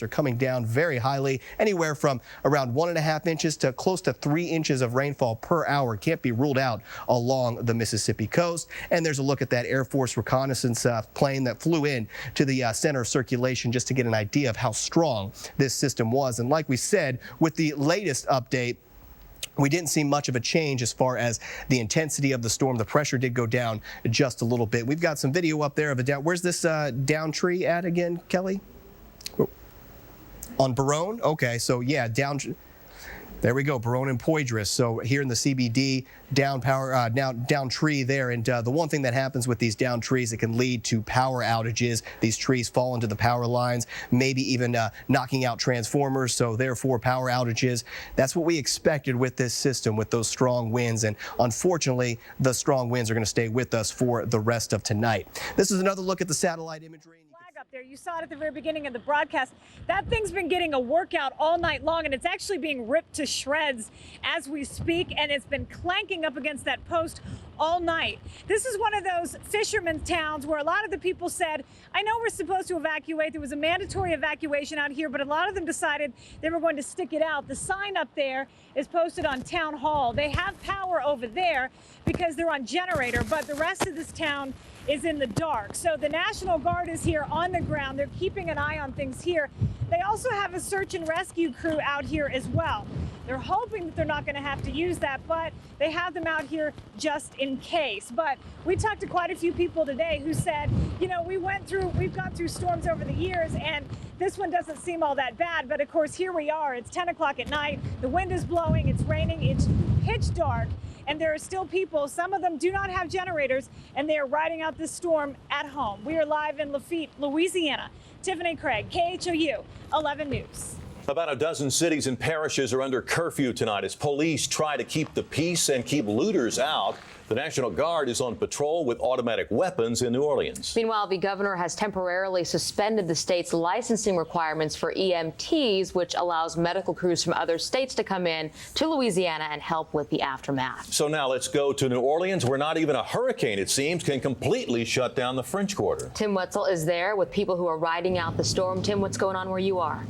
are coming down very highly, anywhere from around 1.5 inches to close to 3 inches of rainfall per hour. Can't be ruled out along the Mississippi coast. And there's a look at that Air Force reconnaissance plane that flew in to the center of circulation just to get an idea of how strong this system was. And like we said, with the latest update, we didn't see much of a change as far as the intensity of the storm. The pressure did go down just a little bit. We've got some video up there of a down. Where's this down tree at again, Kelly? On Barone? Okay, so yeah, down. There we go, Barone and Poydras. So here in the CBD, down tree there. And the one thing that happens with these down trees, it can lead to power outages. These trees fall into the power lines, maybe even knocking out transformers. So therefore, power outages. That's what we expected with this system, with those strong winds. And unfortunately, the strong winds are going to stay with us for the rest of tonight. This is another look at the satellite imagery. Up there, you saw it at the very beginning of the broadcast. That thing's been getting a workout all night long, and it's actually being ripped to shreds as we speak, and it's been clanking up against that post all night. This is one of those fishermen's towns where a lot of the people said, I know we're supposed to evacuate. There was a mandatory evacuation out here, but a lot of them decided they were going to stick it out. The sign up there is posted on Town Hall. They have power over there because they're on generator, but the rest of this town is in the dark. So the National Guard is here on the ground. They're keeping an eye on things here. They also have a search and rescue crew out here as well. They're hoping that they're not going to have to use that, but they have them out here just in case. But we talked to quite a few people today who said, you know, we've gone through storms over the years, and this one doesn't seem all that bad. But of course, here we are. It's 10 o'clock at night. The wind is blowing. It's raining. It's pitch dark. And there are still people, some of them do not have generators, and they are riding out this storm at home. We are live in Lafitte, Louisiana. Tiffany Craig, KHOU 11 News. About a dozen cities and parishes are under curfew tonight as police try to keep the peace and keep looters out. The National Guard is on patrol with automatic weapons in New Orleans. Meanwhile, the governor has temporarily suspended the state's licensing requirements for EMTs, which allows medical crews from other states to come in to Louisiana and help with the aftermath. So now let's go to New Orleans, where not even a hurricane, it seems, can completely shut down the French Quarter. Tim Wetzel is there with people who are riding out the storm. Tim, what's going on where you are?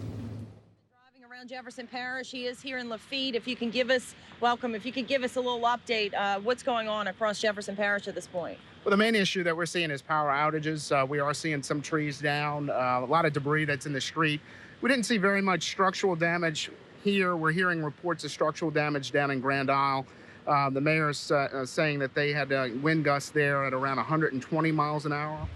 Jefferson Parish. He is here in Lafitte. If you can give us, welcome, if you could give us a little update, what's going on across Jefferson Parish at this point? Well, the main issue that we're seeing is power outages. We are seeing some trees down, a lot of debris that's in the street. We didn't see very much structural damage here. We're hearing reports of structural damage down in Grand Isle. The mayor's saying that they had wind gusts there at around 120 miles an hour.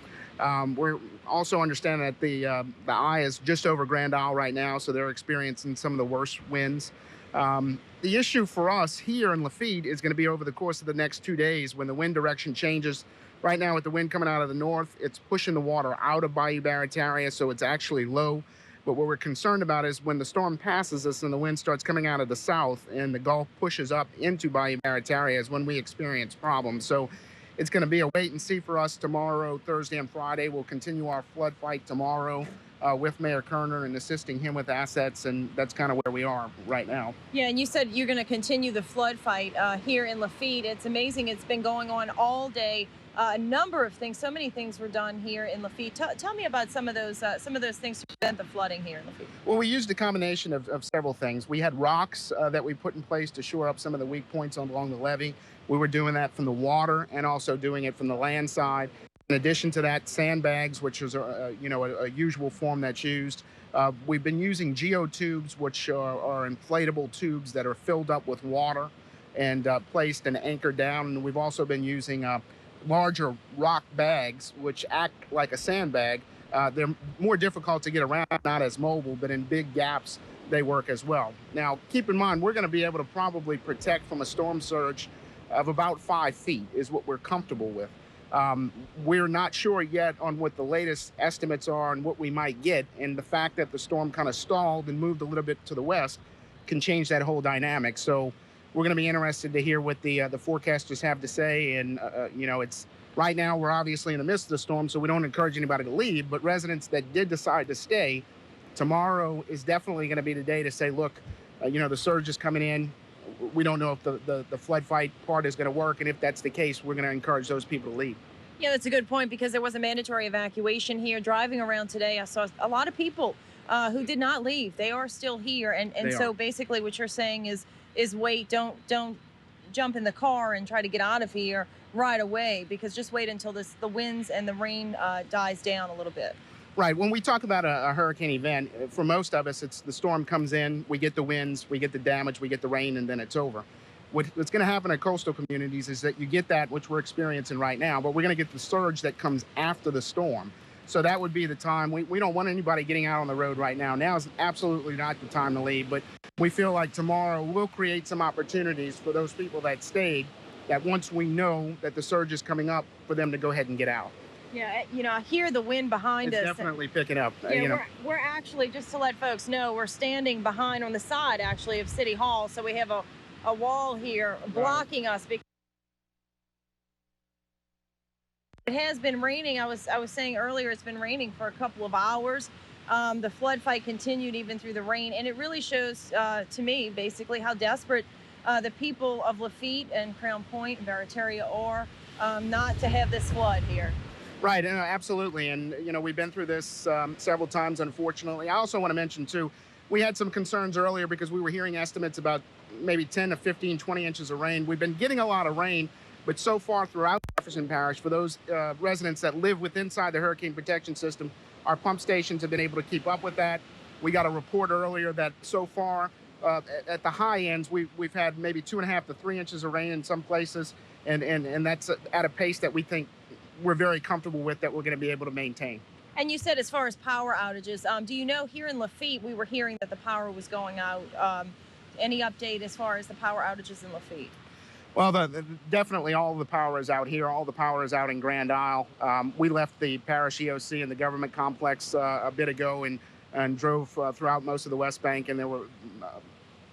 We're also understanding that the eye is just over Grand Isle right now, so they're experiencing some of the worst winds. The issue for us here in Lafitte is going to be over the course of the next 2 days when the wind direction changes. Right now, with the wind coming out of the north, it's pushing the water out of Bayou Barataria, so it's actually low. But what we're concerned about is when the storm passes us and the wind starts coming out of the south and the Gulf pushes up into Bayou Barataria is when we experience problems. So it's going to be a wait and see for us tomorrow, Thursday, and Friday. We'll continue our flood fight tomorrow with Mayor Kerner and assisting him with assets, and that's kind of where we are right now. Yeah, and you said you're going to continue the flood fight here in Lafitte. It's amazing. It's been going on all day. A number of things, so many things were done here in Lafitte. Tell me about some of those things to prevent the flooding here in Lafitte. Well, we used a combination of several things. We had rocks that we put in place to shore up some of the weak points along the levee. We were doing that from the water and also doing it from the land side. In addition to that, sandbags, which is a usual form that's used. We've been using geotubes, which are inflatable tubes that are filled up with water and placed and anchored down. And we've also been using larger rock bags, which act like a sandbag. They're more difficult to get around, not as mobile, but in big gaps, they work as well. Now, keep in mind, we're going to be able to probably protect from a storm surge of about 5 feet is what we're comfortable with. We're not sure yet on what the latest estimates are and what we might get, and the fact that the storm kind of stalled and moved a little bit to the west can change that whole dynamic. So we're going to be interested to hear what the forecasters have to say, and it's right now we're obviously in the midst of the storm, so we don't encourage anybody to leave, but residents that did decide to stay, tomorrow is definitely going to be the day to say, look, the surge is coming in. We don't know if the flood fight part is going to work, and if that's the case, we're going to encourage those people to leave. Yeah, that's a good point, because there was a mandatory evacuation here. Driving around today, I saw a lot of people who did not leave. They are still here, and so basically what you're saying is wait, don't jump in the car and try to get out of here right away, because just wait until the winds and the rain dies down a little bit. Right. When we talk about a hurricane event, for most of us, it's the storm comes in, we get the winds, we get the damage, we get the rain, and then it's over. What's going to happen in coastal communities is that you get that, which we're experiencing right now, but we're going to get the surge that comes after the storm. So that would be the time. We don't want anybody getting out on the road right now. Now is absolutely not the time to leave, but we feel like tomorrow we'll create some opportunities for those people that stayed, that once we know that the surge is coming up, for them to go ahead and get out. Yeah, I hear the wind behind us. It's definitely picking up. Yeah, we're actually, just to let folks know, we're standing behind on the side, actually, of City Hall. So we have a wall here blocking us. Because it has been raining. I was saying earlier, it's been raining for a couple of hours. The flood fight continued even through the rain. And it really shows to me, basically, how desperate the people of Lafitte and Crown Point and Barataria are not to have this flood here. Right, absolutely. And, we've been through this several times, unfortunately. I also want to mention, too, we had some concerns earlier because we were hearing estimates about maybe 10 to 15, 20 inches of rain. We've been getting a lot of rain, but so far throughout Jefferson Parish, for those residents that live inside the hurricane protection system, our pump stations have been able to keep up with that. We got a report earlier that so far at the high ends, we've had maybe 2.5 to 3 inches of rain in some places, and that's at a pace that we think we're very comfortable with, that we're going to be able to maintain. And you said as far as power outages, do you know, here in Lafitte, we were hearing that the power was going out. Any update as far as the power outages in Lafitte? Well, definitely all of the power is out here. All the power is out in Grand Isle. We left the parish EOC and the government complex a bit ago and drove throughout most of the West Bank, and there were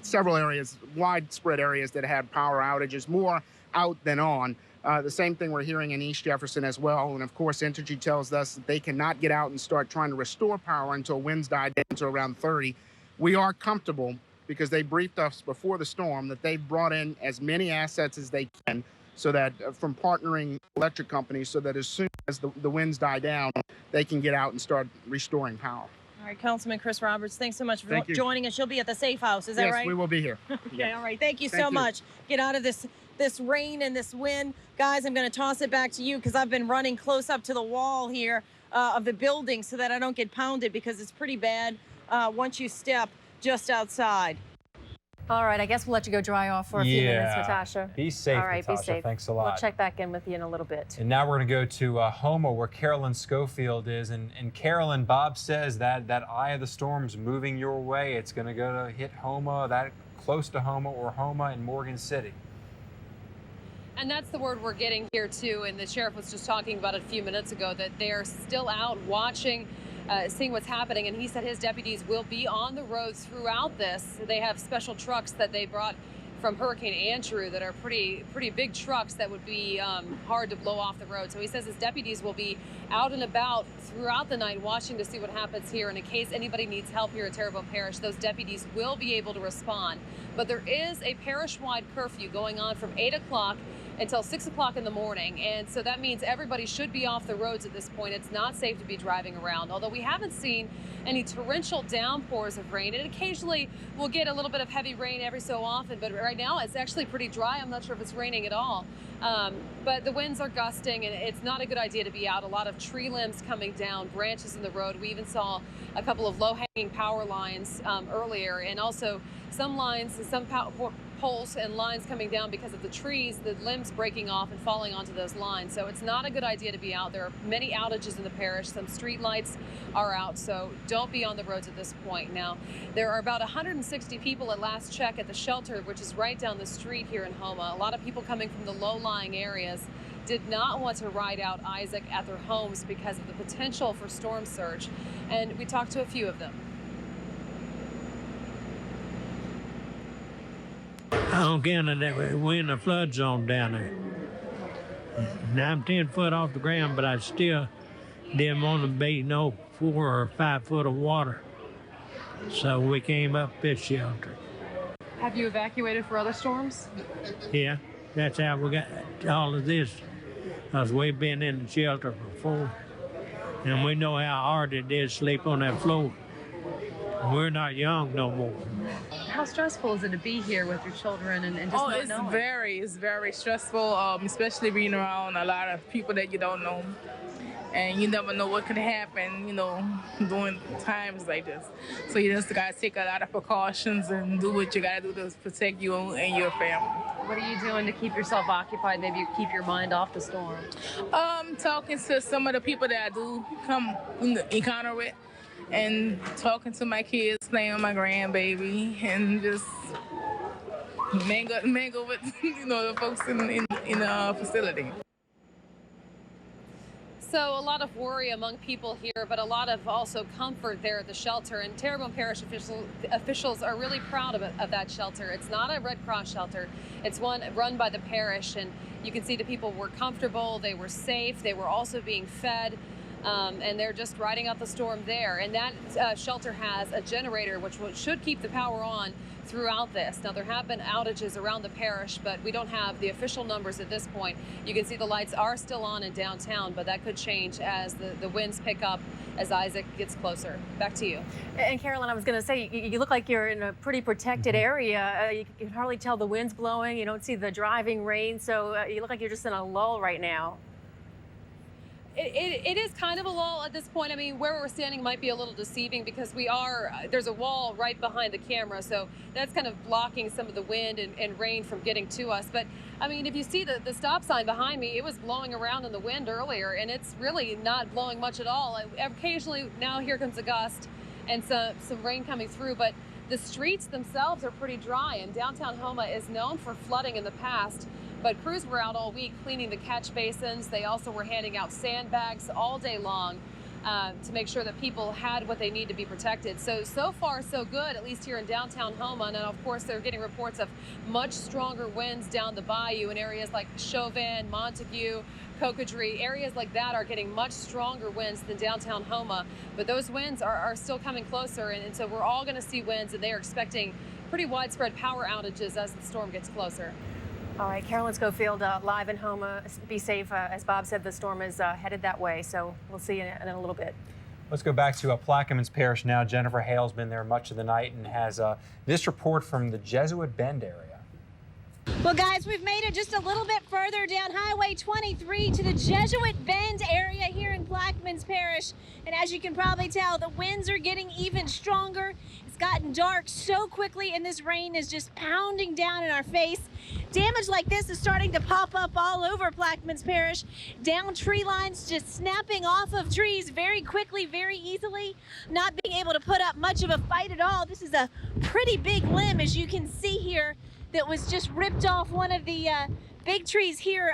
several areas, widespread areas, that had power outages, more out than on. The same thing we're hearing in East Jefferson as well. And of course, Entergy tells us that they cannot get out and start trying to restore power until winds die down to around 30. We are comfortable, because they briefed us before the storm, that they've brought in as many assets as they can, so that from partnering electric companies, so that as soon as the winds die down, they can get out and start restoring power. All right, Councilman Chris Roberts, thanks so much for joining us. You'll be at the Safe House, is that right? Yes, we will be here. Okay, all right. Thank you so much. Get out of this rain and this wind. Guys, I'm going to toss it back to you, because I've been running close up to the wall here of the building so that I don't get pounded, because it's pretty bad once you step just outside. All right, I guess we'll let you go dry off for a few minutes, Natasha. Be safe, all right, Natasha. Be safe. Thanks a lot. We'll check back in with you in a little bit. And now we're going to go to Houma, where Carolyn Schofield is. And Carolyn, Bob says that eye of the storm's moving your way. It's going to go to hit Houma, that close to Houma, or Houma and Morgan City. And that's the word we're getting here, too. And the sheriff was just talking about it a few minutes ago, that they're still out watching, seeing what's happening. And he said his deputies will be on the roads throughout this. They have special trucks that they brought from Hurricane Andrew that are pretty big trucks that would be hard to blow off the road. So he says his deputies will be out and about throughout the night watching to see what happens here. And in case anybody needs help here at Terrebonne Parish, those deputies will be able to respond. But there is a parish-wide curfew going on from 8 o'clock until 6 o'clock in the morning. And so that means everybody should be off the roads at this point. It's not safe to be driving around, although we haven't seen any torrential downpours of rain. And occasionally we'll get a little bit of heavy rain every so often, but right now it's actually pretty dry. I'm not sure if it's raining at all. But the winds are gusting, and it's not a good idea to be out. A lot of tree limbs coming down, branches in the road. We even saw a couple of low-hanging power lines earlier, and also some lines, some poles and lines coming down because of the trees, the limbs breaking off and falling onto those lines. So it's not a good idea to be out. There are many outages in the parish. Some street lights are out, so don't be on the roads at this point. Now, there are about 160 people at last check at the shelter, which is right down the street here in Houma. A lot of people coming from the low-lying areas did not want to ride out Isaac at their homes because of the potential for storm surge. And we talked to a few of them. I don't care that we're in a flood zone down there. Now I'm 10 foot off the ground, but I still didn't want to be no 4 or 5 foot of water. So we came up this shelter. Have you evacuated for other storms? Yeah, that's how we got all of this. Because we've been in the shelter before, and we know how hard it is to sleep on that floor. We're not young no more. How stressful is it to be here with your children and just not knowing? It's very stressful, especially being around a lot of people that you don't know. And you never know what could happen, during times like this. So you just gotta take a lot of precautions and do what you gotta do to protect you and your family. What are you doing to keep yourself occupied? Maybe you keep your mind off the storm. Talking to some of the people that I do come encounter with, and talking to my kids, playing with my grandbaby, and just mingle with the folks in the facility. So a lot of worry among people here, but a lot of also comfort there at the shelter. And Terrebonne Parish officials are really proud of that shelter. It's not a Red Cross shelter. It's one run by the parish. And you can see the people were comfortable. They were safe. They were also being fed. And they're just riding out the storm there. And that shelter has a generator which should keep the power on throughout this. Now, there have been outages around the parish, but we don't have the official numbers at this point. You can see the lights are still on in downtown, but that could change as the winds pick up as Isaac gets closer. Back to you. And Carolyn, I was going to say, you look like you're in a pretty protected area. You can hardly tell the wind's blowing. You don't see the driving rain. So you look like you're just in a lull right now. It is kind of a lull at this point. I mean, where we're standing might be a little deceiving because there's a wall right behind the camera, so that's kind of blocking some of the wind and rain from getting to us. But I mean, if you see the stop sign behind me, it was blowing around in the wind earlier, and it's really not blowing much at all. Occasionally, now here comes a gust and some rain coming through, but the streets themselves are pretty dry, and downtown Houma is known for flooding in the past. But crews were out all week cleaning the catch basins. They also were handing out sandbags all day long to make sure that people had what they need to be protected. So far, so good, at least here in downtown Houma. And of course, they're getting reports of much stronger winds down the bayou in areas like Chauvin, Montague, Cocodrie. Areas like that are getting much stronger winds than downtown Houma. But those winds are still coming closer. And so we're all going to see winds, and they are expecting pretty widespread power outages as the storm gets closer. All right, Carolyn Schofield live in Houma. Be safe. As Bob said, the storm is headed that way, so we'll see you in a little bit. Let's go back to Plaquemines Parish now. Jennifer Hale's been there much of the night and has this report from the Jesuit Bend area. Well, guys, we've made it just a little bit further down Highway 23 to the Jesuit Bend area here in Plaquemines Parish. And as you can probably tell, the winds are getting even stronger. It's gotten dark so quickly, and this rain is just pounding down in our face. Damage like this is starting to pop up all over Plaquemines Parish. Down tree lines just snapping off of trees very quickly, very easily. Not being able to put up much of a fight at all. This is a pretty big limb, as you can see here, that was just ripped off one of the big trees here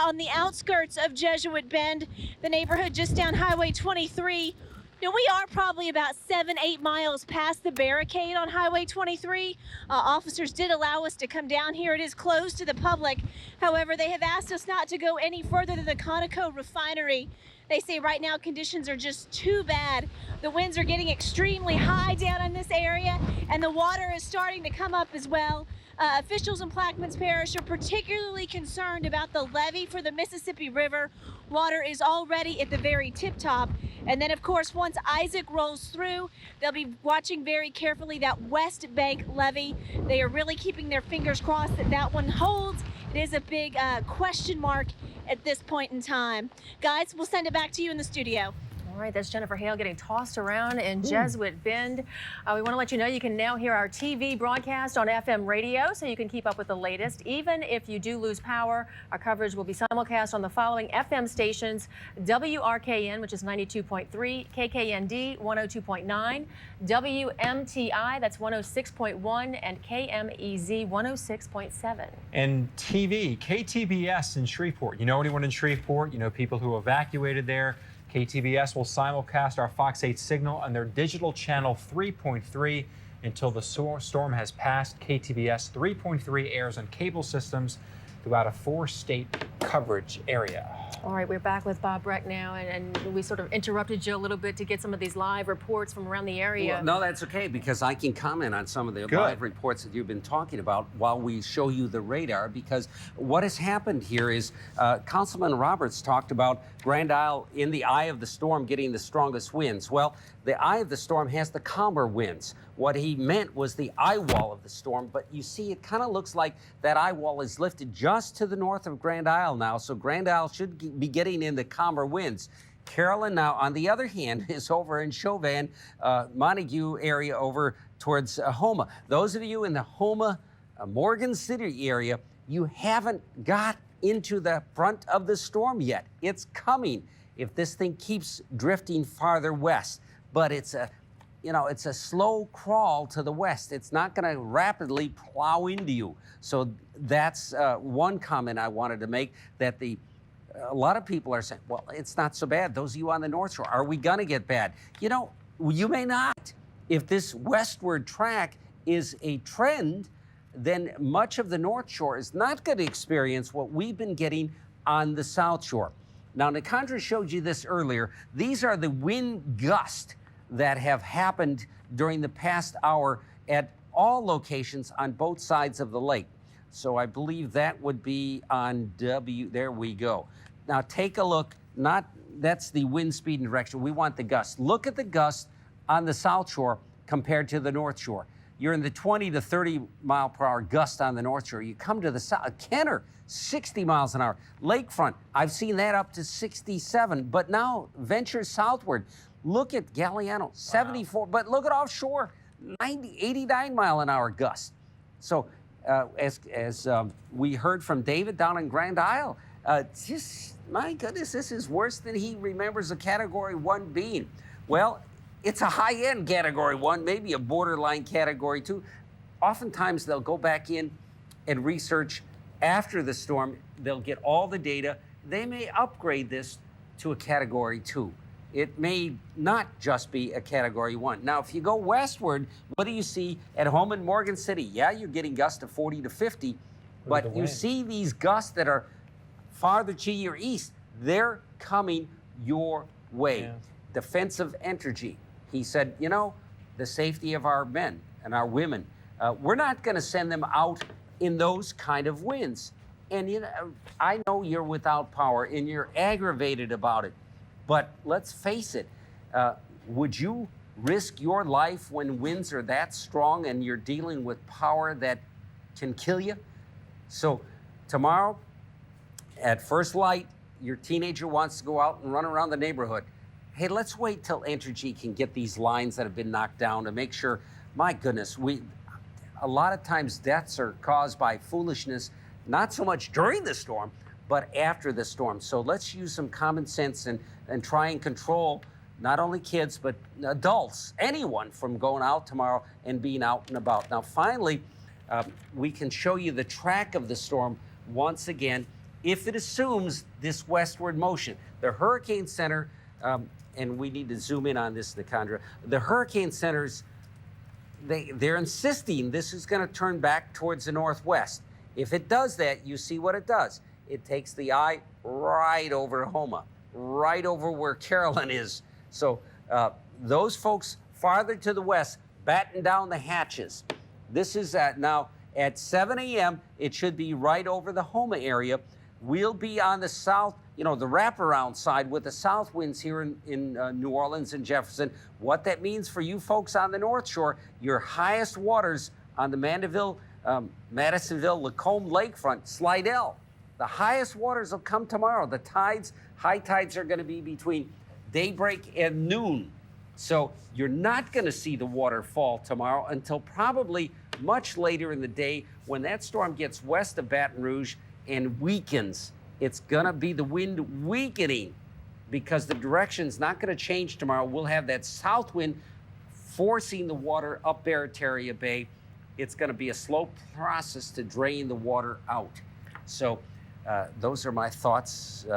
on the outskirts of Jesuit Bend, the neighborhood just down Highway 23. Now, we are probably about 7-8 miles past the barricade on Highway 23. Officers did allow us to come down here. It is closed to the public. However, they have asked us not to go any further than the Conoco refinery. They say right now conditions are just too bad. The winds are getting extremely high down in this area, and the water is starting to come up as well. Officials in Plaquemines Parish are particularly concerned about the levee for the Mississippi River. Water is already at the very tip top. And then, of course, once Isaac rolls through, they'll be watching very carefully that West Bank levee. They are really keeping their fingers crossed that that one holds. It is a big question mark at this point in time. Guys, we'll send it back to you in the studio. All right, that's Jennifer Hale getting tossed around in Jesuit Bend. We want to let you know you can now hear our TV broadcast on FM radio, so you can keep up with the latest. Even if you do lose power, our coverage will be simulcast on the following FM stations: WRKN, which is 92.3, KKND 102.9, WMTI, that's 106.1, and KMEZ 106.7. And TV, KTBS in Shreveport. You know anyone in Shreveport? You know people who evacuated there. KTBS will simulcast our Fox 8 signal on their digital channel 3.3 until the storm has passed. KTBS 3.3 airs on cable systems throughout a 4-state coverage area. All right, we're back with Bob Breck now, and we sort of interrupted you a little bit to get some of these live reports from around the area. Well, no, that's okay, because I can comment on some of the live reports that you've been talking about while we show you the radar, because what has happened here is Councilman Roberts talked about Grand Isle in the eye of the storm getting the strongest winds. Well, The eye of the storm has the calmer winds. What he meant was the eye wall of the storm, but you see it kind of looks like that eye wall is lifted just to the north of Grand Isle now, so Grand Isle should be getting in the calmer winds. Carolyn now, on the other hand, is over in Chauvin, Montague area over towards Houma. Those of you in the Houma, Morgan City area, you haven't got into the front of the storm yet. It's coming if this thing keeps drifting farther west. But it's a slow crawl to the west. It's not going to rapidly plow into you. So that's one comment I wanted to make, that a lot of people are saying, well, it's not so bad. Those of you on the North Shore, are we going to get bad? You know, you may not. If this westward track is a trend, then much of the North Shore is not going to experience what we've been getting on the South Shore. Now, Nicandra showed you this earlier. These are the wind gusts that have happened during the past hour at all locations on both sides of the lake. So I believe that would be on W. There we go. Now take a look. That's the wind speed and direction. We want the gusts. Look at the gusts on the South Shore compared to the North Shore. You're in the 20 to 30 mile per hour gust on the North Shore. You come to the south, Kenner, 60 miles an hour. Lakefront, I've seen that up to 67. But now venture southward. Look at Galliano, 74. Wow. But look at offshore, 89 mile an hour gusts. So as we heard from David down in Grand Isle, just, my goodness, this is worse than he remembers a Category 1 being. Well, it's a high-end Category 1, maybe a borderline Category 2. Oftentimes, they'll go back in and research after the storm. They'll get all the data. They may upgrade this to a Category 2. It may not just be a Category 1. Now, if you go westward, what do you see at home in Morgan City? Yeah, you're getting gusts of 40 to 50, but you see these gusts that are farther to your east. They're coming your way. Yeah. Defensive energy. He said, you know, the safety of our men and our women, we're not going to send them out in those kind of winds. And you know, I know you're without power and you're aggravated about it. But let's face it, would you risk your life when winds are that strong and you're dealing with power that can kill you? So tomorrow, at first light, your teenager wants to go out and run around the neighborhood. Hey, let's wait till Entergy can get these lines that have been knocked down to make sure, my goodness, a lot of times deaths are caused by foolishness, not so much during the storm, but after the storm. So let's use some common sense and try and control not only kids, but adults, anyone from going out tomorrow and being out and about. Now, finally, we can show you the track of the storm once again if it assumes this westward motion. The Hurricane Center, and we need to zoom in on this, Nicandra. The Hurricane Centers, they're insisting this is going to turn back towards the northwest. If it does that, you see what it does. It takes the eye right over Houma, right over where Carolyn is. So those folks farther to the west, batten down the hatches. This is now at 7 a.m. It should be right over the Houma area. We'll be on the south, the wraparound side with the south winds here in New Orleans and Jefferson. What that means for you folks on the North Shore, your highest waters on the Mandeville, Madisonville, Lacombe lakefront, Slidell. The highest waters will come tomorrow. The tides, high tides are going to be between daybreak and noon. So you're not going to see the water fall tomorrow until probably much later in the day when that storm gets west of Baton Rouge and weakens. It's going to be the wind weakening because the direction's not going to change tomorrow. We'll have that south wind forcing the water up Barataria Bay. It's going to be a slow process to drain the water out. So those are my thoughts.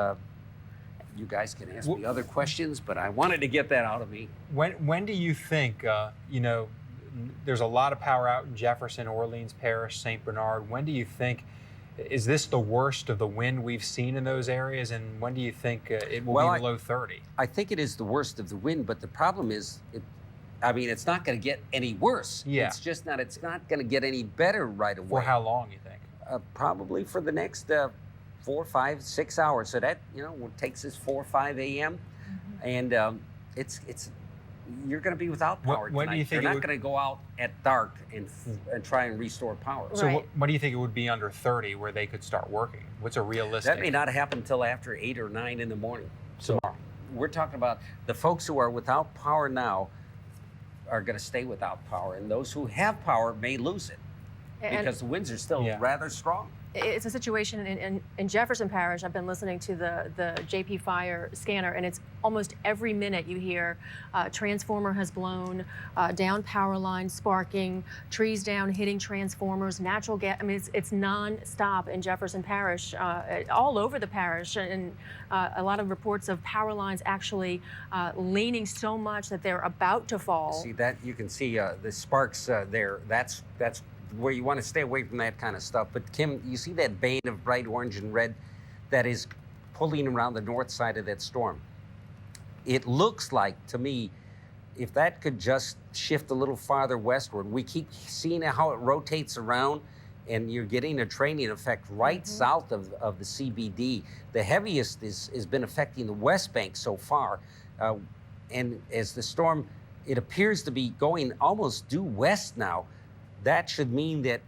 You guys can ask me other questions, but I wanted to get that out of me. When do you think, there's a lot of power out in Jefferson, Orleans Parish, St. Bernard. When do you think, is this the worst of the wind we've seen in those areas? And when do you think it will be below 30? I think it is the worst of the wind, but the problem is, it's not going to get any worse. Yeah. It's not going to get any better right away. For how long, you think? Probably for the next 4, 5, 6 hours. So that, takes us 4 or 5 a.m. Mm-hmm. And it's you're going to be without power What do tonight. you think They're not going to go out at dark and try and restore power. So what do you think it would be under 30 where they could start working? What's a realistic? That may not happen until after 8 or 9 in the morning. So we're talking about the folks who are without power now are going to stay without power, and those who have power may lose it because the winds are still rather strong. It's a situation in Jefferson Parish. I've been listening to the JP Fire scanner, and it's almost every minute you hear transformer has blown, down power lines sparking, trees down hitting transformers, natural gas. I mean, it's nonstop in Jefferson Parish, all over the parish, and a lot of reports of power lines actually leaning so much that they're about to fall. See that? You can see the sparks there. That's where you want to stay away from that kind of stuff. But Kim, you see that band of bright orange and red that is pulling around the north side of that storm? It looks like, to me, if that could just shift a little farther westward, we keep seeing how it rotates around, and you're getting a training effect right south of the CBD. The heaviest has been affecting the West Bank so far. And as the storm, it appears to be going almost due west now. That should mean that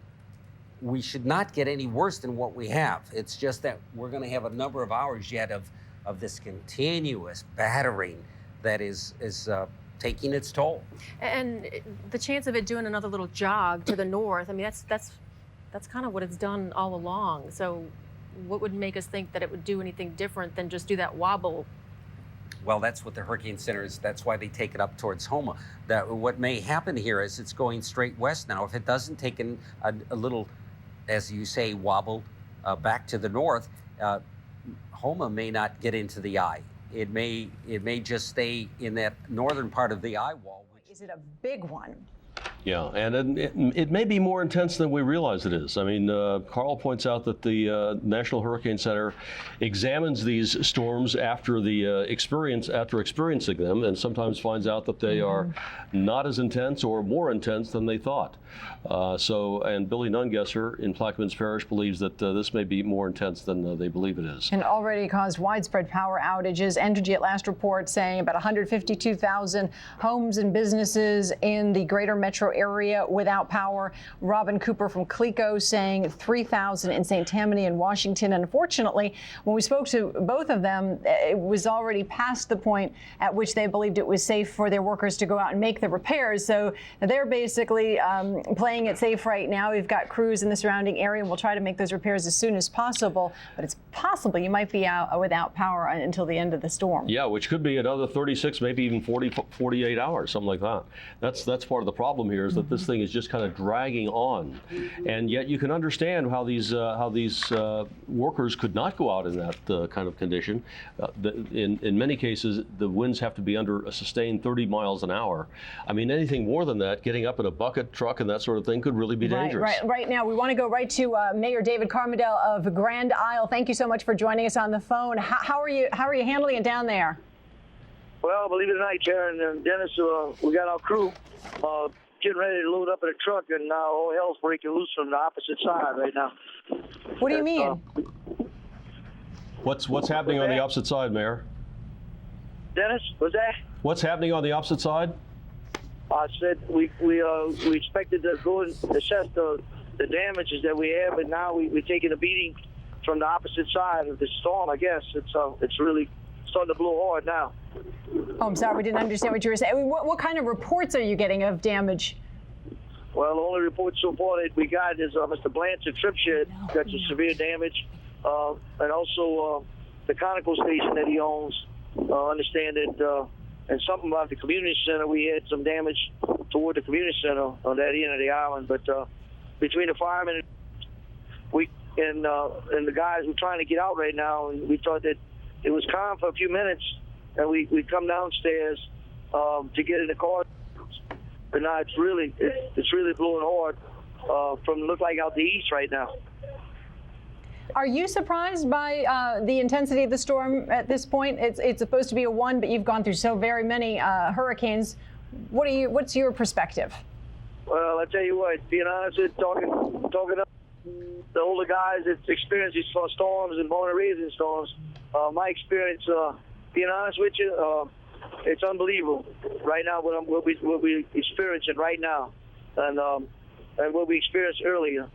we should not get any worse than what we have. It's just that we're going to have a number of hours yet of this continuous battering that is taking its toll. And the chance of it doing another little jog to the north, I mean, that's kind of what it's done all along. So what would make us think that it would do anything different than just do that wobble? Well, that's what the Hurricane Center is. That's why they take it up towards Homa. What may happen here is it's going straight west now. If it doesn't take a little, as you say, wobble back to the north, Homa may not get into the eye. It may just stay in that northern part of the eye wall. Is it a big one? Yeah, and it may be more intense than we realize it is. I mean, Carl points out that the National Hurricane Center examines these storms after experiencing them, and sometimes finds out that they are not as intense or more intense than they thought. And Billy Nungesser in Plaquemines Parish believes that this may be more intense than they believe it is. And already caused widespread power outages. Entergy at last report saying about 152,000 homes and businesses in the greater metro area without power. Robin Cooper from CLECO saying 3,000 in St. Tammany and Washington. And unfortunately, when we spoke to both of them, it was already past the point at which they believed it was safe for their workers to go out and make the repairs. So they're basically playing it safe right now. We've got crews in the surrounding area, and we'll try to make those repairs as soon as possible. But it's possible you might be out without power until the end of the storm. Yeah, which could be another 36, maybe even 48 hours, something like that. That's part of the problem here, is that this thing is just kind of dragging on, and yet you can understand how these workers could not go out in that kind of condition. In many cases, the winds have to be under a sustained 30 miles an hour. I mean, anything more than that, getting up in a bucket truck and that sort of thing could really be dangerous. Right now, we want to go right to Mayor David Carmidel of Grand Isle. Thank you so much for joining us on the phone. How are you handling it down there? Well, believe it or not, Karen and Dennis, we got our crew getting ready to load up in a truck, and now all hell's breaking loose from the opposite side right now. What do you mean? What's happening on the opposite side, Mayor? Dennis, what's that? What's happening on the opposite side? I said we expected to go and assess the damages that we have, but now we're taking a beating from the opposite side of the storm. I guess it's really starting to blow hard now. Oh, I'm sorry, we didn't understand what you were saying. I mean, what kind of reports are you getting of damage? Well, the only report so far that we got is Mr. Blanchard Tripshed got some severe damage, and also the conical station that he owns. Understand that, and something about the community center, we had some damage toward the community center on that end of the island. But between the firemen and the guys who are trying to get out right now, we thought that it was calm for a few minutes, and we come downstairs to get in the car. But now it's really blowing hard from look like out the east right now. Are you surprised by the intensity of the storm at this point? It's supposed to be a 1, but you've gone through so very many hurricanes. What's your perspective? Well, I tell you what, being honest with talking to the older guys that experienced these storms and born and raised in storms, my experience, being honest with you, it's unbelievable right now what we experiencing right now, and what we experienced earlier.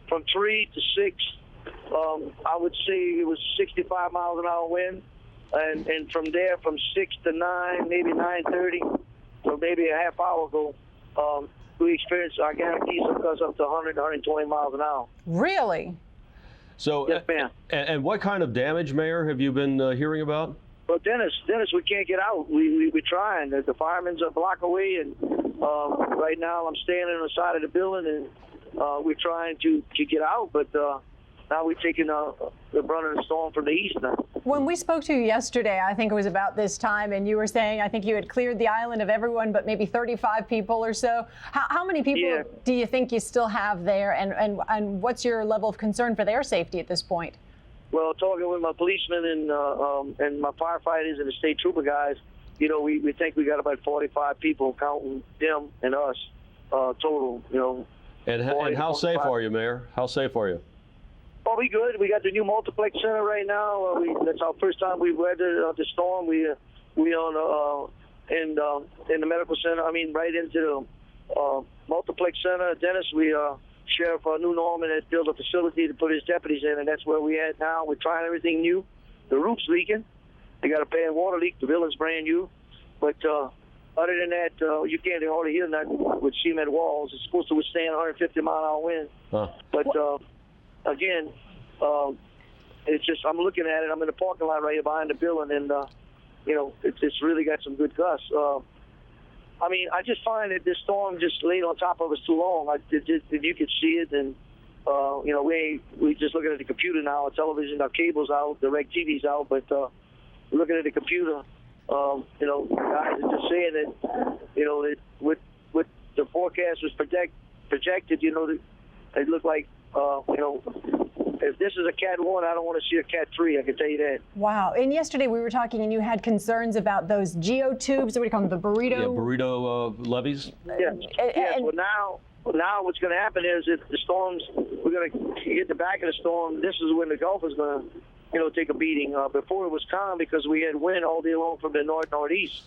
From 3 to 6, I would say it was 65 miles an hour wind, and from there from 6 to 9, maybe 9:30, so maybe a half hour ago, we experienced, I guarantee, some gusts up to 100, 120 miles an hour. Really? So, yes, ma'am. And what kind of damage, Mayor, have you been hearing about? Well, Dennis, we can't get out. We're trying. The firemen's a block away, and right now I'm standing on the side of the building, and we're trying to get out, but now we're taking the brunt of the storm from the east now. When we spoke to you yesterday, I think it was about this time, and you were saying, I think you had cleared the island of everyone but maybe 35 people or so. How many people do you think you still have there, and what's your level of concern for their safety at this point? Well, talking with my policemen and my firefighters and the state trooper guys, we think we got about 45 people, counting them and us, total, And how safe are you, Mayor? How safe are you? Oh, we good. We got the new multiplex center right now. That's our first time we've weathered the storm. We on in the medical center. I mean, right into the multiplex center. Dennis, Sheriff New Norman has built a facility to put his deputies in, and that's where we at now. We're trying everything new. The roof's leaking. They got a bad water leak. The building's brand new. But other than that, you can't hardly hear nothing with cement walls. It's supposed to withstand 150-mile-an-hour wind. But again, it's just, I'm looking at it. I'm in the parking lot right here behind the building, and it's really got some good gusts. I mean, I just find that this storm just laid on top of us too long. You could see it, and we just looking at the computer now. Our television, our cable's out, DirecTV's out, but looking at the computer, guys are just saying that, that with the forecast was projected, it looked like, if this is a Cat 1, I don't want to see a Cat 3, I can tell you that. Wow. And yesterday we were talking and you had concerns about those geotubes, what do you call them, the burrito? Yeah, burrito levees. Yes. Well, now what's going to happen is if the storms, we're going to hit the back of the storm, this is when the Gulf is going to, take a beating. Before it was calm because we had wind all day long from the north-northeast.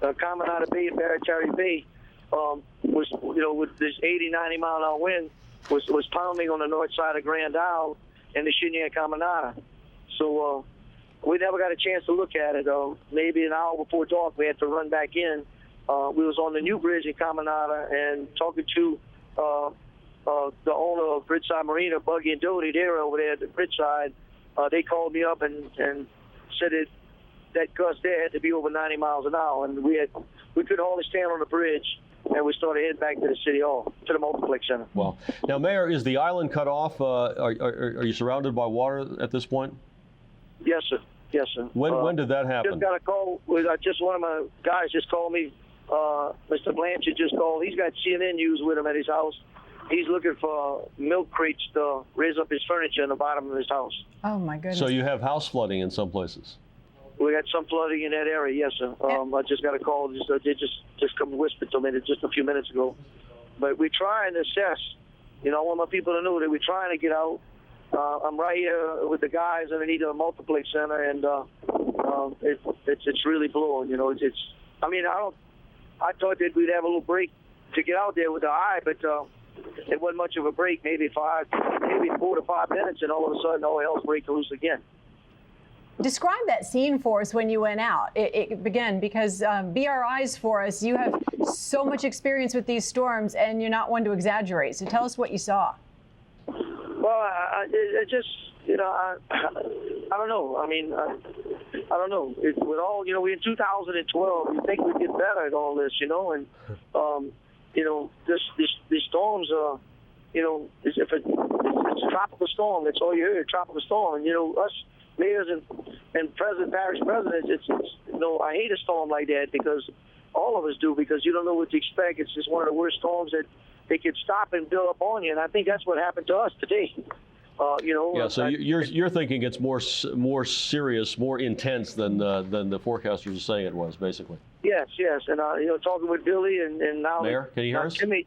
Caminada Bay and Barataria Bay was, with this 80, 90-mile-an-hour wind, was pounding on the north side of Grand Isle and the Chenier Caminada. So we never got a chance to look at it. Maybe an hour before dark, we had to run back in. We was on the new bridge in Caminada and talking to the owner of Bridgeside Marina, Buggy and Doty. They were over there at the Bridgeside. They called me up and said that gust there had to be over 90 miles an hour, and we could hardly stand on the bridge. And we started heading back to the city hall, to the multiplex center. Well, now, Mayor, is the island cut off? Are you surrounded by water at this point? Yes, sir. Yes, sir. When did that happen? Just got a call. Just one of my guys just called me. Mr. Blanchard just called. He's got CNN News with him at his house. He's looking for milk crates to raise up his furniture in the bottom of his house. Oh, my goodness. So you have house flooding in some places? We got some flooding in that area, yes, sir. I just got a call. They just come whisper to me just a few minutes ago. But we're trying to assess. I want my people to know that we're trying to get out. I'm right here with the guys underneath the multiplex center, and it's really blowing. I thought that we'd have a little break to get out there with the eye, but it wasn't much of a break. Maybe 4 to 5 minutes, and all of a sudden, all hell's breaking loose again. Describe that scene for us when you went out. Again, because be our eyes for us. You have so much experience with these storms, and you're not one to exaggerate. So tell us what you saw. Well, it just, I don't know. I mean, I don't know. With all, we in 2012. You think we'd get better at all this, and these storms are, it's a tropical storm. That's all you hear, a tropical storm. And us mayors and parish presidents, I hate a storm like that because all of us do, because you don't know what to expect. It's just one of the worst storms that they could stop and build up on you, and I think that's what happened to us today. Yeah, so you're thinking it's more serious, more intense than the forecasters are saying it was, basically. Yes, and talking with Billy and now Mayor, can you hear us? Jimmy.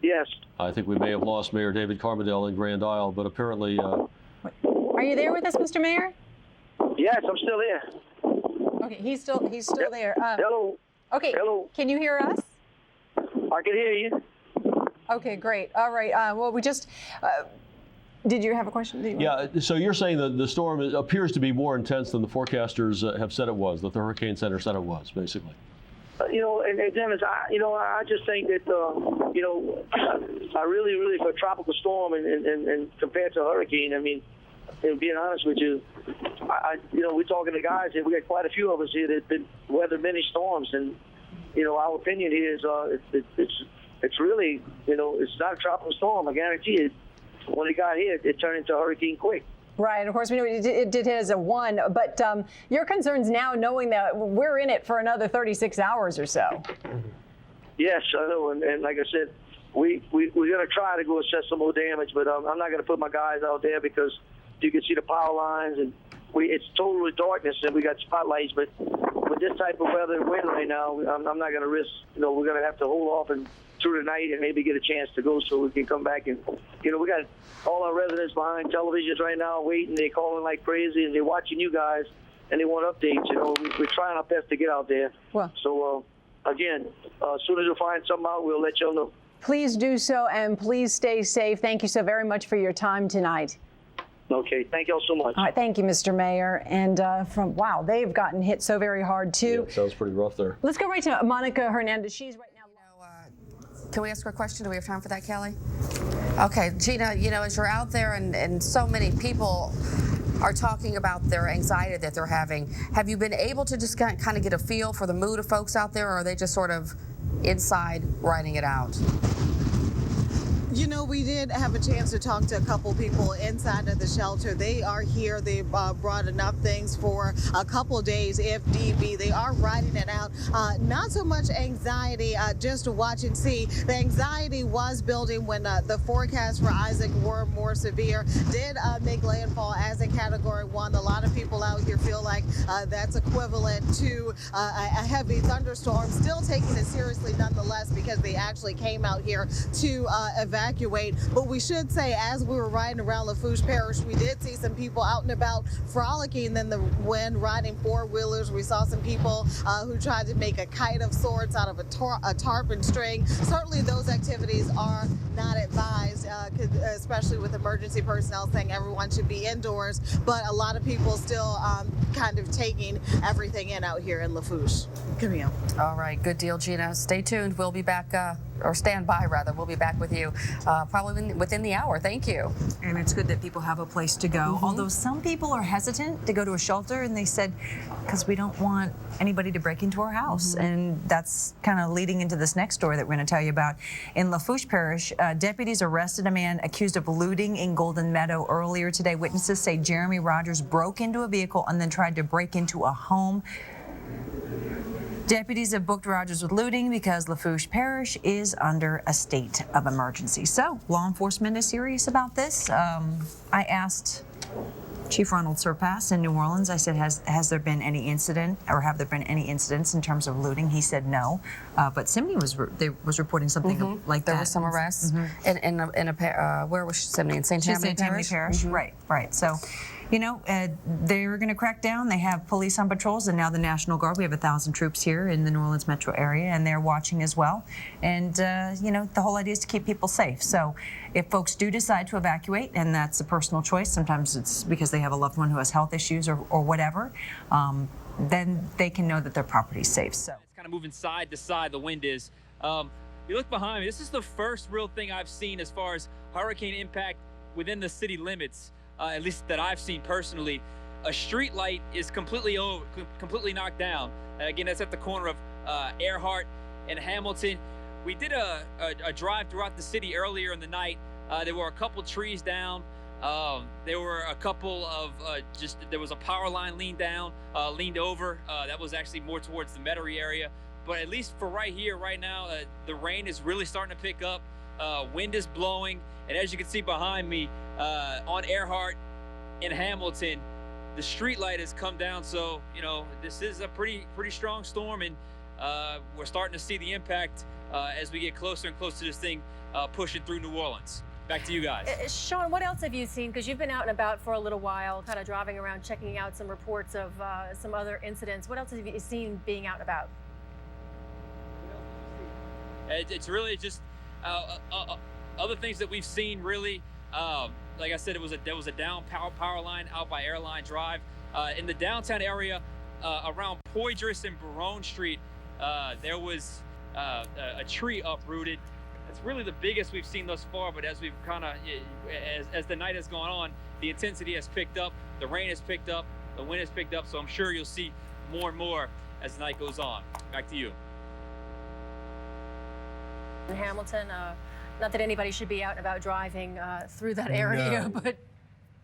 Yes. I think we may have lost Mayor David Carmadel in Grand Isle, but apparently. Are you there with us, Mr. Mayor? Yes, I'm still here. Okay, he's still there. Hello. Okay. Hello. Can you hear us? I can hear you. Okay, great. All right. Well, we just. Did you have a question? Yeah, so you're saying that the storm appears to be more intense than the forecasters have said it was, that the Hurricane Center said it was, basically. And Dennis, I just think that, I really for a tropical storm and compared to a hurricane, I mean, being honest with you, we're talking to guys here. We got quite a few of us here that been weathered many storms, and our opinion here is it's really, it's not a tropical storm. I guarantee it. When it got here, it turned into a hurricane quick. Right. Of course, we know it did hit as a 1, but your concerns now, knowing that we're in it for another 36 hours or so. Yes, I know, and like I said, we're going to try to go assess some more damage, but I'm not going to put my guys out there because you can see the power lines, and it's totally darkness, and we got spotlights. But with this type of weather and wind right now, I'm not going to risk. We're going to have to hold off and through the night and maybe get a chance to go so we can come back. And we got all our residents behind televisions right now waiting. They're calling like crazy, and they're watching you guys, and they want updates. We're trying our best to get out there. Well, so again, as soon as we find something out, we'll let y'all know. Please do so, and please stay safe. Thank you so very much for your time tonight. Okay, thank y'all so much. All right, thank you, Mr. Mayor. And wow, they've gotten hit so very hard too. Yeah, sounds pretty rough there. Let's go right to Monica Hernandez. She's right now. Can we ask her a question? Do we have time for that, Kelly? Okay, Gina, as you're out there and so many people are talking about their anxiety that they're having, have you been able to just kind of get a feel for the mood of folks out there, or are they just sort of inside writing it out? We did have a chance to talk to a couple people inside of the shelter. They are here. They brought enough things for a couple days if need be. They are writing it out. Not so much anxiety, just to watch and see. The anxiety was building when the forecast for Isaac were more severe, did make landfall as a Category 1. A lot of people out here feel like that's equivalent to a heavy thunderstorm, still taking it seriously nonetheless because they actually came out here to evacuate. But we should say, as we were riding around Lafourche Parish, we did see some people out and about frolicking in the wind, riding four-wheelers. We saw some people who tried to make a kite of sorts out of a tarp and string. Certainly those activities are not advised, especially with emergency personnel saying everyone should be indoors. But a lot of people still kind of taking everything in out here in Lafourche. Camille. All right, good deal, Gina. Stay tuned. We'll be back, or stand by, rather. We'll be back with you probably within the hour. Thank you. And it's good that people have a place to go. Although some people are hesitant to go to a shelter, and they said, because we don't want anybody to break into our house. And that's kind of leading into this next story that we're going to tell you about. In Lafourche Parish, deputies arrested a man accused of looting in Golden Meadow earlier today. Witnesses say Jeremy Rogers broke into a vehicle and then tried to break into a home. Deputies have booked Rogers with looting because Lafourche Parish is under a state of emergency. So law enforcement is serious about this. I asked Chief Ronald Surpass in New Orleans, I said, has there been any incident, or have there been any incidents in terms of looting? He said no. But Simney was reporting something like that. There were some arrests in a where was Simney? In St. Tammany Parish? Right. So, they're going to crack down. They have police on patrols, and now the National Guard. We have 1,000 troops here in the New Orleans metro area, and they're watching as well. And, the whole idea is to keep people safe. So if folks do decide to evacuate, and that's a personal choice, sometimes it's because they have a loved one who has health issues or whatever, then they can know that their property is safe. So it's kind of moving side to side, the wind is. You look behind me, this is the first real thing I've seen as far as hurricane impact within the city limits. At least that I've seen personally. A street light is completely knocked down. Again, that's at the corner of Earhart and Hamilton. We did a drive throughout the city earlier in the night. There were a couple trees down. There were a couple of there was a power line leaned over. That was actually more towards the Metairie area. But at least for right here, right now, the rain is really starting to pick up. Wind is blowing. And as you can see behind me, on Earhart in Hamilton, the street light has come down. So, this is a pretty strong storm, and we're starting to see the impact as we get closer and closer to this thing pushing through New Orleans. Back to you guys. Sean, what else have you seen? Because you've been out and about for a little while, kind of driving around, checking out some reports of some other incidents. What else have you seen being out and about? It's really just other things that we've seen. Really, like I said, there was a down power line out by Airline Drive in the downtown area around Poydras and Barone Street. There was a tree uprooted. It's really the biggest we've seen thus far, but as we've as the night has gone on, the intensity has picked up, the rain has picked up, the wind has picked up, so I'm sure you'll see more and more as the night goes on. Back to you. In Hamilton, not that anybody should be out and about driving through that area, but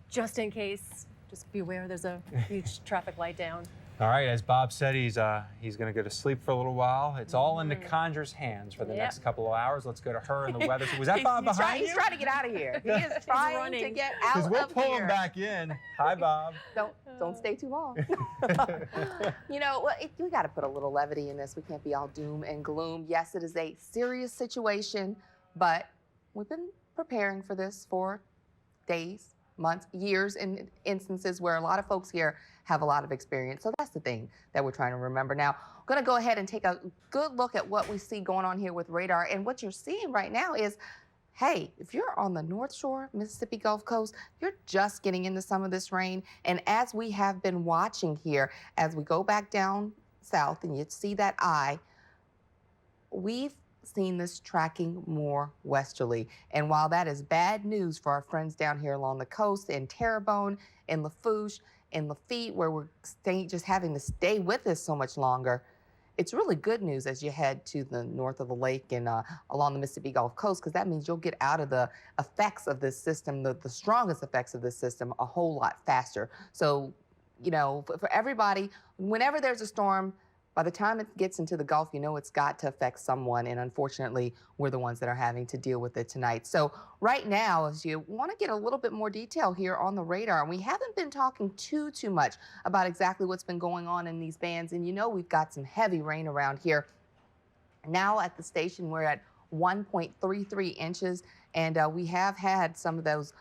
just in case, just be aware there's a huge traffic light down. All right, as Bob said, he's going to go to sleep for a little while. It's all in the Conjur's hands for the next couple of hours. Let's go to her and the weather. So was that Bob behind you? He's trying to get out of here. He is trying to get out of here. Because we'll pull him back in. Hi, Bob. Don't stay too long. You know, we got to put a little levity in this. We can't be all doom and gloom. Yes, it is a serious situation, but we've been preparing for this for days, months, years, in instances where a lot of folks here have a lot of experience. So that's the thing that we're trying to remember. Now, I'm going to go ahead and take a good look at what we see going on here with radar. And what you're seeing right now is, hey, if you're on the North Shore, Mississippi Gulf Coast, you're just getting into some of this rain. And as we have been watching here, as we go back down south and you see that eye, we've seen this tracking more westerly. And while that is bad news for our friends down here along the coast in Terrebonne, in Lafourche, in Lafitte, where we're just having to stay with this so much longer, it's really good news as you head to the north of the lake and along the Mississippi Gulf Coast, because that means you'll get out of the effects of this system, the strongest effects of this system, a whole lot faster. So, you know, for everybody, whenever there's a storm, by the time it gets into the Gulf, you know it's got to affect someone, and unfortunately, we're the ones that are having to deal with it tonight. So right now, as you want to get a little bit more detail here on the radar, and we haven't been talking too much about exactly what's been going on in these bands, and you know we've got some heavy rain around here. Now at the station, we're at 1.33 inches, and we have had some of those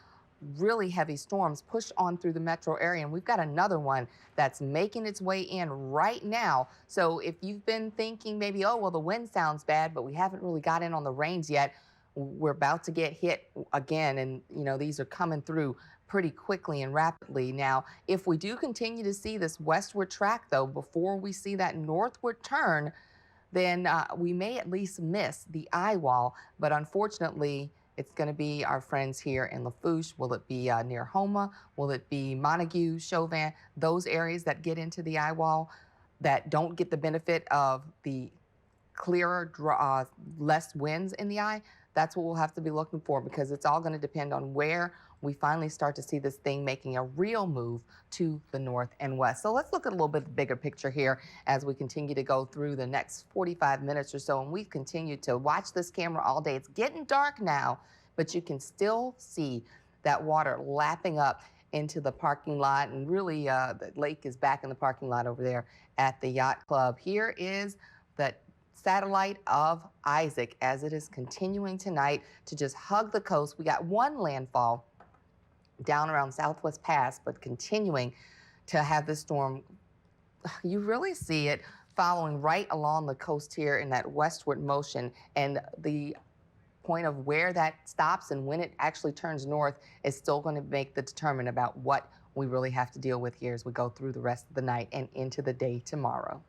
really heavy storms push on through the metro area, and we've got another one that's making its way in right now. So if you've been thinking maybe, oh, well, the wind sounds bad, but we haven't really got in on the rains yet, we're about to get hit again, and you know these are coming through pretty quickly and rapidly. Now, if we do continue to see this westward track, though, before we see that northward turn, then we may at least miss the eye wall, but unfortunately, it's going to be our friends here in Lafourche. Will it be near Houma? Will it be Montague, Chauvin? Those areas that get into the eye wall that don't get the benefit of the clearer, less winds in the eye, that's what we'll have to be looking for, because it's all going to depend on where we finally start to see this thing making a real move to the north and west. So let's look at a little bit bigger picture here as we continue to go through the next 45 minutes or so. And we've continued to watch this camera all day. It's getting dark now, but you can still see that water lapping up into the parking lot. And really, the lake is back in the parking lot over there at the Yacht Club. Here is the satellite of Isaac as it is continuing tonight to just hug the coast. We got one landfall down around Southwest Pass, but continuing to have this storm. You really see it following right along the coast here in that westward motion, and the point of where that stops and when it actually turns north is still going to make the determinant about what we really have to deal with here as we go through the rest of the night and into the day tomorrow.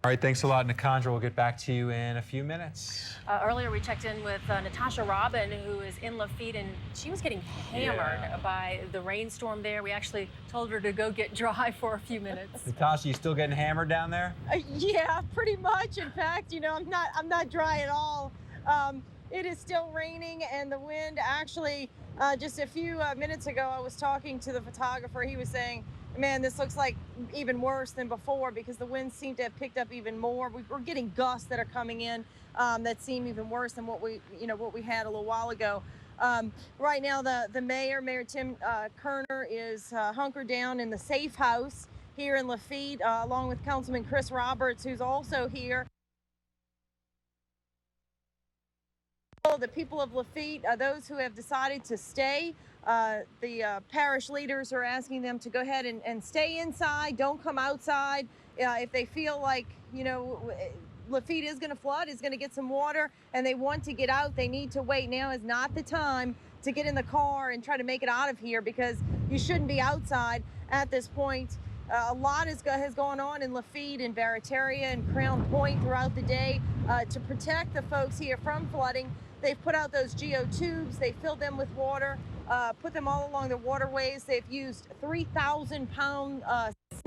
All right, thanks a lot, Nikandra. We'll get back to you in a few minutes. Earlier, we checked in with Natasha Robin, who is in Lafitte, and she was getting hammered by the rainstorm there. We actually told her to go get dry for a few minutes. Natasha, you still getting hammered down there? Yeah, pretty much. In fact, you know, I'm not dry at all. It is still raining, and the wind actually, just a few minutes ago, I was talking to the photographer. He was saying, man, this looks like even worse than before because the winds seem to have picked up even more. We're getting gusts that are coming in that seem even worse than what we had a little while ago. Right now, the Mayor Tim Kerner, is hunkered down in the safe house here in Lafitte, along with Councilman Chris Roberts, who's also here. the people of Lafitte, those who have decided to stay, the parish leaders are asking them to go ahead and stay inside, don't come outside. If they feel like, Lafitte is going to flood, is going to get some water, and they want to get out, they need to wait. Now is not the time to get in the car and try to make it out of here, because you shouldn't be outside at this point. A lot has gone on in Lafitte and Barataria and Crown Point throughout the day to protect the folks here from flooding. They've put out those geotubes, they filled them with water, put them all along the waterways. They've used 3,000-pound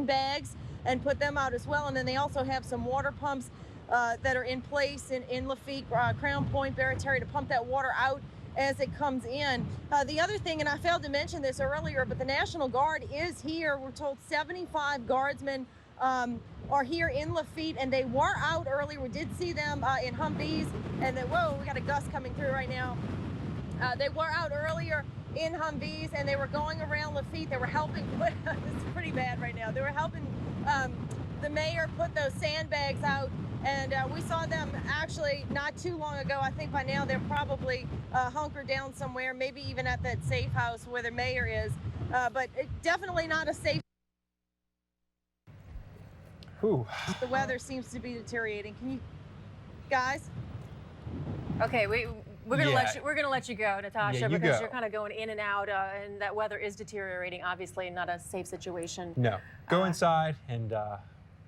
bags and put them out as well. And then they also have some water pumps that are in place in Lafitte, Crown Point, Barataria to pump that water out as it comes in. The other thing, and I failed to mention this earlier, but the National Guard is here. We're told 75 guardsmen are here in Lafitte, and they were out earlier. We did see them in Humvees, and then, whoa, we got a gust coming through right now. They were out earlier in Humvees, and they were going around Lafitte. They were helping put, it's pretty bad right now. They were helping the mayor put those sandbags out, and we saw them actually not too long ago. I think by now they're probably hunkered down somewhere, maybe even at that safe house where the mayor is, but definitely not a safe. Whew. The weather seems to be deteriorating. Can you guys? Okay, we're gonna let you go, Natasha, Yeah, because go. you're kind of going in and out, and that weather is deteriorating. Obviously, not a safe situation. No, go inside, and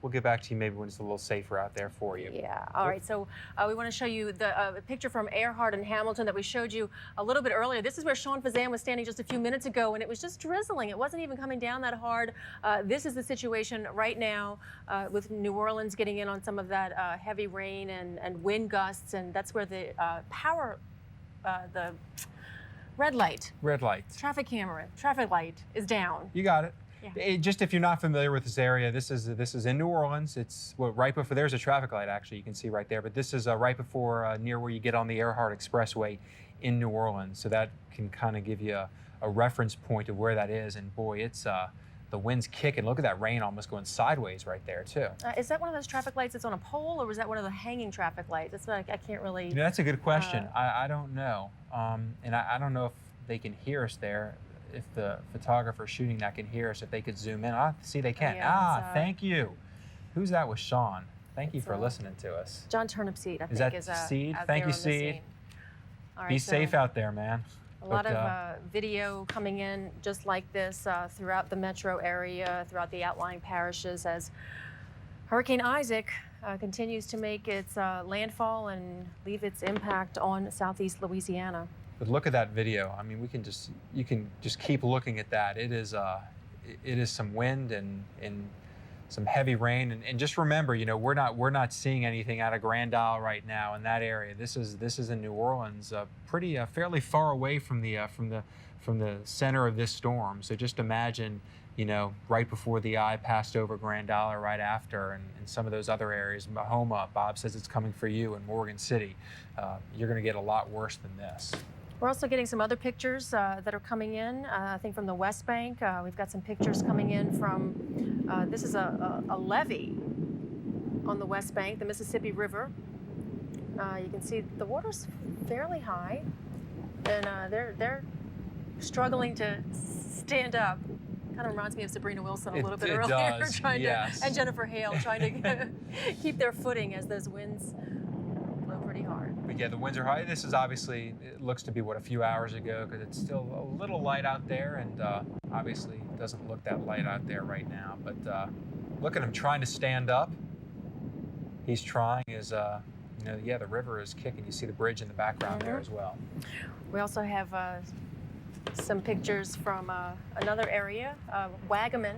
we'll get back to you maybe when it's a little safer out there for you. Yeah. All right. So we want to show you the picture from Earhart and Hamilton that we showed you a little bit earlier. This is where Sean Fazan was standing just a few minutes ago, and it was just drizzling. It wasn't even coming down that hard. This is the situation right now with New Orleans getting in on some of that heavy rain and wind gusts, and that's where the the red light, traffic light is down. You got it. Yeah. Just if you're not familiar with this area, this is in New Orleans. It's right before, there's a traffic light actually, you can see right there, but this is right before near where you get on the Earhart Expressway in New Orleans. So that can kind of give you a reference point of where that is. And boy, it's the wind's kicking. Look at that rain almost going sideways right there too. Is that one of those traffic lights that's on a pole, or was that one of the hanging traffic lights? That's what I can't really. You know, that's a good question. I don't know, and I don't know if they can hear us there. If the photographer shooting that can hear us, if they could zoom in. See, they can. Thank you. Who's that with Sean? Thank you for listening to us. John Turnipseed, I think, that is Seed? out Thank there you, on the Seed. scene. All right, Be safe out there, man. A lot of video coming in just like this throughout the metro area, throughout the outlying parishes, as Hurricane Isaac continues to make its landfall and leave its impact on southeast Louisiana. But look at that video. I mean, you can just keep looking at that. It is some wind and some heavy rain, and just remember, you know, we're not seeing anything out of Grand Isle right now in that area. This is in New Orleans, fairly far away from the center of this storm. So just imagine, you know, right before the eye passed over Grand Isle, or right after, and some of those other areas. Mahoma, Bob says it's coming for you, in Morgan City. You're going to get a lot worse than this. We're also getting some other pictures that are coming in, I think from the West Bank. We've got some pictures coming in from, this is a levee on the West Bank, the Mississippi River. You can see the water's fairly high, and they're struggling to stand up. Kind of reminds me of Sabrina Wilson a little bit earlier, and Jennifer Hale trying to keep their footing as those winds blow pretty hard. But yeah, the winds are high. This is obviously, it looks to be a few hours ago, because it's still a little light out there, and obviously it doesn't look that light out there right now. But look at him trying to stand up. He's trying. The river is kicking. You see the bridge in the background there as well. We also have some pictures from another area, Wagaman,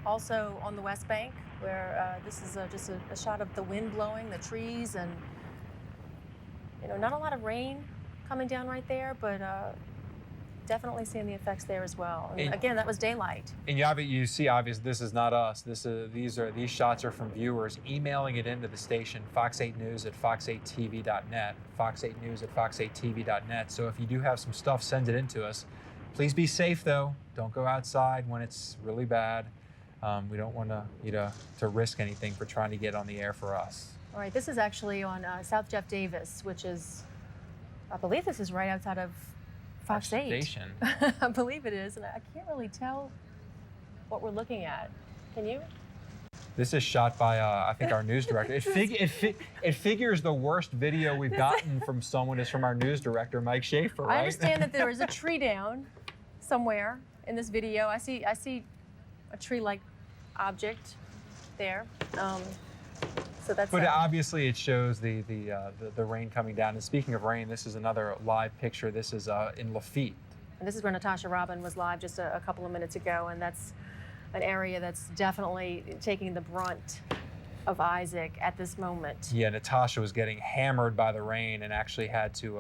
also on the West Bank, where this is just a shot of the wind blowing, the trees, and not a lot of rain coming down right there, but definitely seeing the effects there as well. And again, that was daylight. And you see, obviously, this is not us. These shots are from viewers emailing it into the station, fox8news@fox8tv.net, fox8news@fox8tv.net. So if you do have some stuff, send it in to us. Please be safe, though. Don't go outside when it's really bad. We don't want to risk anything for trying to get on the air for us. All right, this is actually on South Jeff Davis, which is I believe this is right outside of Fox 8. Station. I believe it is, and I can't really tell what we're looking at. Can you? This is shot by, I think, our news director. It figures the worst video we've gotten from someone is from our news director, Mike Schaefer, right? I understand that there is a tree down somewhere in this video. I see a tree-like object there. So that's. But obviously, it shows the rain coming down. And speaking of rain, this is another live picture. This is in Lafitte. And this is where Natasha Robin was live just a couple of minutes ago, and that's an area that's definitely taking the brunt of Isaac at this moment. Yeah, Natasha was getting hammered by the rain and actually had to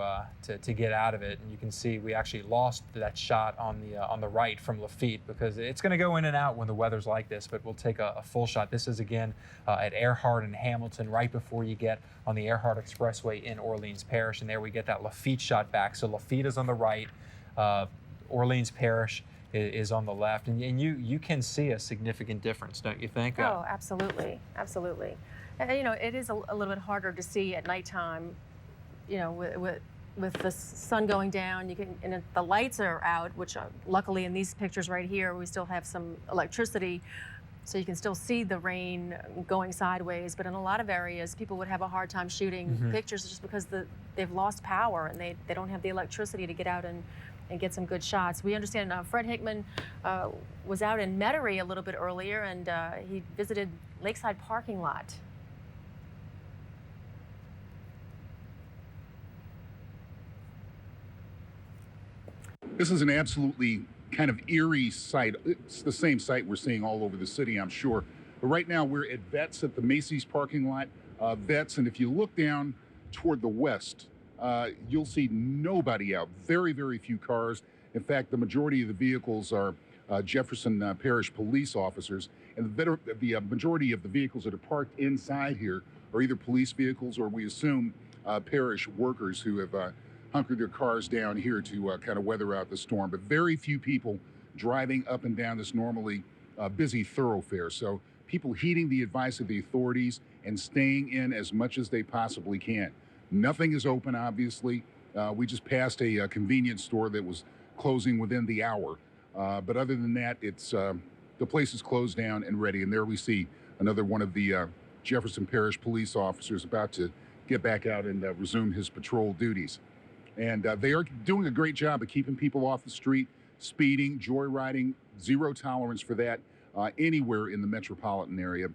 get out of it. And you can see we actually lost that shot on the right from Lafitte because it's going to go in and out when the weather's like this. But we'll take a full shot. This is again at Earhart and Hamilton, right before you get on the Earhart Expressway in Orleans Parish, and there we get that Lafitte shot back. So Lafitte is on the right, Orleans Parish is on the left, and you can see a significant difference, don't you think? Oh, absolutely, absolutely. And, you know, it is a little bit harder to see at nighttime, you know, with the sun going down. You can, and the lights are out, which luckily in these pictures right here, we still have some electricity, so you can still see the rain going sideways. But in a lot of areas, people would have a hard time shooting pictures just because they've lost power and they don't have the electricity to get out and get some good shots. We understand Fred Hickman was out in Metairie a little bit earlier, and he visited Lakeside parking lot. This is an absolutely kind of eerie sight. It's the same sight we're seeing all over the city, I'm sure. But right now we're at Vets at the Macy's parking lot. Vets, and if you look down toward the west, you'll see nobody out, very, very few cars. In fact, the majority of the vehicles are Jefferson Parish police officers, and the majority of the vehicles that are parked inside here are either police vehicles or we assume parish workers who have hunkered their cars down here to kind of weather out the storm. But very few people driving up and down this normally busy thoroughfare. So people heeding the advice of the authorities and staying in as much as they possibly can. Nothing is open, obviously. We just passed a convenience store that was closing within the hour. But other than that, it's the place is closed down and ready. And there we see another one of the Jefferson Parish police officers about to get back out and resume his patrol duties. And they are doing a great job of keeping people off the street, speeding, joyriding, zero tolerance for that anywhere in the metropolitan area.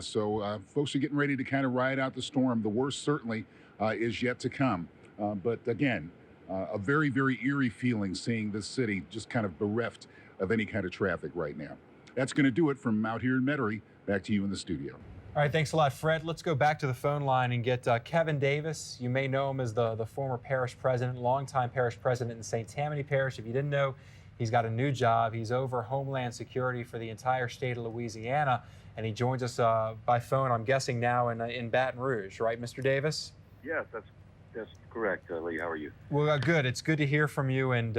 So folks are getting ready to kind of ride out the storm. The worst certainly is yet to come. But again, a very, very eerie feeling seeing this city just kind of bereft of any kind of traffic right now. That's going to do it from out here in Metairie. Back to you in the studio. All right, thanks a lot, Fred. Let's go back to the phone line and get Kevin Davis. You may know him as the former parish president, longtime parish president in St. Tammany Parish. If you didn't know, he's got a new job. He's over Homeland Security for the entire state of Louisiana, and he joins us by phone, I'm guessing now in Baton Rouge, right, Mr. Davis? Yes, that's correct, Lee. How are you? Well, good. It's good to hear from you, and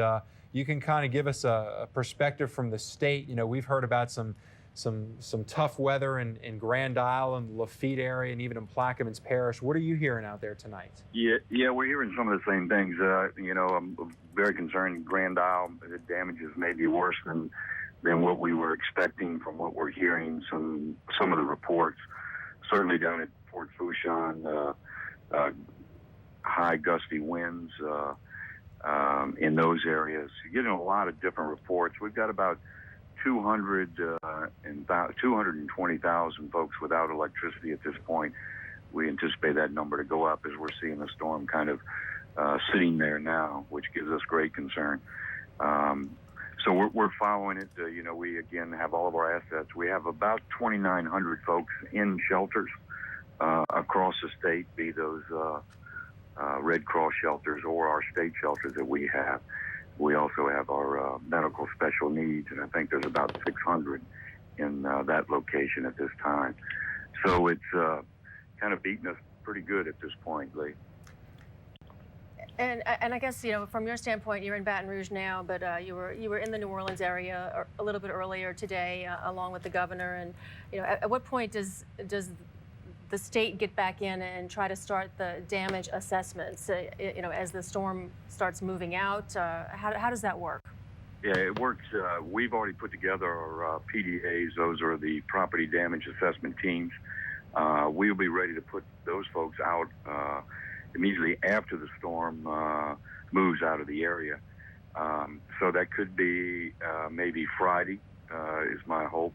you can kind of give us a perspective from the state. You know, we've heard about some tough weather in Grand Isle and the Lafitte area and even in Plaquemines Parish. What are you hearing out there tonight? Yeah, we're hearing some of the same things. You know, I'm very concerned. Grand Isle, the damages may be worse than what we were expecting from what we're hearing. Some of the reports, certainly down at Fort Fourchon, high gusty winds in those areas. You're getting a lot of different reports. We've got about 220,000 folks without electricity at this point. We anticipate that number to go up as we're seeing the storm kind of sitting there now, which gives us great concern. So we're following it. You know, we again have all of our assets. We have about 2,900 folks in shelters across the state, be those Red Cross shelters or our state shelters that we have. We also have our medical special needs, and I think there's about 600 in that location at this time. So it's kind of beating us pretty good at this point, Lee. And I guess, you know, from your standpoint, you're in Baton Rouge now, but you were in the New Orleans area a little bit earlier today, along with the governor. And you know, at what point does the state get back in and try to start the damage assessments, as the storm starts moving out? How does that work? Yeah, it works. We've already put together our PDAs. Those are the property damage assessment teams. We'll be ready to put those folks out immediately after the storm moves out of the area. So that could be maybe Friday, is my hope.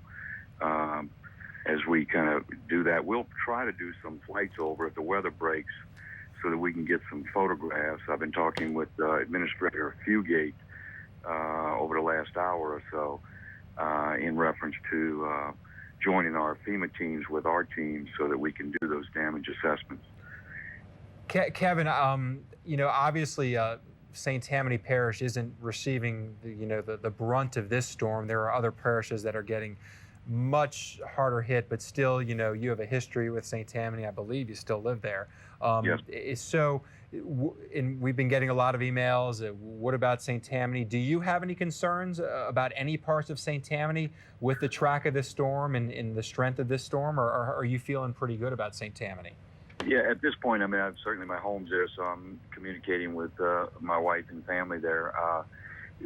As we kind of do that, we'll try to do some flights over if the weather breaks so that we can get some photographs. I've been talking with Administrator Fugate over the last hour or so in reference to joining our FEMA teams with our teams so that we can do those damage assessments. Kevin, obviously St. Tammany Parish isn't receiving the brunt of this storm. There are other parishes that are getting much harder hit, but still, you have a history with St. Tammany. I believe you still live there. Yes. So, and we've been getting a lot of emails. What about St. Tammany? Do you have any concerns about any parts of St. Tammany with the track of this storm and the strength of this storm, or are you feeling pretty good about St. Tammany? Yeah, at this point, I mean, certainly my home's there, so I'm communicating with my wife and family there.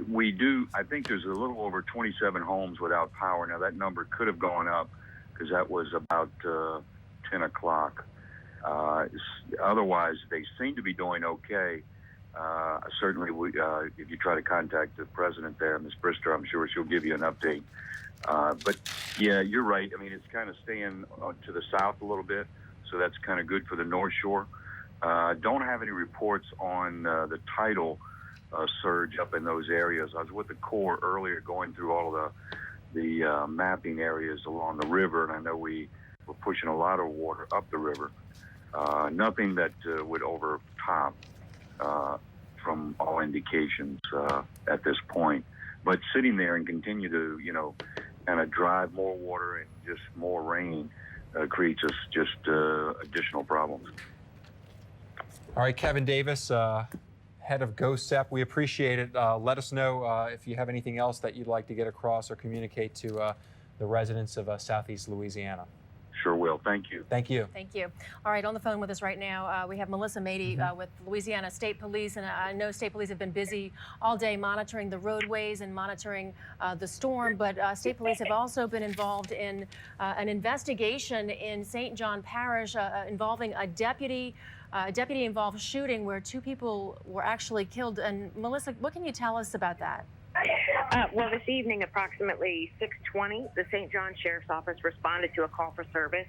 We do, I think there's a little over 27 homes without power. Now, that number could have gone up because that was about 10 o'clock. Otherwise, they seem to be doing okay. Certainly, if you try to contact the president there, Ms. Brister, I'm sure she'll give you an update. But, yeah, you're right. I mean, it's kind of staying to the south a little bit, so that's kind of good for the North Shore. Don't have any reports on the tidal surge up in those areas. I was with the Corps earlier going through all of the mapping areas along the river, and I know we were pushing a lot of water up the river. Nothing that would overtop from all indications at this point. But sitting there and continue to, kind of drive more water and just more rain creates us just additional problems. All right, Kevin Davis, head of GOSEP, we appreciate it. Let us know if you have anything else that you'd like to get across or communicate to the residents of Southeast Louisiana. Sure will. Thank you. Thank you. Thank you. All right, on the phone with us right now, we have Melissa Mady with Louisiana State Police, and I know State Police have been busy all day monitoring the roadways and monitoring the storm, but State Police have also been involved in an investigation in St. John Parish involving a deputy-involved shooting where 2 people were actually killed. And Melissa, what can you tell us about that? Well, this evening, approximately 6:20, the St. John Sheriff's Office responded to a call for service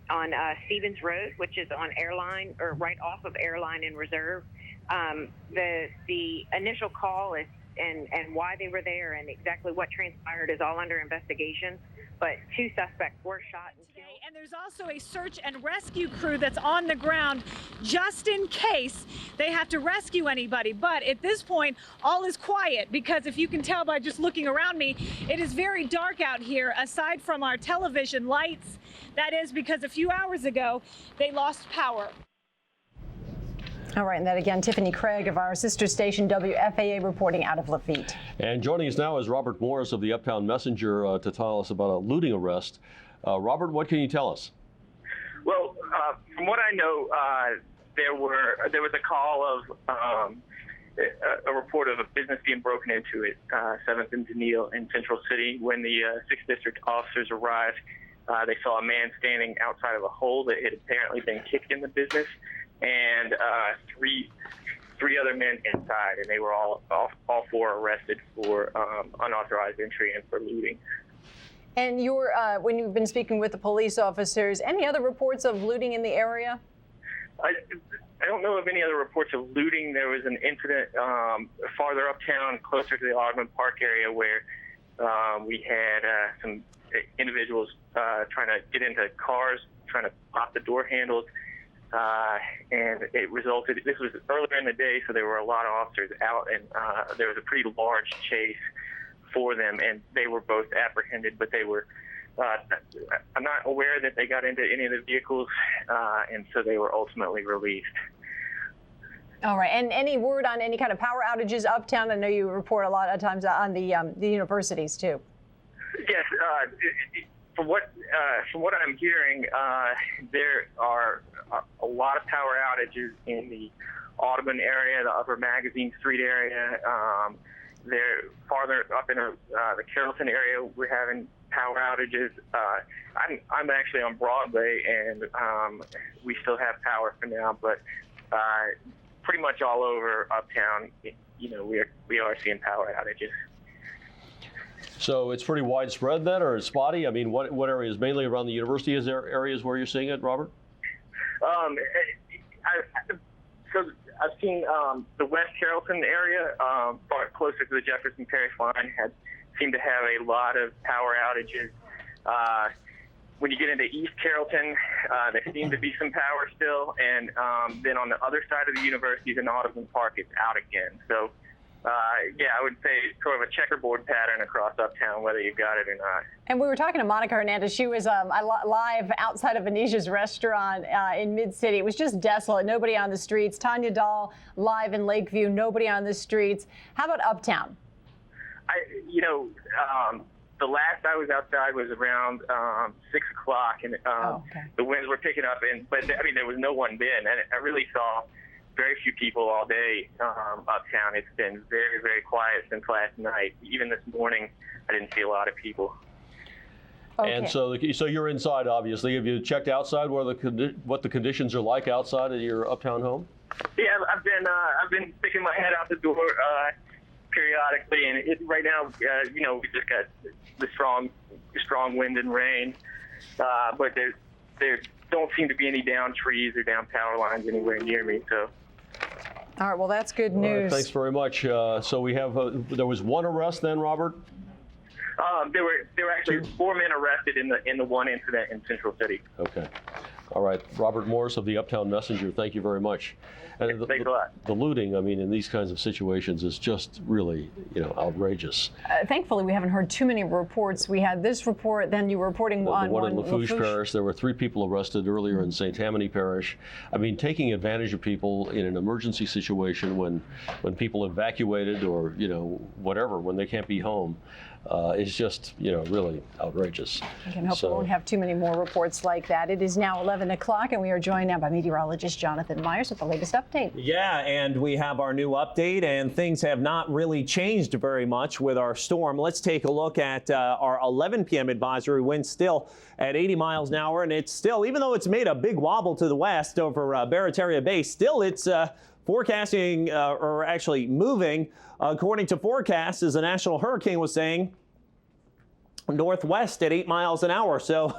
on Stevens Road, which is on Airline, or right off of Airline and Reserve. The initial call is and why they were there and exactly what transpired is all under investigation. But 2 suspects were shot and killed. And there's also a search and rescue crew that's on the ground just in case they have to rescue anybody. But at this point, all is quiet because if you can tell by just looking around me, it is very dark out here aside from our television lights. That is because a few hours ago, they lost power. All right, and that again, Tiffany Craig of our sister station WFAA reporting out of Lafitte. And joining us now is Robert Morris of the Uptown Messenger to tell us about a looting arrest. Robert, what can you tell us? Well, from what I know, there was a call of a report of a business being broken into at 7th and Daniil in Central City. When the 6th District officers arrived, they saw a man standing outside of a hole that had apparently been kicked in the business, and three other men inside, and they were all 4 arrested for unauthorized entry and for looting. And when you've been speaking with the police officers, any other reports of looting in the area? I don't know of any other reports of looting. There was an incident farther uptown, closer to the Audubon Park area, where we had some individuals trying to get into cars, trying to pop the door handles. And it resulted, this was earlier in the day, so there were a lot of officers out, and there was a pretty large chase for them, and they were both apprehended, but they were, I'm not aware that they got into any of the vehicles, and so they were ultimately released. All right, and any word on any kind of power outages uptown? I know you report a lot of times on the universities too. Yes, from what I'm hearing, there are a lot of power outages in the Audubon area, the Upper Magazine Street area. They're farther up in the Carrollton area. We're having power outages. I'm actually on Broadway, and we still have power for now, but pretty much all over uptown, we are seeing power outages. So it's pretty widespread then, or spotty? I mean, what areas? Mainly around the university. Is there areas where you're seeing it, Robert? So I've seen the West Carrollton area, far closer to the Jefferson Parish line, seemed to have a lot of power outages. When you get into East Carrollton, there seems to be some power still, and then on the other side of the university in Audubon Park, it's out again. So, yeah, I would say sort of a checkerboard pattern across uptown, whether you've got it or not. And we were talking to Monica Hernandez. She was live outside of Venetia's restaurant in Mid-City. It was just desolate, nobody on the streets. Tanya Dahl live in Lakeview, nobody on the streets. How about uptown? The last I was outside was around 6 o'clock, and the winds were picking up. But there was no one then, and I really saw very few people all day uptown. It's been very, very quiet since last night. Even this morning, I didn't see a lot of people. Okay. And so you're inside, obviously. Have you checked outside what the conditions are like outside of your uptown home? Yeah, I've been sticking my head out the door periodically, and right now, we just got the strong wind and rain, but there don't seem to be any down trees or down power lines anywhere near me. So. All right, well, that's good news. Right, thanks very much. So we have there was one arrest then, Robert? There were actually 4 men arrested in the one incident in Central City. Okay. All right, Robert Morris of the Uptown Messenger, thank you very much. And Thanks a lot. The looting, I mean, in these kinds of situations is just really, outrageous. Thankfully, we haven't heard too many reports. We had this report, then you were reporting The on one in Lafourche Parish. There were 3 people arrested earlier in St. Tammany Parish. I mean, taking advantage of people in an emergency situation when people evacuated or, whatever, when they can't be home. Is just, really outrageous. I can hope we won't have too many more reports like that. It is now 11 o'clock, and we are joined now by meteorologist Jonathan Myers with the latest update. Yeah, and we have our new update, and things have not really changed very much with our storm. Let's take a look at our 11 p.m. advisory. Wind still at 80 miles an hour, and it's still, even though it's made a big wobble to the west over Barataria Bay, still it's forecasting, or actually moving, according to forecasts, as the National Hurricane was saying, northwest at 8 miles an hour. So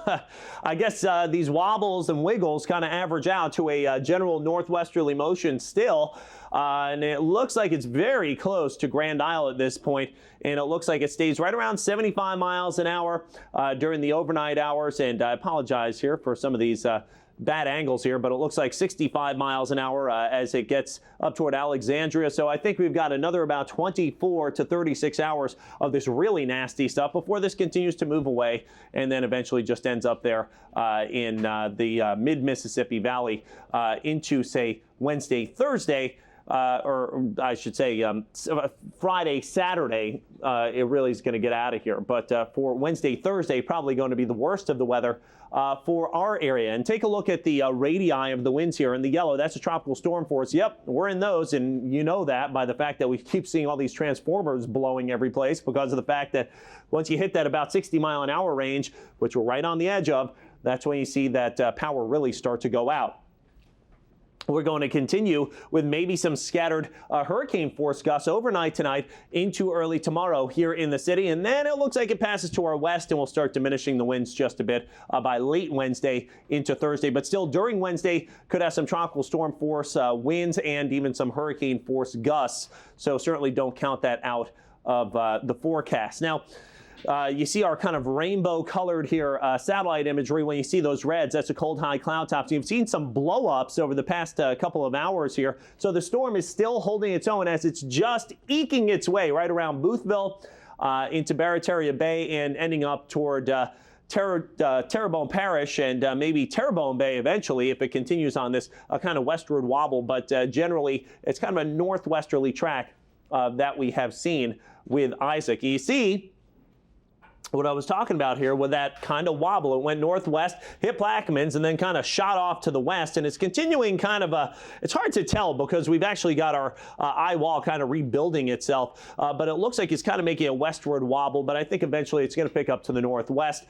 I guess these wobbles and wiggles kind of average out to a general northwesterly motion still. And it looks like it's very close to Grand Isle at this point. And it looks like it stays right around 75 miles an hour during the overnight hours. And I apologize here for some of these bad angles here, but it looks like 65 miles an hour as it gets up toward Alexandria. So I think we've got another about 24 to 36 hours of this really nasty stuff before this continues to move away and then eventually just ends up there in the mid-Mississippi Valley into, say, Wednesday, Thursday. Or I should say Friday, Saturday, it really is going to get out of here. But for Wednesday, Thursday, probably going to be the worst of the weather for our area. And take a look at the radii of the winds here in the yellow. That's a tropical storm force. Yep, we're in those. And you know that by the fact that we keep seeing all these transformers blowing every place because of the fact that once you hit that about 60 mile an hour range, which we're right on the edge of, that's when you see that power really start to go out. We're going to continue with maybe some scattered hurricane force gusts overnight tonight into early tomorrow here in the city. And then it looks like it passes to our west and will start diminishing the winds just a bit by late Wednesday into Thursday. But still during Wednesday could have some tropical storm force winds and even some hurricane force gusts. So certainly don't count that out of the forecast. Now, you see our kind of rainbow colored here satellite imagery. When you see those reds, that's a cold high cloud tops. You've seen some blow ups over the past couple of hours here. So the storm is still holding its own as it's just eking its way right around Boothville into Barataria Bay and ending up toward Terrebonne Parish and maybe Terrebonne Bay eventually if it continues on this kind of westward wobble. But generally, it's kind of a northwesterly track that we have seen with Isaac. You see, what I was talking about here with that kind of wobble. It went northwest, hit Plaquemines, and then kind of shot off to the west. And it's continuing kind of it's hard to tell because we've actually got our eye wall kind of rebuilding itself. But it looks like it's kind of making a westward wobble. But I think eventually it's going to pick up to the northwest.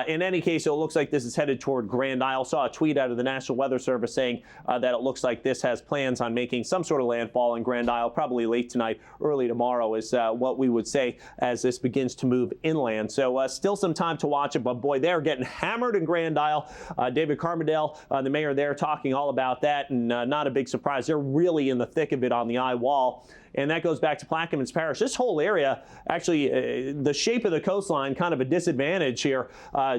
In any case, it looks like this is headed toward Grand Isle. Saw a tweet out of the National Weather Service saying that it looks like this has plans on making some sort of landfall in Grand Isle, probably late tonight, early tomorrow is what we would say as this begins to move inland. So still some time to watch it, but boy, they're getting hammered in Grand Isle. David Carmodale, the mayor there, talking all about that, and not a big surprise. They're really in the thick of it on the eye wall. And that goes back to Plaquemines Parish. This whole area, actually, the shape of the coastline, kind of a disadvantage here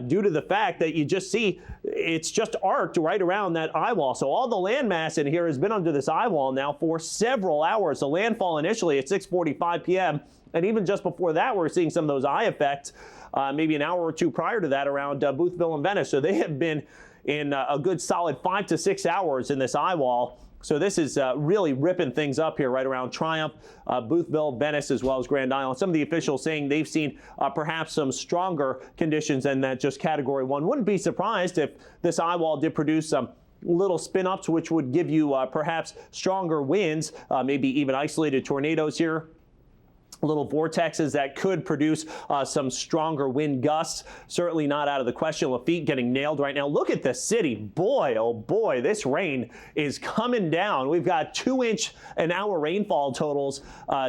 due to the fact that you just see it's just arced right around that eye wall. So all the landmass in here has been under this eye wall now for several hours. The landfall initially at 6:45 p.m. And even just before that, we're seeing some of those eye effects, maybe an hour or two prior to that around Boothville and Venice. So they have been in a good solid 5 to 6 hours in this eye wall. So this is really ripping things up here right around Triumph, Boothville, Venice, as well as Grand Isle. Some of the officials saying they've seen perhaps some stronger conditions than that just Category 1. Wouldn't be surprised if this eye wall did produce some little spin-ups, which would give you perhaps stronger winds, maybe even isolated tornadoes here. Little vortexes that could produce some stronger wind gusts. Certainly not out of the question. Lafitte getting nailed right now. Look at the city. Boy, oh boy, this rain is coming down. We've got 2-inch an hour rainfall totals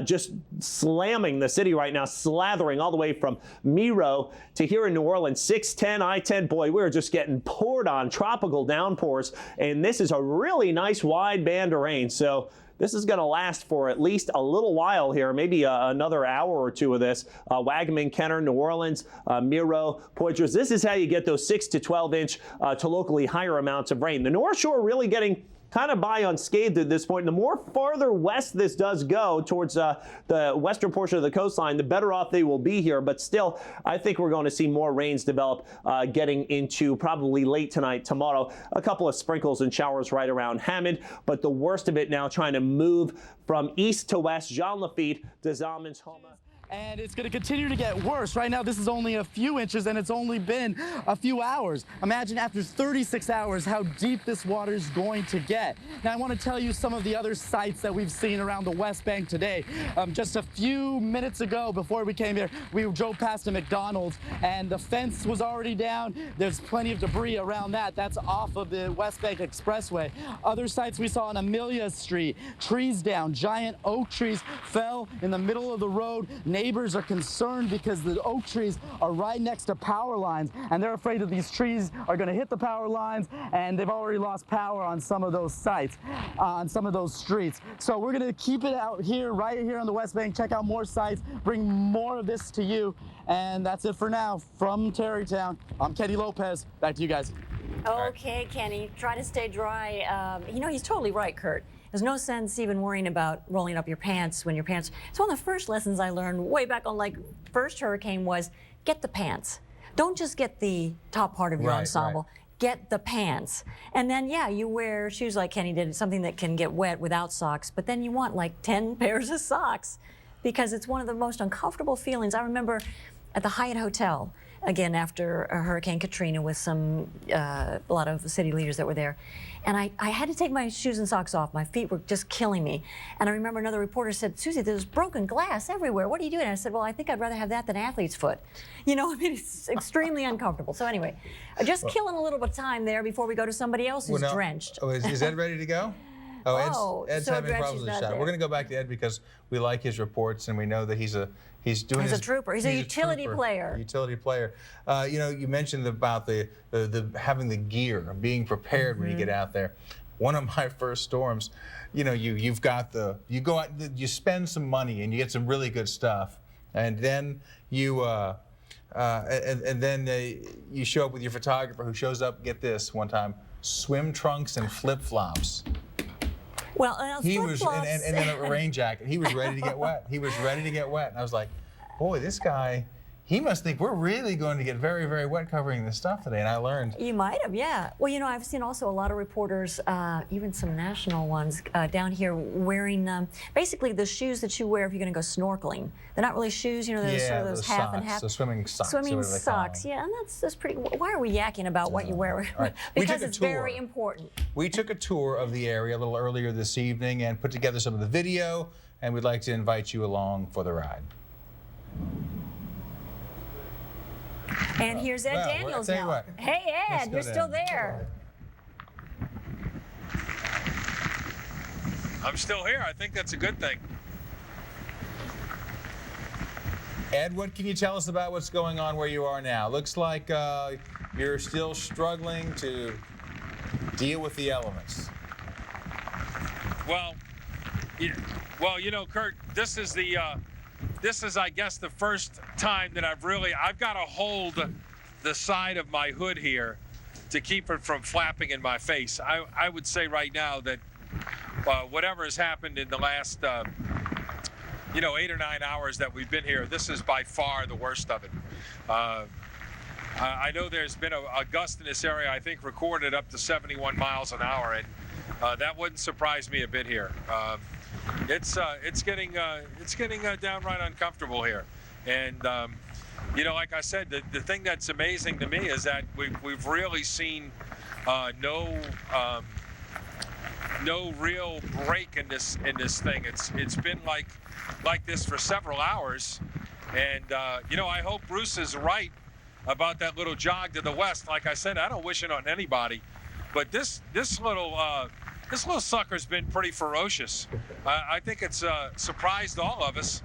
just slamming the city right now, slathering all the way from Miro to here in New Orleans. 610, I-10. Boy, we're just getting poured on, tropical downpours. And this is a really nice wide band of rain. So this is going to last for at least a little while here, maybe another hour or two of this. Wagaman, Kenner, New Orleans, Miro, Poitras. This is how you get those 6 to 12-inch to locally higher amounts of rain. The North Shore really getting kind of by unscathed at this point. And the more farther west this does go towards the western portion of the coastline, the better off they will be here. But still, I think we're going to see more rains develop getting into probably late tonight, tomorrow. A couple of sprinkles and showers right around Hammond. But the worst of it now trying to move from east to west. Jean Lafitte to Zalman's Homa. And it's going to continue to get worse. Right now, this is only a few inches, and it's only been a few hours. Imagine after 36 hours how deep this water is going to get. Now, I want to tell you some of the other sights that we've seen around the West Bank today. Just a few minutes ago, before we came here, we drove past a McDonald's, and the fence was already down. There's plenty of debris around that. That's off of the West Bank Expressway. Other sights we saw on Amelia Street, trees down, giant oak trees fell in the middle of the road. Neighbors are concerned because the oak trees are right next to power lines, and they're afraid that these trees are going to hit the power lines, and they've already lost power on some of those sites, on some of those streets. So we're going to keep it out here, right here on the West Bank, check out more sites, bring more of this to you, and that's it for now. From Tarrytown, I'm Kenny Lopez. Back to you guys. Okay, Kenny, try to stay dry. You know, he's totally right, Kurt. There's no sense even worrying about rolling up your pants when your pants. It's one of the first lessons I learned way back on first hurricane was get the pants. Don't just get the top part of your ensemble. Right. Get the pants. And then, yeah, you wear shoes like Kenny did, something that can get wet without socks, but then you want like 10 pairs of socks because it's one of the most uncomfortable feelings. I remember at the Hyatt Hotel, again, after Hurricane Katrina with a lot of city leaders that were there. And I had to take my shoes and socks off. My feet were just killing me. And I remember another reporter said, Susie, there's broken glass everywhere. What are you doing? And I said, well, I think I'd rather have that than athlete's foot. You know, I mean, it's extremely uncomfortable. So anyway, just killing a little bit of time there before we go to somebody else who's drenched. Oh, is Ed ready to go? Ed's so having problems with the shot. We're going to go back to Ed because we like his reports and we know that he's a trooper. He's a utility player. Utility player. You know, you mentioned about the having the gear, being prepared when you get out there. One of my first storms, you know, you go out, you spend some money and you get some really good stuff, and then you you show up with your photographer who shows up. Get this, one time, swim trunks and flip flops. Well, he was, and then a rain jacket. He was ready to get wet. He was ready to get wet. And I was like, boy, this guy, He must think we're really going to get very, very wet covering this stuff today, and I learned. You might have, yeah. Well, you know, I've seen also a lot of reporters, even some national ones down here wearing basically the shoes that you wear if you're going to go snorkeling. They're not really shoes, you know, they're sort of those half socks, and half. the swimming socks. Swimming socks, yeah, and that's pretty. Why are we yakking about what you wear? Right. Because it's very important. We took a tour of the area a little earlier this evening and put together some of the video, and we'd like to invite you along for the ride. And here's Ed Daniels now. What. Hey, Ed, you're still there. I'm still here. I think that's a good thing. Ed, what can you tell us about what's going on where you are now? Looks like you're still struggling to deal with the elements. Well, you know, Kurt, this is, I guess, the first time that I've got to hold the side of my hood here to keep it from flapping in my face. I would say right now that whatever has happened in the last, 8 or 9 hours that we've been here, this is by far the worst of it. I know there's been a gust in this area, I think, recorded up to 71 miles an hour, and that wouldn't surprise me a bit here. It's getting downright uncomfortable here, and like I said, the thing that's amazing to me is that we've really seen no real break in this thing. It's been like this for several hours, and I hope Bruce is right about that little jog to the west. Like I said, I don't wish it on anybody, but this little sucker's been pretty ferocious. I think it's surprised all of us,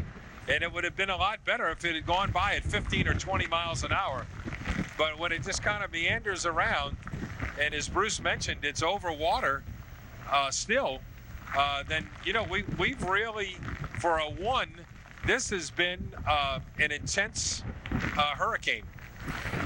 and it would have been a lot better if it had gone by at 15 or 20 miles an hour. But when it just kind of meanders around, and as Bruce mentioned, it's over water still, then, we've really, for a one, this has been an intense hurricane.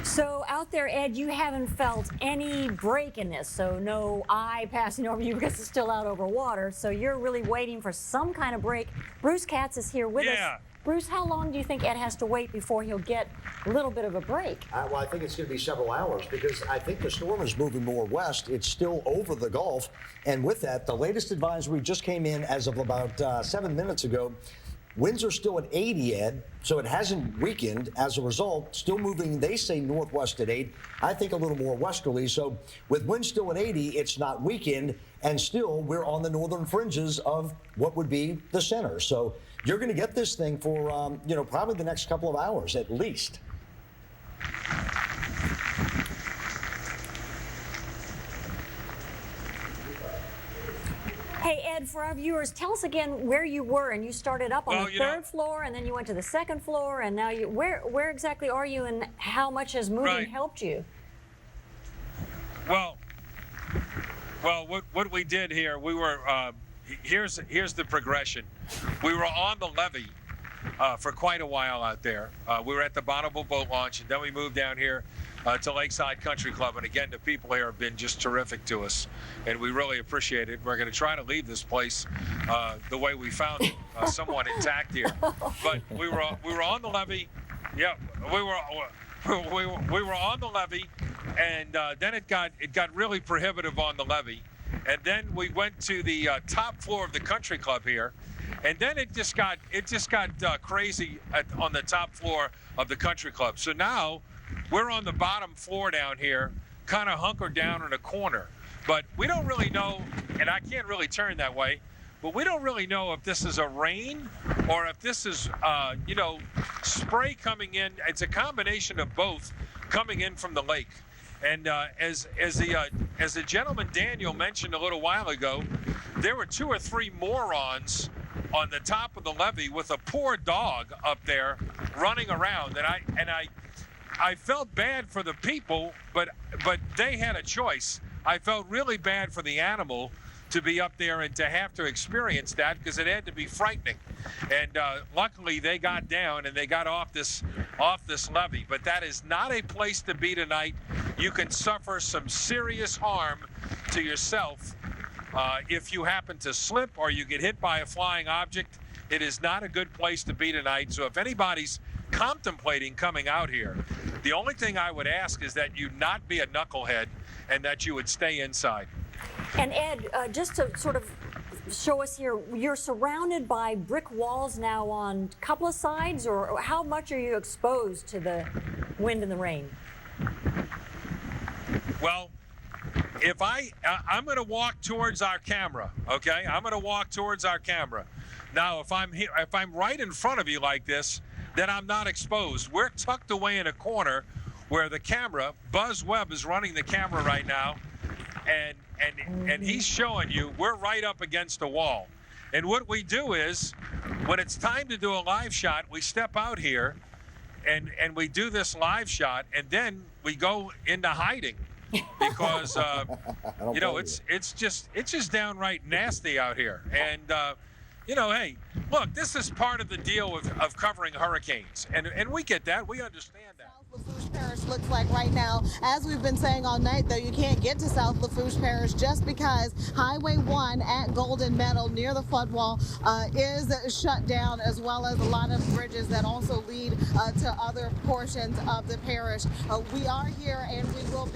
So out there, Ed, you haven't felt any break in this, so no eye passing over you because it's still out over water. So you're really waiting for some kind of break. Bruce Katz is here with us. Bruce, how long do you think Ed has to wait before he'll get a little bit of a break? Well, I think it's going to be several hours because I think the storm is moving more west. It's still over the Gulf. And with that, the latest advisory just came in as of about 7 minutes ago. Winds are still at 80, Ed, so it hasn't weakened. As a result, still moving, they say, northwest at 8. I think a little more westerly. So with winds still at 80, it's not weakened, and still we're on the northern fringes of what would be the center. So you're going to get this thing for, probably the next couple of hours at least. Hey, Ed, for our viewers, tell us again where you were, and you started up on the third floor, and then you went to the second floor, and now where exactly are you, and how much has moving helped you? Well, what we did here, we were here's the progression. We were on the levee for quite a while out there. We were at the Bonneville Boat Launch, and then we moved down here to Lakeside Country Club. And again, the people here have been just terrific to us, and we really appreciate it. We're going to try to leave this place the way we found it, somewhat intact here. But we were on the levee. Yeah, we were on the levee, and then it got really prohibitive on the levee. And then we went to the top floor of the country club here, and then it just got crazy on the top floor of the country club. So now we're on the bottom floor down here, kind of hunkered down in a corner. But we don't really know, and I can't really turn that way, but we don't really know if this is a rain or if this is, spray coming in. It's a combination of both coming in from the lake. And as the gentleman Daniel mentioned a little while ago, there were 2 or 3 morons on the top of the levee with a poor dog up there running around, and I felt bad for the people, but they had a choice. I felt really bad for the animal to be up there and to have to experience that, because it had to be frightening. And luckily they got down and they got off this levee. But that is not a place to be tonight. You can suffer some serious harm to yourself if you happen to slip or you get hit by a flying object. It is not a good place to be tonight. So if anybody's contemplating coming out here, the only thing I would ask is that you not be a knucklehead and that you would stay inside. And Ed, just to sort of show us here, you're surrounded by brick walls now on a couple of sides, or how much are you exposed to the wind and the rain? Well, if I'm going to walk towards our camera, okay? I'm going to walk towards our camera. Now, if I'm right in front of you like this, then I'm not exposed. We're tucked away in a corner where the camera, Buzz Webb is running the camera right now, and he's showing you we're right up against a wall. And what we do is, when it's time to do a live shot, we step out here and we do this live shot, and then we go into hiding because you know, it's just downright nasty out here. And you know, hey, look, this is part of the deal of covering hurricanes, and we get that, we understand that. Lafourche Parish looks like right now. As we've been saying all night, though, you can't get to South Lafourche Parish just because Highway 1 at Golden Meadow near the flood wall is shut down, as well as a lot of bridges that also lead to other portions of the parish. We are here, and we will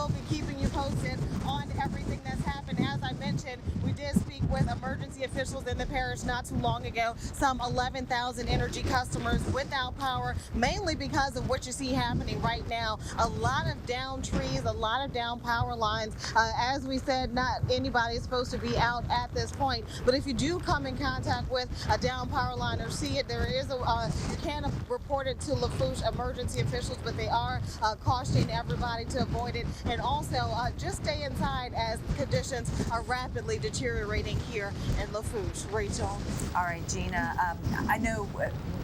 be keeping you posted on everything that's happened. As I mentioned, we did speak with emergency officials in the parish not too long ago. Some 11,000 energy customers without power, mainly because of what you see happening right now. A lot of down trees, a lot of down power lines. As we said, not anybody is supposed to be out at this point, but if you do come in contact with a down power line or see it, there is you can report it to Lafourche emergency officials, but they are cautioning everybody to avoid it, and also just stay inside as conditions are rapidly deteriorating here in Lafourche. Rachel. All right, Gina, I know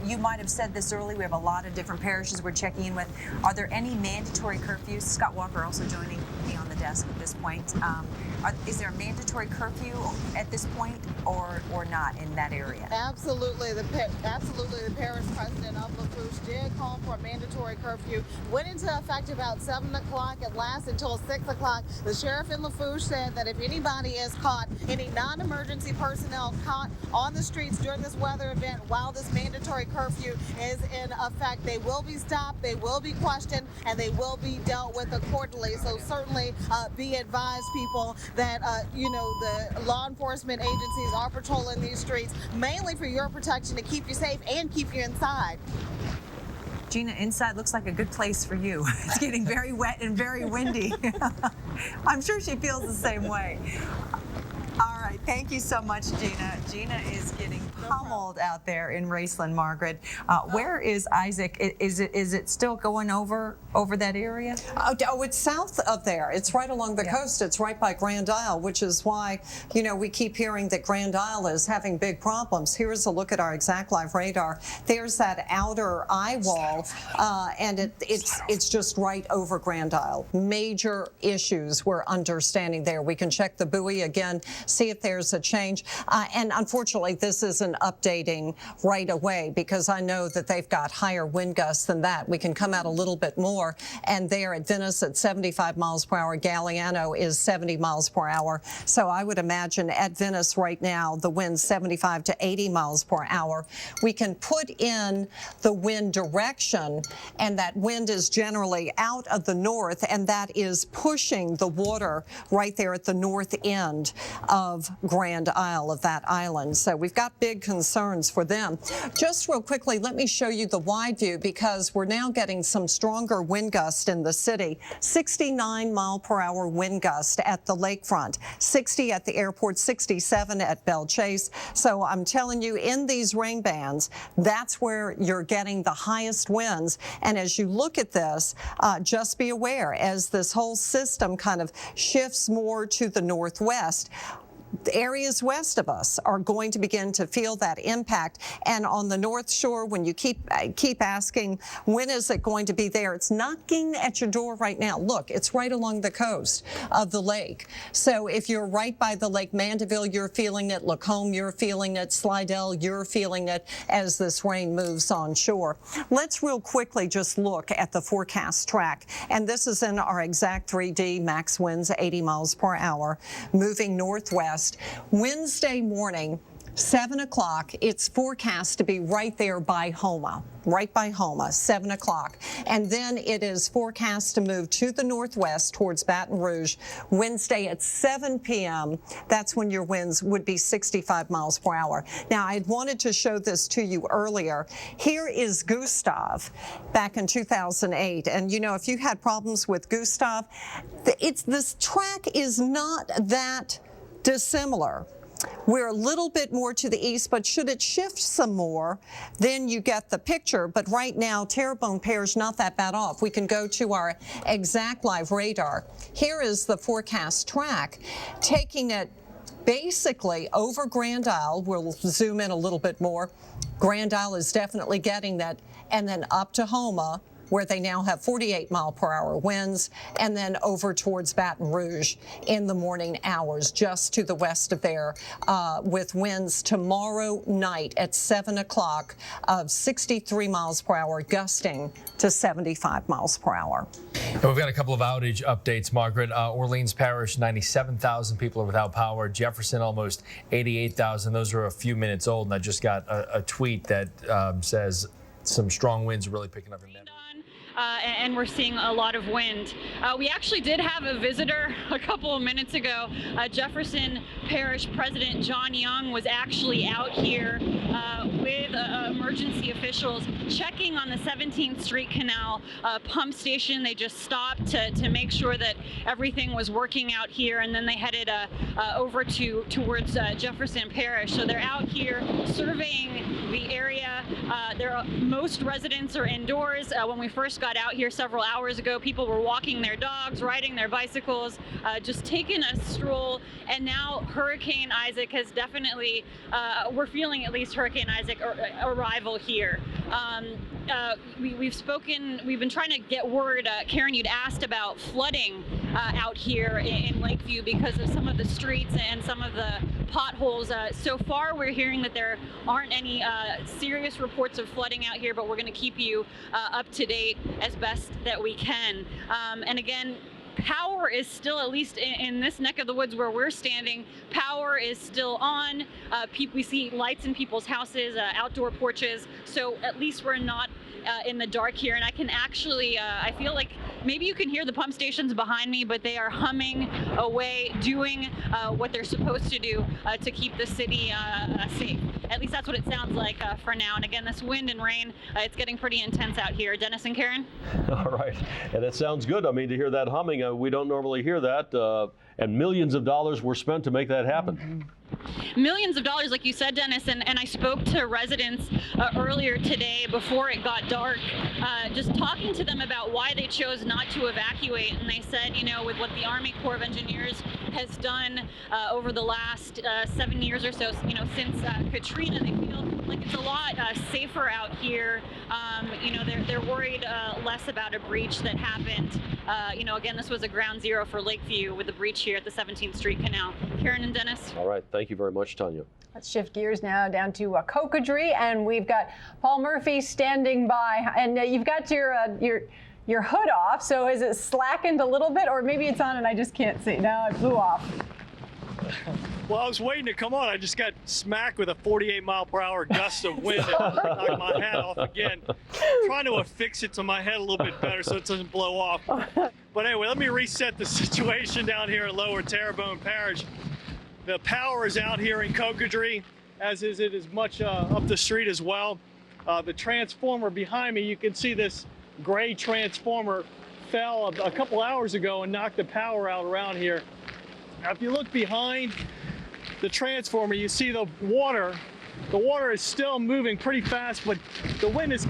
you might have said this earlier. We have a lot of different parishes we're checking in with. Are there any mandatory curfews? Scott Walker also joining me on the desk at this point. Is there a mandatory curfew at this point, or not in that area? Absolutely. The parish president of Lafourche did call for a mandatory curfew. Went into effect about 7 o'clock. It lasts until 6 o'clock. The sheriff in Lafourche said that if anybody is caught, any non-emergency personnel caught on the streets during this weather event while this mandatory curfew is in effect, they will be stopped, they will be questioned, and they will be dealt with accordingly. So certainly be advised, people, that you know, the law enforcement agencies are patrolling these streets mainly for your protection, to keep you safe and keep you inside. Gina, inside looks like a good place for you. It's getting very wet and very windy. I'm sure she feels the same way. All right, thank you so much, Gina. Gina is getting pummeled out there in Raceland, Margaret. Where is Isaac? Is it still going over that area? Oh, it's south of there. It's right along the coast. It's right by Grand Isle, which is why, you know, we keep hearing that Grand Isle is having big problems. Here's a look at our exact live radar. There's that outer eye wall, and it's just right over Grand Isle. Major issues we're understanding there. We can check the buoy again, see if there's a change. And unfortunately, this isn't updating right away because I know that they've got higher wind gusts than that. We can come out a little bit more. And there at Venice at 75 miles per hour, Galliano is 70 miles per hour. So I would imagine at Venice right now, the wind's 75 to 80 miles per hour. We can put in the wind direction, and that wind is generally out of the north, and that is pushing the water right there at the north end of Grand Isle, of that island. So we've got big concerns for them. Just real quickly, let me show you the wide view because we're now getting some stronger wind gust in the city. 69 mile per hour wind gust at the lakefront, 60 at the airport, 67 at Belle Chase. So I'm telling you, in these rain bands, that's where you're getting the highest winds. And as you look at this, just be aware as this whole system kind of shifts more to the northwest, the areas west of us are going to begin to feel that impact. And on the North Shore, when you keep asking, when is it going to be there? It's knocking at your door right now. Look, it's right along the coast of the lake. So if you're right by the Lake Mandeville, you're feeling it. Lacombe, you're feeling it. Slidell, you're feeling it as this rain moves on shore. Let's real quickly just look at the forecast track. And this is in our exact 3D, max winds 80 miles per hour, moving northwest. Wednesday morning, 7 o'clock, it's forecast to be right there by Houma, 7 o'clock. And then it is forecast to move to the northwest towards Baton Rouge. Wednesday at 7 p.m., that's when your winds would be 65 miles per hour. Now, I wanted to show this to you earlier. Here is Gustav back in 2008. And, you know, if you had problems with Gustav, this track is not that dissimilar. We're a little bit more to the east, but should it shift some more, then you get the picture. But right now, Terrebonne Parish, not that bad off. We can go to our exact live radar. Here is the forecast track, taking it basically over Grand Isle. We'll zoom in a little bit more. Grand Isle is definitely getting that, and then up to Houma, where they now have 48-mile-per-hour winds, and then over towards Baton Rouge in the morning hours, just to the west of there, with winds tomorrow night at 7 o'clock of 63 miles per hour, gusting to 75 miles per hour. And we've got a couple of outage updates, Margaret. Orleans Parish, 97,000 people are without power. Jefferson, almost 88,000. Those are a few minutes old, and I just got a tweet that says some strong winds are really picking up in Memphis. And we're seeing a lot of wind. We actually did have a visitor a couple of minutes ago. Jefferson Parish President John Young was actually out here with emergency officials checking on the 17th Street Canal pump station. They just stopped to make sure that everything was working out here, and then they headed over towards Jefferson Parish. So they're out here surveying the area. Most residents are indoors. When we first got out here several hours ago, people were walking their dogs, riding their bicycles, just taking a stroll. And now Hurricane Isaac has definitely, we're feeling at least Hurricane Isaac arrival here. We've been trying to get word. Karen, you'd asked about flooding out here in Lakeview because of some of the streets and some of the potholes. So far, we're hearing that there aren't any serious reports of flooding out here, but we're going to keep you up to date as best that we can. And again, power is still, at least in this neck of the woods where we're standing, power is still on. We see lights in people's houses, outdoor porches, so at least we're not in the dark here. And I can actually, I feel like maybe you can hear the pump stations behind me, but they are humming away, doing what they're supposed to do to keep the city safe. At least that's what it sounds like for now. And again, this wind and rain, it's getting pretty intense out here. Dennis and Karen? All right. And it sounds good. I mean, to hear that humming, we don't normally hear that. And millions of dollars were spent to make that happen. Mm-hmm. Millions of dollars, like you said, Dennis, and I spoke to residents earlier today before it got dark, just talking to them about why they chose not to evacuate. And they said, you know, with what the Army Corps of Engineers has done over the last 7 years or so, you know, since Katrina, they feel like it's a lot safer out here. You know, they're worried less about a breach that happened. You know, again, this was a ground zero for Lakeview with the breach here at the 17th Street Canal. Karen and Dennis. All right. Thank you very much, Tanya. Let's shift gears now down to Cocodrie, and we've got Paul Murphy standing by, and you've got your hood off. So is it slackened a little bit, or maybe it's on and I just can't see? No, it blew off. Well, I was waiting to come on. I just got smacked with a 48-mile-per-hour gust of wind and knocked my hat off again. I'm trying to affix it to my head a little bit better so it doesn't blow off. But anyway, let me reset the situation down here in Lower Terrebonne Parish. The power is out here in Cocodrie, as is it is much up the street as well. The transformer behind me, you can see this gray transformer fell a couple hours ago and knocked the power out around here. Now, if you look behind the transformer, you see the water. The water is still moving pretty fast, but the wind is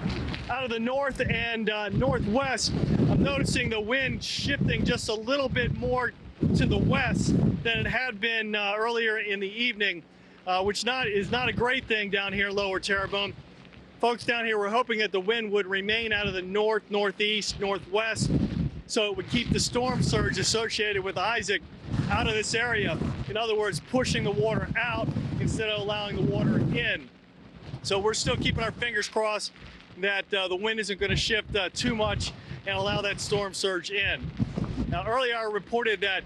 out of the north and northwest. I'm noticing the wind shifting just a little bit more to the west than it had been earlier in the evening, which is not a great thing down here in Lower Terrebonne. Folks down here were hoping that the wind would remain out of the north, northeast, northwest, so it would keep the storm surge associated with Isaac out of this area. In other words, pushing the water out instead of allowing the water in. So we're still keeping our fingers crossed that the wind isn't going to shift too much and allow that storm surge in. Now, earlier I reported that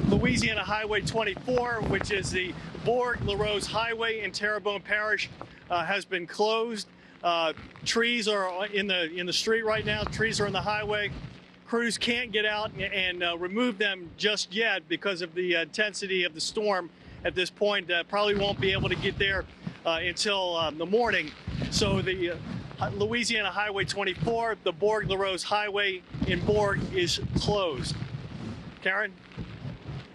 Louisiana Highway 24, which is the Bourg, LaRose Highway in Terrebonne Parish has been closed. Trees are in the street right now. Trees are in the highway. Crews can't get out and remove them just yet because of the intensity of the storm at this point. Probably won't be able to get there until the morning. So the Louisiana Highway 24, the Bourg LaRose Highway in Bourg is closed. Karen?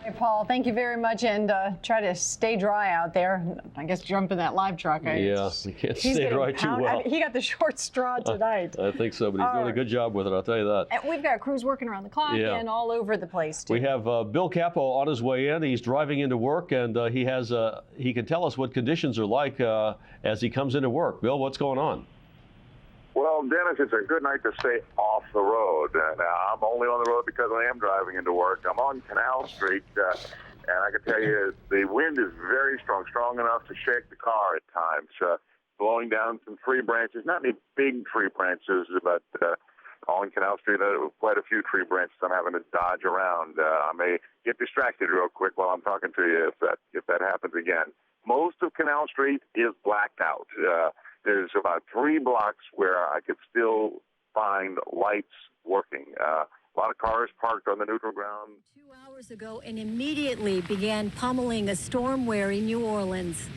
Hey, Paul, thank you very much, and try to stay dry out there. I guess jump in that live truck. Yeah, you can't stay dry too well. He got the short straw tonight. I think so, but he's doing a good job with it, I'll tell you that. And we've got crews working around the clock and all over the place, too. We have Bill Capo on his way in. He's driving into work, and he can tell us what conditions are like as he comes into work. Bill, what's going on? Well, Dennis, it's a good night to stay off the road. I'm only on the road because I am driving into work. I'm on Canal Street, and I can tell you the wind is very strong, strong enough to shake the car at times, blowing down some tree branches, not any big tree branches, but on Canal Street, quite a few tree branches I'm having to dodge around. I may get distracted real quick while I'm talking to you if that happens again. Most of Canal Street is blacked out. There's about 3 blocks where I could still find lights working. A lot of cars parked on the neutral ground. 2 hours ago and immediately began pummeling a storm-weary New Orleans.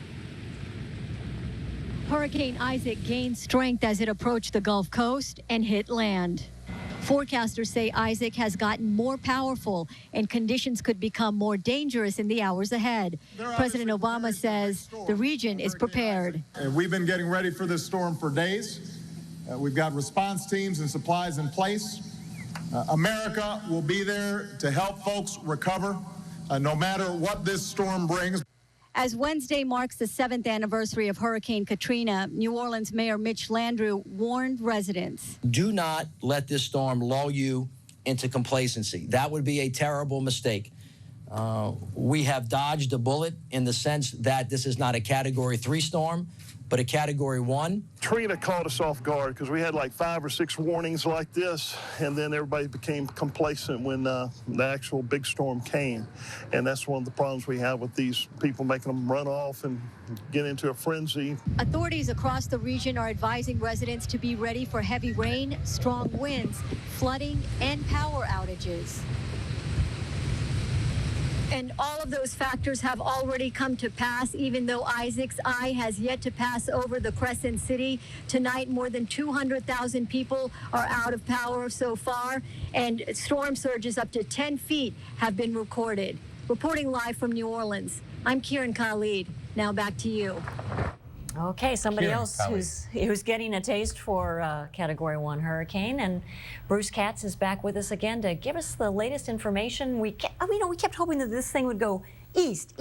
Hurricane Isaac gained strength as it approached the Gulf Coast and hit land. Forecasters say Isaac has gotten more powerful and conditions could become more dangerous in the hours ahead. President Obama says the region is prepared. And we've been getting ready for this storm for days. We've got response teams and supplies in place. America will be there to help folks recover, no matter what this storm brings. As Wednesday marks the 7th anniversary of Hurricane Katrina, New Orleans Mayor Mitch Landrieu warned residents. Do not let this storm lull you into complacency. That would be a terrible mistake. We have dodged a bullet in the sense that this is not a Category 3 storm, but a Category 1. Katrina caught us off guard because we had like 5 or 6 warnings like this, and then everybody became complacent when the actual big storm came. And that's one of the problems we have with these people, making them run off and get into a frenzy. Authorities across the region are advising residents to be ready for heavy rain, strong winds, flooding, and power outages. And all of those factors have already come to pass, even though Isaac's eye has yet to pass over the Crescent City. Tonight, more than 200,000 people are out of power so far, and storm surges up to 10 feet have been recorded. Reporting live from New Orleans, I'm Kieran Khalid. Now back to you. Okay, somebody else who's getting a taste for Category 1 hurricane, and Bruce Katz is back with us again to give us the latest information. We kept hoping that this thing would go east,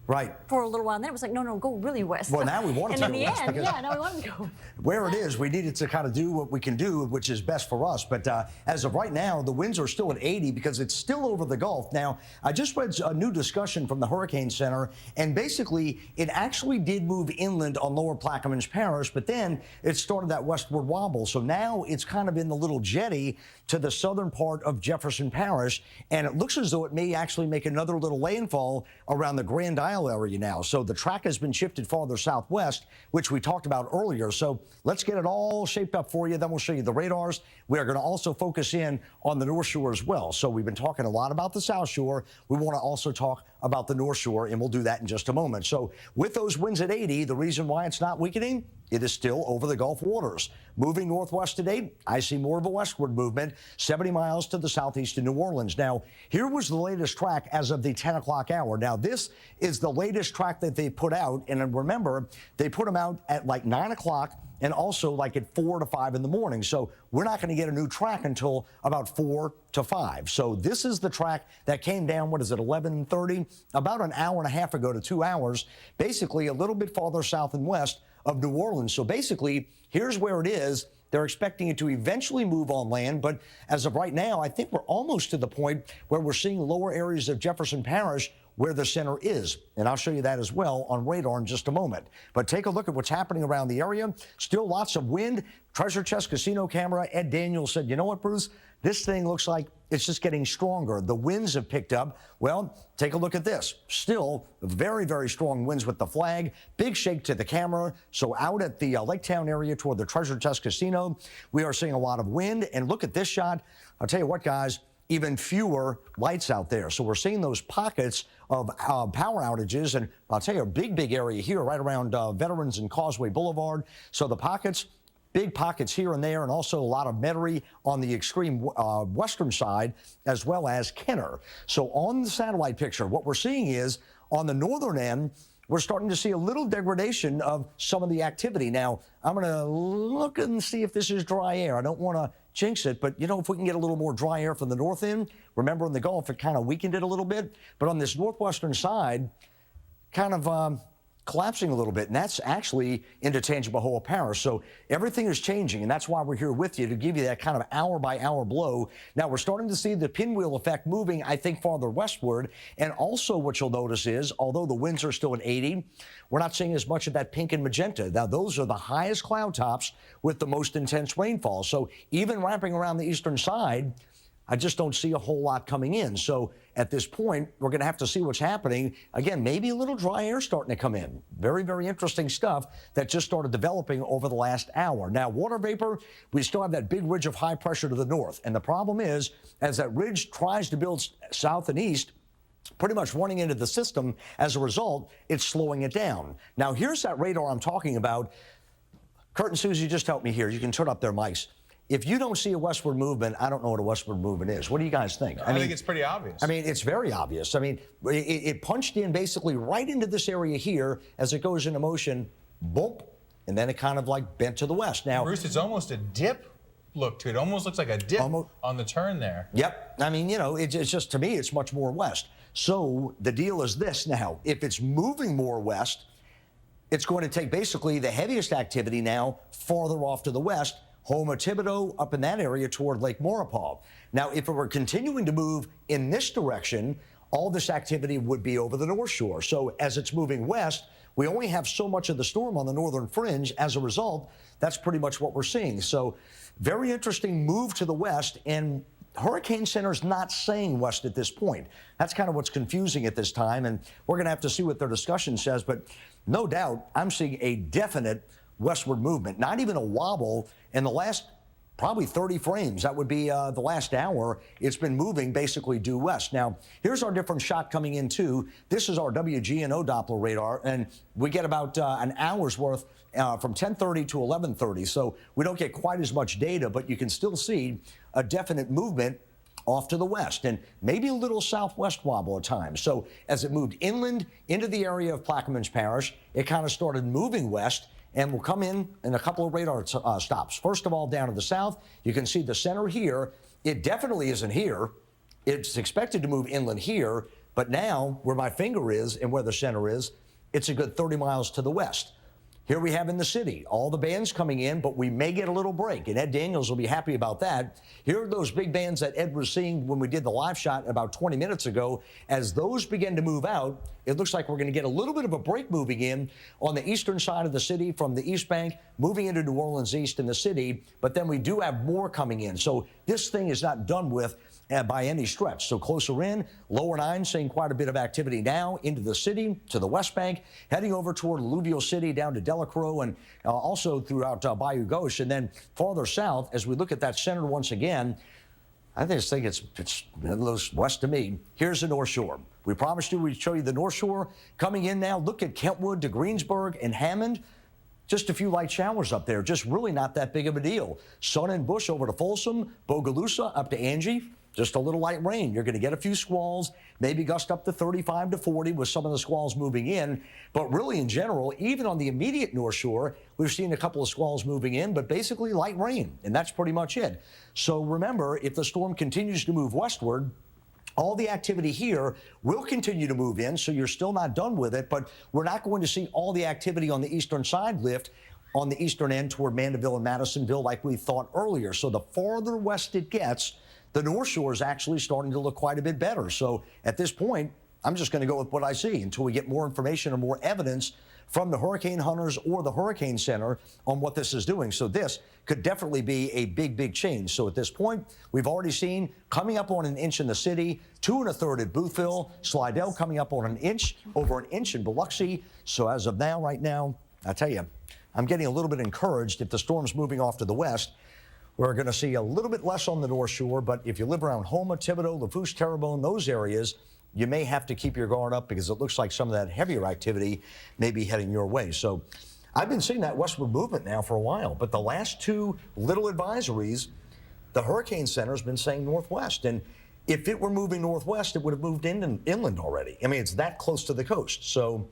right, for a little while, and then it was like, no, go really west. Well, now we want it to go west. And in the end, now we want to go where it is, we needed to kind of do what we can do, which is best for us. But as of right now, the winds are still at 80 because it's still over the Gulf. Now, I just read a new discussion from the Hurricane Center, and basically, it actually did move inland on Lower Plaquemines Parish, but then it started that westward wobble. So now it's kind of in the little jetty to the southern part of Jefferson Parish, and it looks as though it may actually make another little landfall around the Grand Isle area now. So the track has been shifted farther southwest, which we talked about earlier. So let's get it all shaped up for you. Then we'll show you the radars. We are going to also focus in on the North Shore as well. So we've been talking a lot about the South Shore. We want to also talk about the North Shore, and we'll do that in just a moment. So with those winds at 80, the reason why it's not weakening, it is still over the Gulf waters. Moving northwest today, I see more of a westward movement, 70 miles to the southeast of New Orleans. Now, here was the latest track as of the 10 o'clock hour. Now, this is the latest track that they put out. And remember, they put them out at like 9 o'clock and also like at 4 to 5 in the morning. So we're not going to get a new track until about 4 to 5. So this is the track that came down, 11:30, about an hour and a half ago to 2 hours, basically a little bit farther south and west of New Orleans. So basically, here's where it is. They're expecting it to eventually move on land, but as of right now, I think we're almost to the point where we're seeing lower areas of Jefferson Parish where the center is. And I'll show you that as well on radar in just a moment. But take a look at what's happening around the area. Still lots of wind. Treasure Chest Casino camera, Ed Daniels said, you know what, Bruce? This thing looks like it's just getting stronger. The winds have picked up. Well, take a look at this. Still very, very strong winds with the flag. Big shake to the camera. So out at the Lake Town area toward the Treasure Chest Casino, we are seeing a lot of wind. And look at this shot. I'll tell you what, guys, even fewer lights out there. So we're seeing those pockets of power outages. And I'll tell you, a big, big area here right around Veterans and Causeway Boulevard. So the pockets, big pockets here and there, and also a lot of Metairie on the extreme western side, as well as Kenner. So on the satellite picture, what we're seeing is on the northern end, we're starting to see a little degradation of some of the activity. Now, I'm going to look and see if this is dry air. I don't want to jinx it, but, you know, if we can get a little more dry air from the north end, remember in the Gulf, it kind of weakened it a little bit. But on this northwestern side, kind of collapsing a little bit, and that's actually into Tangipahoa Parish. So everything is changing, and that's why we're here with you to give you that kind of hour-by-hour blow. Now, we're starting to see the pinwheel effect moving, I think, farther westward. And also what you'll notice is, although the winds are still at 80, we're not seeing as much of that pink and magenta. Now, those are the highest cloud tops with the most intense rainfall. So even wrapping around the eastern side, I just don't see a whole lot coming in. So at this point, we're going to have to see what's happening. Again, maybe a little dry air starting to come in. Very, very interesting stuff that just started developing over the last hour. Now, water vapor, we still have that big ridge of high pressure to the north. And the problem is, as that ridge tries to build south and east, pretty much running into the system, as a result, it's slowing it down. Now, here's that radar I'm talking about. Kurt and Susie, just help me here. You can turn up their mics. If you don't see a westward movement, I don't know what a westward movement is. What do you guys think? I think it's pretty obvious. I mean, it's very obvious. I mean, it punched in basically right into this area here as it goes into motion, boop, and then it kind of like bent to the west. Now, Bruce, it's almost a dip look to it. Almost looks like a dip on the turn there. Yep. I mean, you know, it's just, to me, it's much more west. So the deal is this now. If it's moving more west, it's going to take basically the heaviest activity now farther off to the west, home of Thibodeau, up in that area toward Lake Maurepas. Now, if it were continuing to move in this direction, all this activity would be over the North Shore. So as it's moving west, we only have so much of the storm on the northern fringe. As a result, that's pretty much what we're seeing. So very interesting move to the west, and Hurricane Center's not saying west at this point. That's kind of what's confusing at this time, and we're going to have to see what their discussion says. But no doubt, I'm seeing a definite westward movement, not even a wobble. In the last probably 30 frames, that would be the last hour, it's been moving basically due west. Now, here's our different shot coming in too. This is our WGNO Doppler radar, and we get about an hour's worth from 10:30 to 11:30. So we don't get quite as much data, but you can still see a definite movement off to the west and maybe a little southwest wobble at times. So as it moved inland into the area of Plaquemines Parish, it kind of started moving west, and we'll come in a couple of radar stops. First of all, down to the south, you can see the center here. It definitely isn't here. It's expected to move inland here, but now where my finger is and where the center is, it's a good 30 miles to the west. Here we have in the city, all the bands coming in, but we may get a little break, and Ed Daniels will be happy about that. Here are those big bands that Ed was seeing when we did the live shot about 20 minutes ago. As those begin to move out, it looks like we're going to get a little bit of a break moving in on the eastern side of the city from the East Bank, moving into New Orleans East in the city, but then we do have more coming in. So this thing is not done with by any stretch. So closer in, lower 9 seeing quite a bit of activity now into the city, to the West Bank, heading over toward Alluvial City, down to Delacroix, and also throughout Bayou Gauche. And then farther south, as we look at that center once again, I just think it's west to me. Here's the North Shore. We promised you we'd show you the North Shore. Coming in now, look at Kentwood to Greensburg and Hammond. Just a few light showers up there, just really not that big of a deal. Sun and Bush over to Folsom, Bogalusa up to Angie. Just a little light rain. You're going to get a few squalls, maybe gust up to 35 to 40 with some of the squalls moving in. But really, in general, even on the immediate North Shore, we've seen a couple of squalls moving in, but basically light rain, and that's pretty much it. So remember, if the storm continues to move westward, all the activity here will continue to move in, so you're still not done with it, but we're not going to see all the activity on the eastern side lift on the eastern end toward Mandeville and Madisonville like we thought earlier. So the farther west it gets, the North Shore is actually starting to look quite a bit better. So at this point, I'm just going to go with what I see until we get more information or more evidence from the hurricane hunters or the Hurricane Center on what this is doing. So this could definitely be a big, big change. So at this point, we've already seen coming up on an inch in the city, 2 1/3 at Boothville, Slidell coming up on an inch, over an inch in Biloxi. So as of now, right now, I tell you, I'm getting a little bit encouraged. If the storm's moving off to the west, we're going to see a little bit less on the North Shore. But if you live around Houma, Thibodaux, Lafourche, Terrebonne, those areas, you may have to keep your guard up because it looks like some of that heavier activity may be heading your way. So I've been seeing that westward movement now for a while, but the last 2 little advisories, the Hurricane Center's been saying northwest. And if it were moving northwest, it would have moved inland already. I mean, it's that close to the coast. So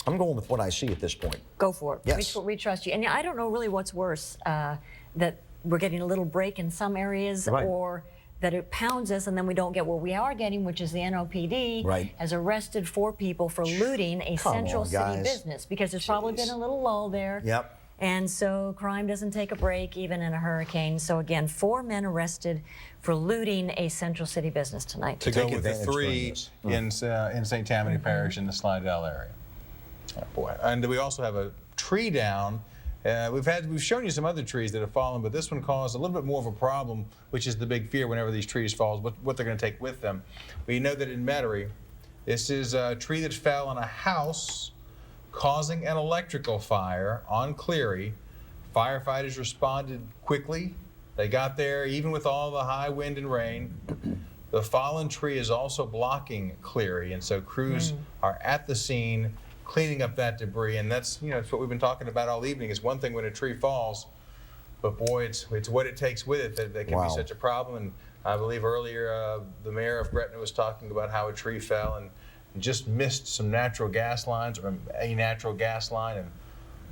I'm going with what I see at this point. Go for it. Yes. We trust you. And I don't know really what's worse, that we're getting a little break in some areas, right, or that it pounds us and then we don't get what we are getting, which is the NOPD has arrested 4 people for looting a Central City business because there's probably been a little lull there. Yep. And so crime doesn't take a break even in a hurricane. So again, 4 men arrested for looting a Central City business tonight. To go with the 3 in St. Tammany Parish in the Slidell area. Oh, boy. And we also have a tree down. We've shown you some other trees that have fallen, but this one caused a little bit more of a problem, which is the big fear whenever these trees fall, what they're going to take with them. We know that in Metairie, this is a tree that fell on a house, causing an electrical fire on Cleary. Firefighters responded quickly. They got there even with all the high wind and rain. The fallen tree is also blocking Cleary, and so crews are at the scene cleaning up that debris, and that's it's what we've been talking about all evening. Is one thing when a tree falls, but boy, it's what it takes with it that can be such a problem. And I believe earlier the mayor of Gretna was talking about how a tree fell and just missed some natural gas lines or a natural gas line, and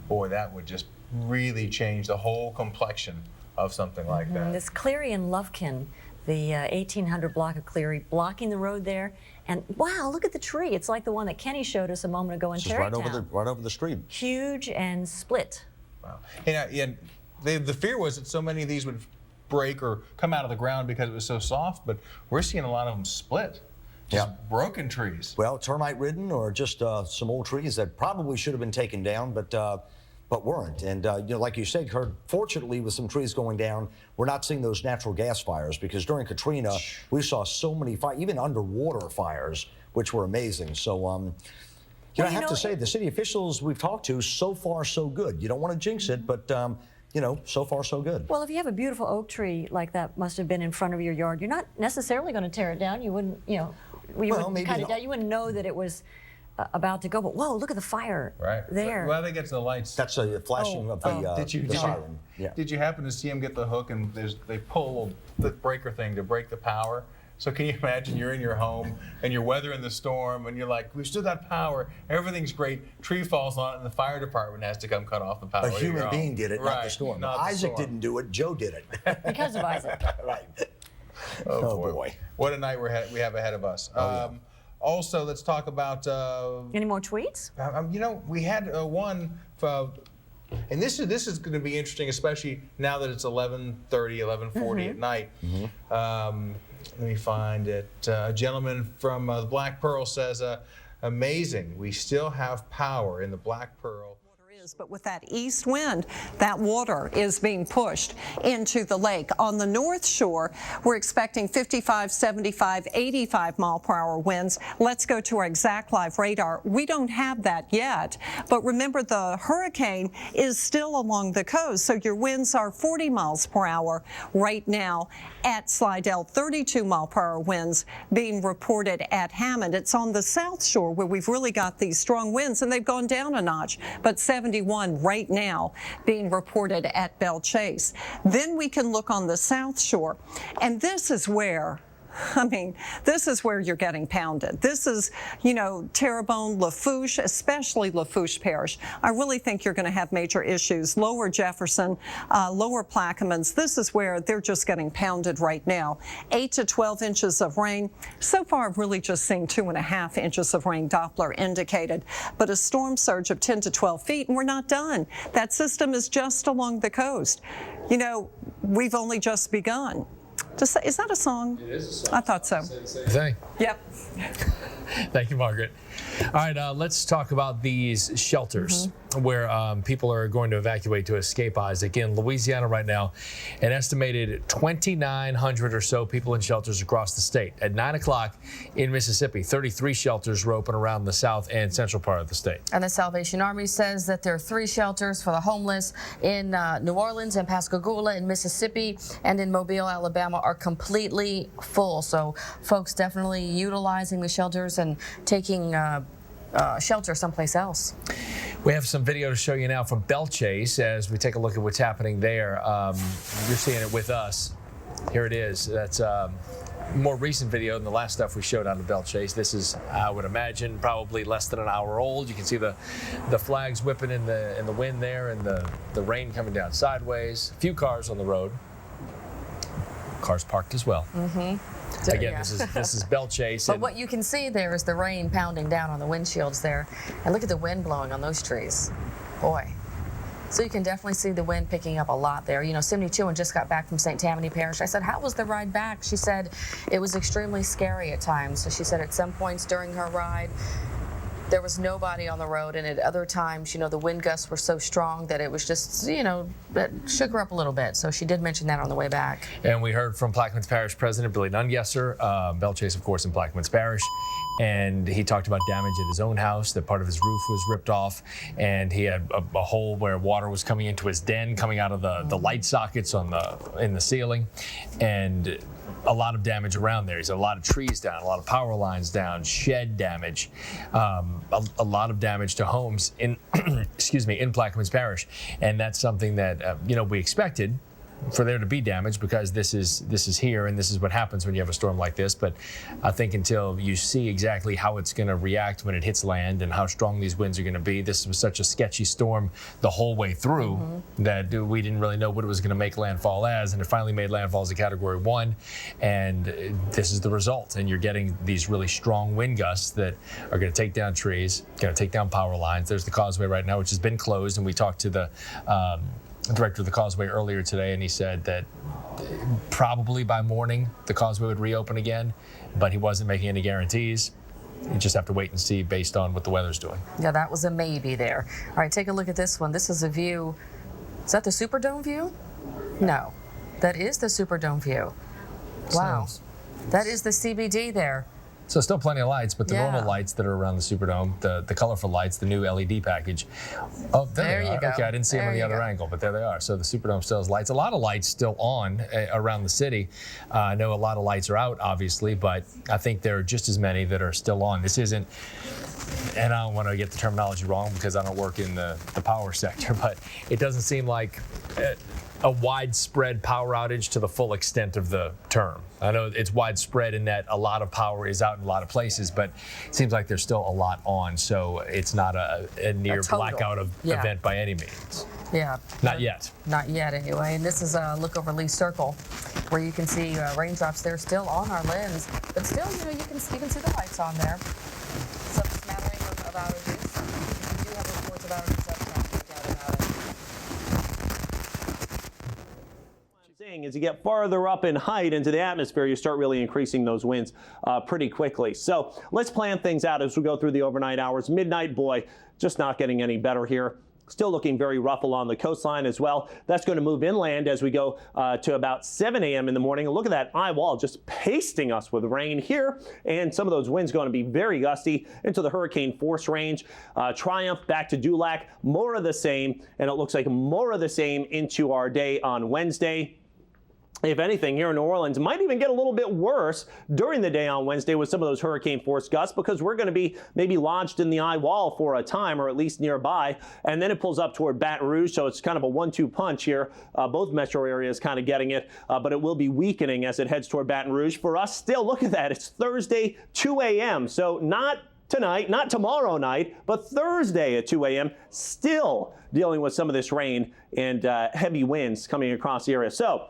boy, that would just really change the whole complexion of something like that. This Cleary and Lufkin, the 1800 block of Cleary, blocking the road there. And wow, look at the tree. It's like the one that Kenny showed us a moment ago in Tarrytown. Right over the street. Huge and split. Wow. And the fear was that so many of these would break or come out of the ground because it was so soft, but we're seeing a lot of them split. Just broken trees. Well, termite ridden or just some old trees that probably should have been taken down, but weren't. And like you said, Kurt, fortunately with some trees going down, we're not seeing those natural gas fires, because during Katrina, we saw so many fires, even underwater fires, which were amazing. So, I have to say, the city officials we've talked to, so far so good. You don't want to jinx it, but so far so good. Well, if you have a beautiful oak tree like that must have been in front of your yard, you're not necessarily going to tear it down. You wouldn't, wouldn't cut it down. You wouldn't know that it was about to go, but whoa, look at the fire there. Well, they get to the lights. That's a flashing of the siren. Did you happen to see them get the hook and they pull the breaker thing to break the power? So can you imagine you're in your home and you're weathering the storm and you're like, we've still got power, everything's great, tree falls on it and the fire department has to come cut off the power. A human being did it, not the storm. Not Isaac didn't do it, Joe did it. Because of Isaac. Right. Oh boy. What a night we have ahead of us. Also, let's talk about... Any more tweets? We had one, and this is going to be interesting, especially now that it's 11:30, 11:40 at night. Let me find it. A gentleman from the Black Pearl says, amazing, we still have power in the Black Pearl. But with that east wind, that water is being pushed into the lake. On the North Shore, we're expecting 55, 75, 85 mile per hour winds. Let's go to our exact live radar. We don't have that yet, but remember the hurricane is still along the coast, so your winds are 40 miles per hour right now at Slidell, 32 mile per hour winds being reported at Hammond. It's on the South Shore where we've really got these strong winds, and they've gone down a notch, but 71 right now being reported at Belle Chase. Then we can look on the South Shore, and this is where you're getting pounded. This is, Terrebonne, Lafourche, especially Lafourche Parish. I really think you're going to have major issues. Lower Jefferson, lower Plaquemines, this is where they're just getting pounded right now. 8 to 12 inches of rain. So far, I've really just seen 2.5 inches of rain, Doppler indicated. But a storm surge of 10 to 12 feet, and we're not done. That system is just along the coast. We've only just begun. Is that a song? It is a song. I thought so. Thing. Yep. Thank you, Margaret. All right, let's talk about these shelters where people are going to evacuate to escape Isaac. In Louisiana right now, an estimated 2,900 or so people in shelters across the state. At 9 o'clock in Mississippi, 33 shelters were open around the south and central part of the state. And the Salvation Army says that there are 3 shelters for the homeless in New Orleans and Pascagoula in Mississippi and in Mobile, Alabama are completely full. So folks definitely utilizing the shelters and taking shelter someplace else. We have some video to show you now from Belchase as we take a look at what's happening there. You're seeing it with us. Here it is. That's more recent video than the last stuff we showed out of Belchase. This is, I would imagine, probably less than an hour old. You can see the flags whipping in the wind there and the rain coming down sideways. A few cars on the road. Cars parked as well. Again, this is Belchase. But what you can see there is the rain pounding down on the windshields there. And look at the wind blowing on those trees. Boy. So you can definitely see the wind picking up a lot there. You know, 72 just got back from St. Tammany Parish. I said, how was the ride back? She said it was extremely scary at times. So she said at some points during her ride, there was nobody on the road, and at other times, you know, the wind gusts were so strong that it was just, you know, that shook her up a little bit. So she did mention that on the way back. And we heard from Plaquemines Parish President Billy Nungesser, Belchase, of course, in Plaquemines Parish. And he talked about damage at his own house, that part of his roof was ripped off, and he had a hole where water was coming into his den, coming out of the light sockets in the ceiling, and a lot of damage around there. He's a lot of trees down, a lot of power lines down, shed damage, a lot of damage to homes in, excuse me, in Plaquemines Parish, and that's something that you know, we expected for there to be damage because this is here and this is what happens when you have a storm like this. But I think until you see exactly how it's going to react when it hits land and how strong these winds are going to be, this was such a sketchy storm the whole way through that we didn't really know what it was going to make landfall as, and it finally made landfall as a Category 1, and this is the result. And you're getting these really strong wind gusts that are going to take down trees, going to take down power lines. There's the causeway right now, which has been closed, and we talked to the director of the causeway earlier today, and he said that probably by morning the causeway would reopen again, but he wasn't making any guarantees. You just have to wait and see based on what the weather's doing. Yeah, that was a maybe there. All right, take a look at this one. This is a view. Is that the Superdome view? No, that is the Superdome view. Wow, that is the CBD there. So still plenty of lights, but the normal lights that are around the Superdome, the colorful lights, the new LED package. Oh, there they are. Okay, I didn't see them on the other angle, but there they are. So the Superdome still has lights. A lot of lights still on around the city. I know a lot of lights are out, obviously, but I think there are just as many that are still on. This isn't, and I don't want to get the terminology wrong because I don't work in the power sector, but it doesn't seem like a widespread power outage to the full extent of the term. I know it's widespread in that a lot of power is out in a lot of places, but it seems like there's still a lot on, so it's not a near blackout event by any means. Yeah. Not yet. Not yet, anyway. And this is a look over Lee Circle, where you can see raindrops there still on our lens, but still, you know, you can see the lights on there. Some smattering of outages. We do have reports of outages uptown, no doubt about it. As you get farther up in height into the atmosphere, you start really increasing those winds pretty quickly. So let's plan things out as we go through the overnight hours. Midnight, boy, just not getting any better here. Still looking very rough along the coastline as well. That's going to move inland as we go to about 7 a.m. in the morning. And look at that eye wall just pasting us with rain here. And some of those winds going to be very gusty into the hurricane force range. Triumph back to Dulac, more of the same. And it looks like more of the same into our day on Wednesday. If anything, here in New Orleans, might even get a little bit worse during the day on Wednesday with some of those hurricane force gusts, because we're going to be maybe lodged in the eye wall for a time, or at least nearby, and then it pulls up toward Baton Rouge, so it's kind of a 1-2 punch here. Both metro areas kind of getting it, but it will be weakening as it heads toward Baton Rouge. For us, still, look at that. It's Thursday, 2 a.m., so not tonight, not tomorrow night, but Thursday at 2 a.m., still dealing with some of this rain and heavy winds coming across the area. So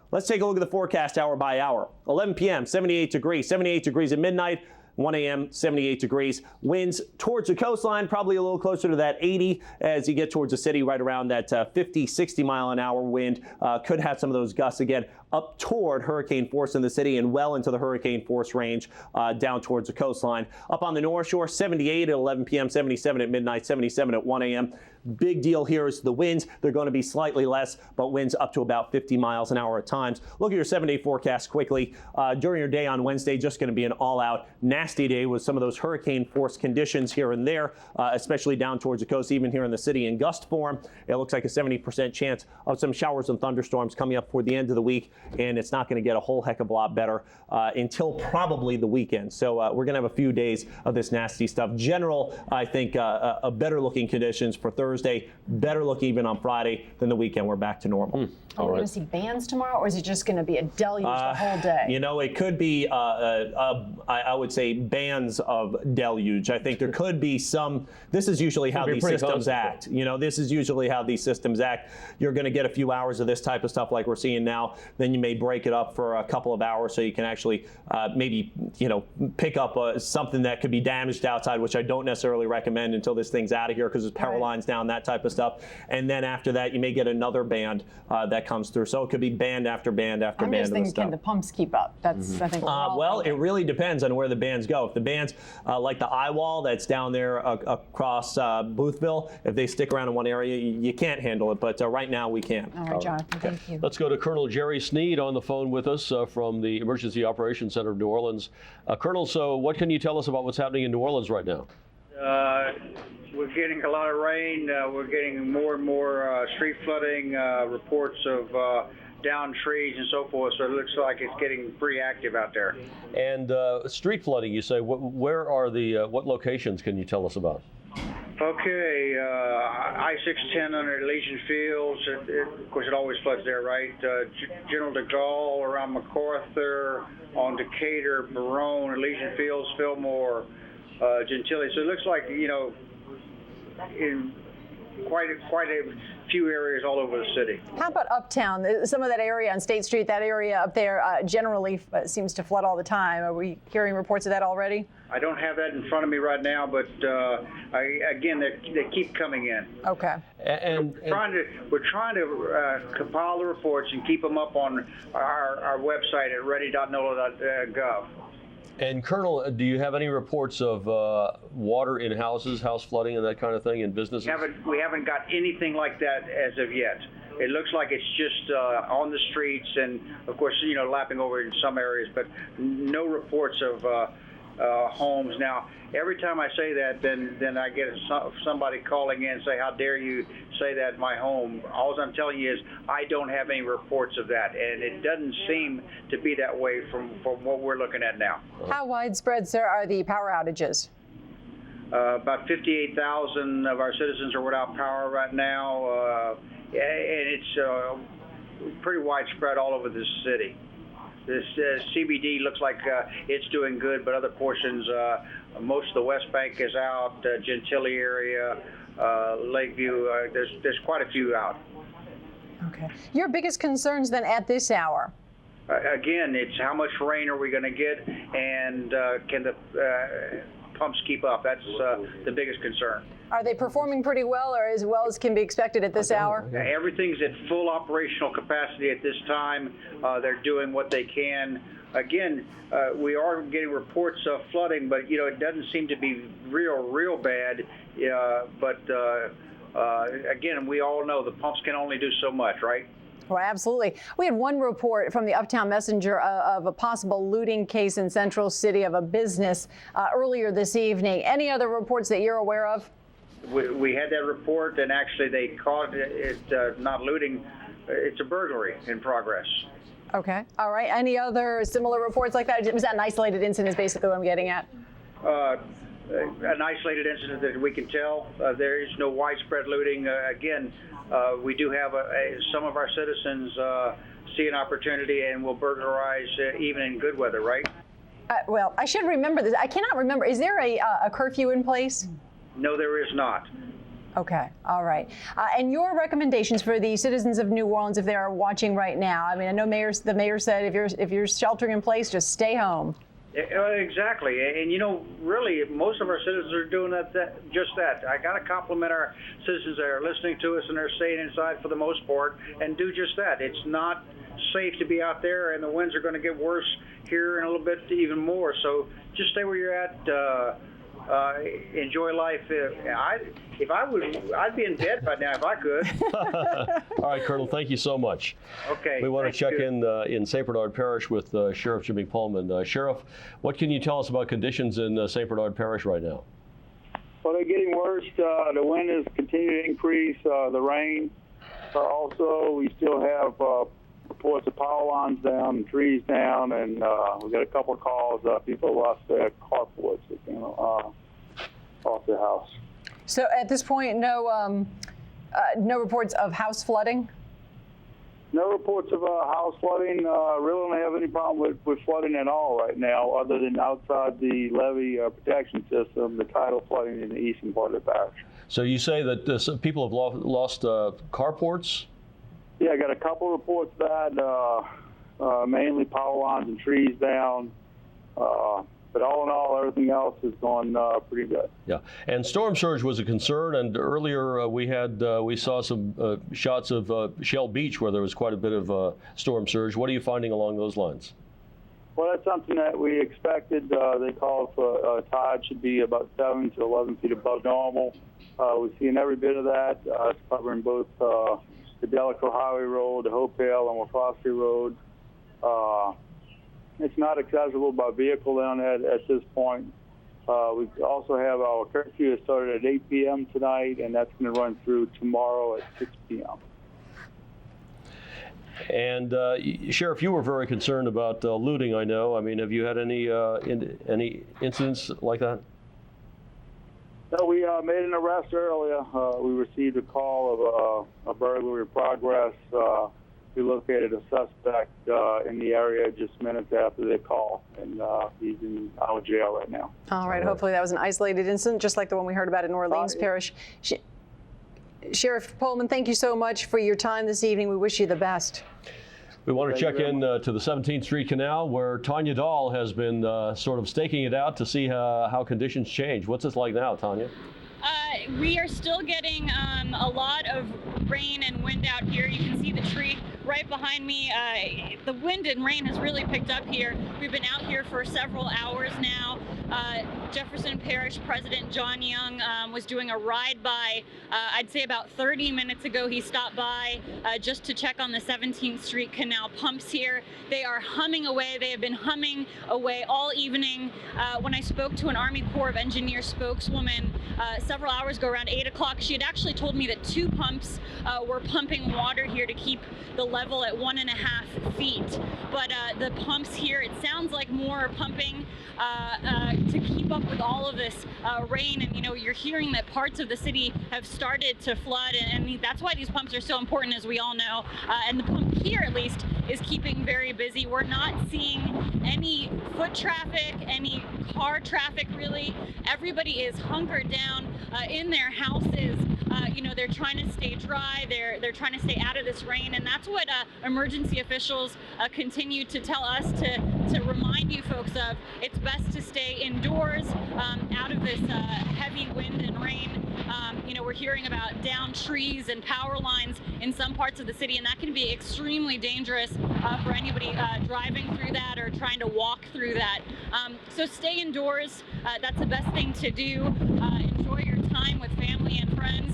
let's take a look at the forecast hour by hour. 11 p.m., 78 degrees at midnight. 1 a.m., 78 degrees. Winds towards the coastline, probably a little closer to that 80 as you get towards the city, right around that 50, 60 mile an hour wind. Could have some of those gusts again up toward hurricane force in the city and well into the hurricane force range down towards the coastline. Up on the North Shore, 78 at 11 p.m., 77 at midnight, 77 at 1 a.m. Big deal here is the winds. They're going to be slightly less, but winds up to about 50 miles an hour at times. Look at your 7-day forecast quickly. During your day on Wednesday, just going to be an all-out nasty day with some of those hurricane force conditions here and there, especially down towards the coast, even here in the city in gust form. It looks like a 70% chance of some showers and thunderstorms coming up for the end of the week, and it's not going to get a whole heck of a lot better until probably the weekend. So we're going to have a few days of this nasty stuff. General, I think, a better looking conditions for Thursday, better look even on Friday than the weekend. We're back to normal. Are we going to see bands tomorrow, or is it just going to be a deluge the whole day? You know, it could be, I would say, bands of deluge. I think there could be some. This is usually how these systems act. You know, this is usually how these systems act. You're going to get a few hours of this type of stuff like we're seeing now. Then you may break it up for a couple of hours so you can actually maybe, you know, pick up something that could be damaged outside, which I don't necessarily recommend until this thing's out of here because there's power lines down, that type of stuff. And then after that, you may get another band that comes through. So it could be band after band after band. I'm just thinking, can the pumps keep up? That's, I think, well, it really depends on where the bands go. If the bands, like the eye wall that's down there across Boothville, if they stick around in one area, you can't handle it. But right now, we can. All right, Jonathan, thank you. Let's go to Colonel Jerry Sneed on the phone with us from the Emergency Operations Center of New Orleans. Colonel, so what can you tell us about what's happening in New Orleans right now? We're getting a lot of rain. We're getting more and more street flooding, reports of downed trees and so forth. So it looks like it's getting pretty active out there. And street flooding, you say. Where are the, what locations can you tell us about? Okay, I-610 under Elysian Fields. Of course, it always floods there, right? General de Gaulle around MacArthur, on Decatur, Barone, Elysian Fields, Fillmore, Gentilly. So it looks like, you know, in quite a few areas all over the city. How about uptown? Some of that area on State Street, that area up there generally seems to flood all the time. Are we hearing reports of that already? I don't have that in front of me right now, but again, they keep coming in. Okay. And we're trying to compile the reports and keep them up on our website at ready.nola.gov. And Colonel, do you have any reports of water in houses, house flooding, and that kind of thing in businesses? We haven't got anything like that as of yet. It looks like it's just on the streets and, of course, you know, lapping over in some areas, but no reports of homes. Now, every time I say that, then I get somebody calling in and say, how dare you say that in my home? All I'm telling you is I don't have any reports of that, and it doesn't seem to be that way from what we're looking at now. How widespread, sir, are the power outages? About 58,000 of our citizens are without power right now, and it's pretty widespread all over the city. This CBD looks like it's doing good, but other portions, most of the West Bank is out, Gentilly area, Lakeview, there's quite a few out. Okay. Your biggest concerns then at this hour? Again, it's how much rain are we going to get, and can the pumps keep up? That's the biggest concern. Are they performing pretty well, or as well as can be expected at this hour? Everything's at full operational capacity at this time. They're doing what they can. Again, we are getting reports of flooding, but you know it doesn't seem to be real bad. But again, we all know the pumps can only do so much, right? Well, absolutely. We had one report from the Uptown Messenger of a possible looting case in Central City of a business earlier this evening. Any other reports that you're aware of? We had that report, and actually they caught it not looting. It's a burglary in progress. Okay. All right. Any other similar reports like that? Was that an isolated incident is basically what I'm getting at? An isolated incident that we can tell. There is no widespread looting. Again, we do have some of our citizens see an opportunity and will burglarize even in good weather, right? Well, I should remember this. I cannot remember. Is there a curfew in place? No, there is not. Okay. All right. And your recommendations for the citizens of New Orleans, if they are watching right now? I mean, I know the mayor said if you're sheltering in place, just stay home. Exactly, and really, most of our citizens are doing just that. I got to compliment our citizens that are listening to us and they're staying inside for the most part and do just that. It's not safe to be out there, and the winds are going to get worse here in a little bit even more. So just stay where you're at. Enjoy life. I'd be in bed by now if I could. All right, Colonel, thank you so much. Okay. We want to check in St. Bernard Parish with Sheriff Jimmy Pullman. Sheriff, what can you tell us about conditions in St. Bernard Parish right now? Well, they're getting worse. The wind is continuing to increase. The rain. Also, we still have reports of power lines down and trees down, and we got a couple of calls. People lost their carports, off their house. So at this point, no reports of house flooding? No reports of house flooding. Really don't have any problem with flooding at all right now, other than outside the levee protection system, the tidal flooding in the eastern part of the parish. So you say that people have lost carports? Yeah, I got a couple reports of that, mainly power lines and trees down. But all in all, everything else has gone pretty good. Yeah, and storm surge was a concern. And earlier we saw some shots of Shell Beach where there was quite a bit of storm surge. What are you finding along those lines? Well, that's something that we expected. They called for tide should be about 7 to 11 feet above normal. We're seeing every bit of that. It's covering both the Delco Highway Road, the Hopedale, and Wafosky Road. It's not accessible by vehicle down at this point. We also have our curfew that started at 8 p.m. tonight, and that's going to run through tomorrow at 6 p.m. And Sheriff, you were very concerned about looting, I know. I mean, have you had any incidents like that? No, we made an arrest earlier. We received a call of a burglary in progress. We located a suspect in the area just minutes after the call, and he's in our jail right now. All right. Hopefully that was an isolated incident, just like the one we heard about in Orleans Parish. Sheriff Pullman, thank you so much for your time this evening. We wish you the best. We want to check in to the 17th Street Canal, where Tanya Dahl has been sort of staking it out to see how conditions change. What's it like now, Tanya? We are still getting a lot of rain and wind out here. You can see the tree right behind me. The wind and rain has really picked up here. We've been out here for several hours now. Jefferson Parish President John Young was doing a ride by, I'd say about 30 minutes ago. He stopped by just to check on the 17th Street Canal pumps here. They are humming away. They have been humming away all evening. When I spoke to an Army Corps of Engineers spokeswoman several hours ago around 8 o'clock, she had actually told me that 2 pumps were pumping water here to keep the level at 1.5 feet. But the pumps here, it sounds like more are pumping to keep up with all of this rain. And you're hearing that parts of the city have started to flood, and that's why these pumps are so important, as we all know. And the pump here, at least, is keeping very busy. We're not seeing any foot traffic, any car traffic, really. Everybody is hunkered down in their houses. They're trying to stay dry. They're trying to stay out of this rain, and that's what emergency officials continue to tell us to remind you folks of. It's best to stay indoors, out of this heavy wind and rain. We're hearing about downed trees and power lines in some parts of the city, and that can be extremely dangerous for anybody driving through that or trying to walk through that. So stay indoors. That's the best thing to do. Enjoy your time with family and friends.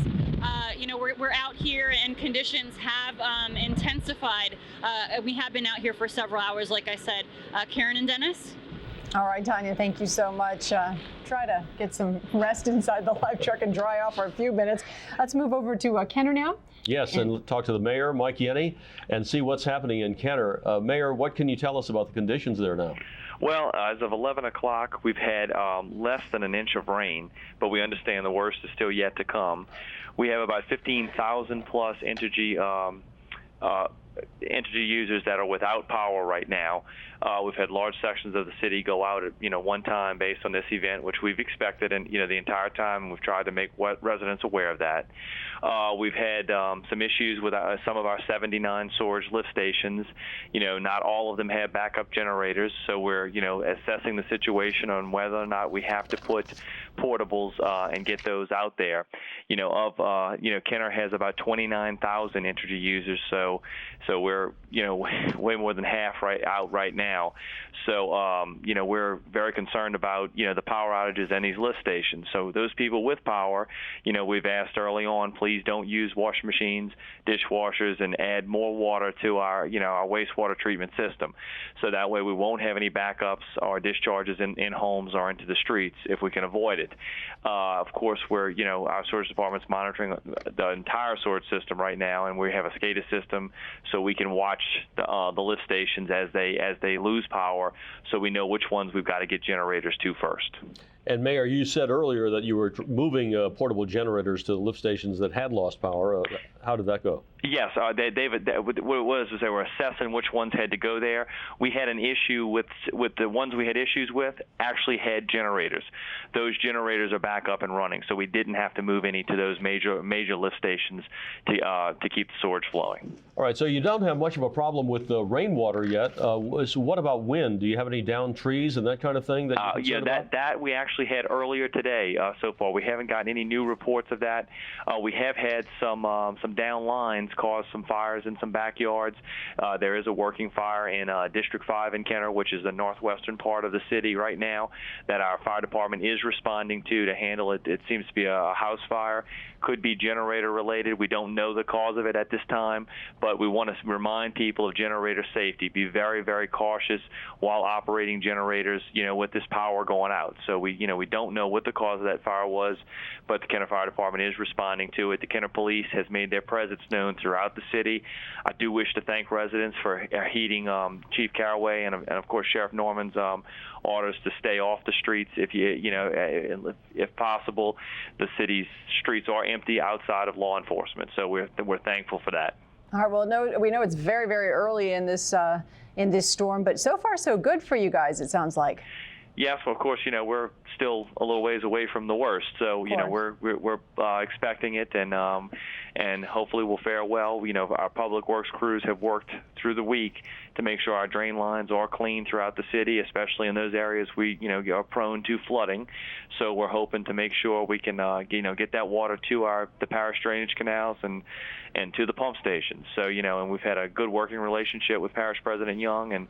We're out here and conditions have intensified. We have been out here for several hours, like I said. Karen and Dennis? All right, Tanya, thank you so much. Try to get some rest inside the live truck and dry off for a few minutes. Let's move over to Kenner now. Yes, and talk to the mayor, Mike Yenny, and see what's happening in Kenner. Mayor, what can you tell us about the conditions there now? Well, as of 11 o'clock, we've had less than an inch of rain, but we understand the worst is still yet to come. We have about 15,000 plus Entergy energy users that are without power right now. We've had large sections of the city go out at one time based on this event, which we've expected, and the entire time we've tried to make residents aware of that. We've had some issues with some of our 79 storage lift stations. Not all of them have backup generators, so we're assessing the situation on whether or not we have to put portables and get those out there. Kenner has about 29,000 energy users, so we're way more than half right now. So we're very concerned about the power outages and these lift stations. So those people with power, we've asked early on, please don't use washing machines, dishwashers, and add more water to our our wastewater treatment system. So that way we won't have any backups or discharges in homes or into the streets if we can avoid it. Of course, our storage department's monitoring the entire storage system right now, and we have a SCADA system so we can watch the lift stations as they lose power, so we know which ones we've got to get generators to first. And Mayor, you said earlier that you were moving portable generators to the lift stations that had lost power. How did that go? Yes, they were assessing which ones had to go there. We had an issue with the ones we had issues with actually had generators. Those generators are back up and running, so we didn't have to move any to those major lift stations to keep the storage flowing. All right, so you don't have much of a problem with the rainwater yet. So what about wind? Do you have any downed trees and that kind of thing? That we actually had earlier today. So far, we haven't gotten any new reports of that. We have had some down lines cause some fires in some backyards. There is a working fire in District 5 in Kenner, which is the northwestern part of the city right now, that our fire department is responding to handle it. It seems to be a house fire. Could be generator related. We don't know the cause of it at this time, but we want to remind people of generator safety. Be very, very cautious while operating generators, with this power going out. So we don't know what the cause of that fire was, but the Kenner Fire Department is responding to it. The Kenner Police has made their presence known throughout the city. I do wish to thank residents for heeding Chief Caraway and of course Sheriff Norman's orders to stay off the streets if possible. The city's streets are empty outside of law enforcement, so we're thankful for that. All right. Well, we know it's very, very early in this storm, but so far so good for you guys, it sounds like. Yes, well, of course, we're still a little ways away from the worst, so we're expecting it, and hopefully we'll fare well. Our public works crews have worked through the week to make sure our drain lines are clean throughout the city, especially in those areas we are prone to flooding. So we're hoping to make sure we can get that water to the parish drainage canals and to the pump stations. So and we've had a good working relationship with Parish President Young and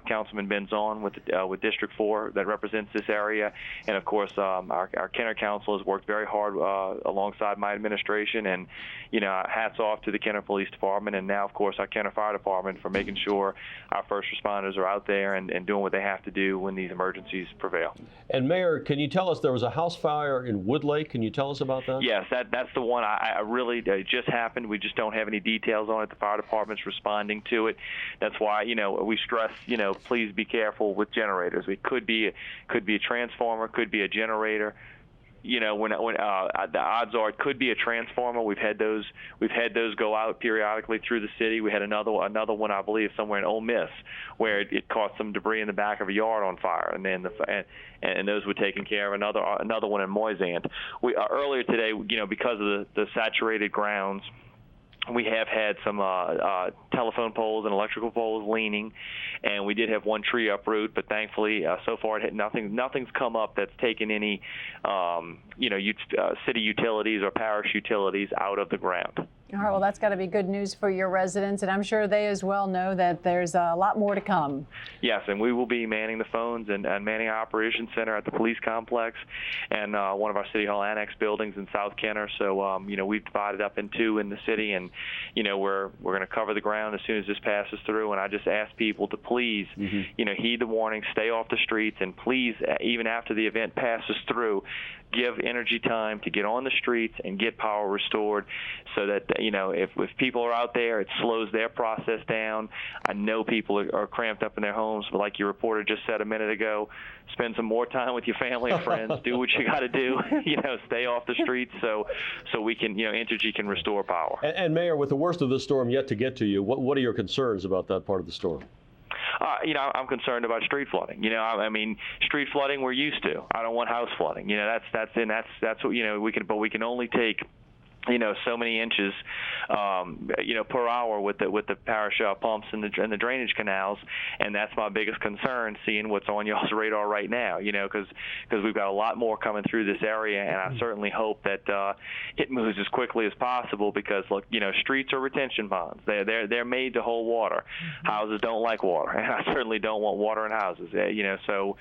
Councilman Benzon with District 4 that represents this area, and of course our Kenner Council has worked very hard alongside my administration, and hats off to the Kenner Police Department, and now of course our Kenner Fire Department for making sure our first responders are out there and doing what they have to do when these emergencies prevail. And Mayor, can you tell us, there was a house fire in Woodlake? Can you tell us about that? Yes, that's the one. I really just happened. We just don't have any details on it. The fire department's responding to it. That's why we stress please be careful with generators. It could be a transformer, could be a generator. When the odds are it could be a transformer. We've had those go out periodically through the city. We had another one, I believe, somewhere in Ole Miss, where it caught some debris in the back of a yard on fire, and then and those were taken care of. Another one in Moisant. We earlier today, because of the saturated grounds, we have had some telephone poles and electrical poles leaning, and we did have one tree uproot, but thankfully so far nothing's come up that's taken any city utilities or parish utilities out of the ground. All right, well, that's got to be good news for your residents, and I'm sure they as well know that there's a lot more to come. Yes, and we will be manning the phones and manning our operations center at the police complex and one of our City Hall Annex buildings in South Kenner. So, we've divided up in two in the city, and, we're going to cover the ground as soon as this passes through. And I just ask people to please, heed the warning, stay off the streets, and please, even after the event passes through, give energy time to get on the streets and get power restored, so that if people are out there, it slows their process down. I know people are cramped up in their homes, but like your reporter just said a minute ago, spend some more time with your family and friends. Do what you got to do. Stay off the streets so we can Entergy can restore power. And Mayor, with the worst of the storm yet to get to you, what are your concerns about that part of the storm? I'm concerned about street flooding. Street flooding we're used to. I don't want house flooding. That's what we can only take so many inches, per hour with the parish pumps and the drainage canals, and that's my biggest concern. Seeing what's on y'all's radar right now, because we've got a lot more coming through this area, and I certainly hope that it moves as quickly as possible. Because look, streets are retention ponds. They're made to hold water. Houses don't like water, and I certainly don't want water in houses. So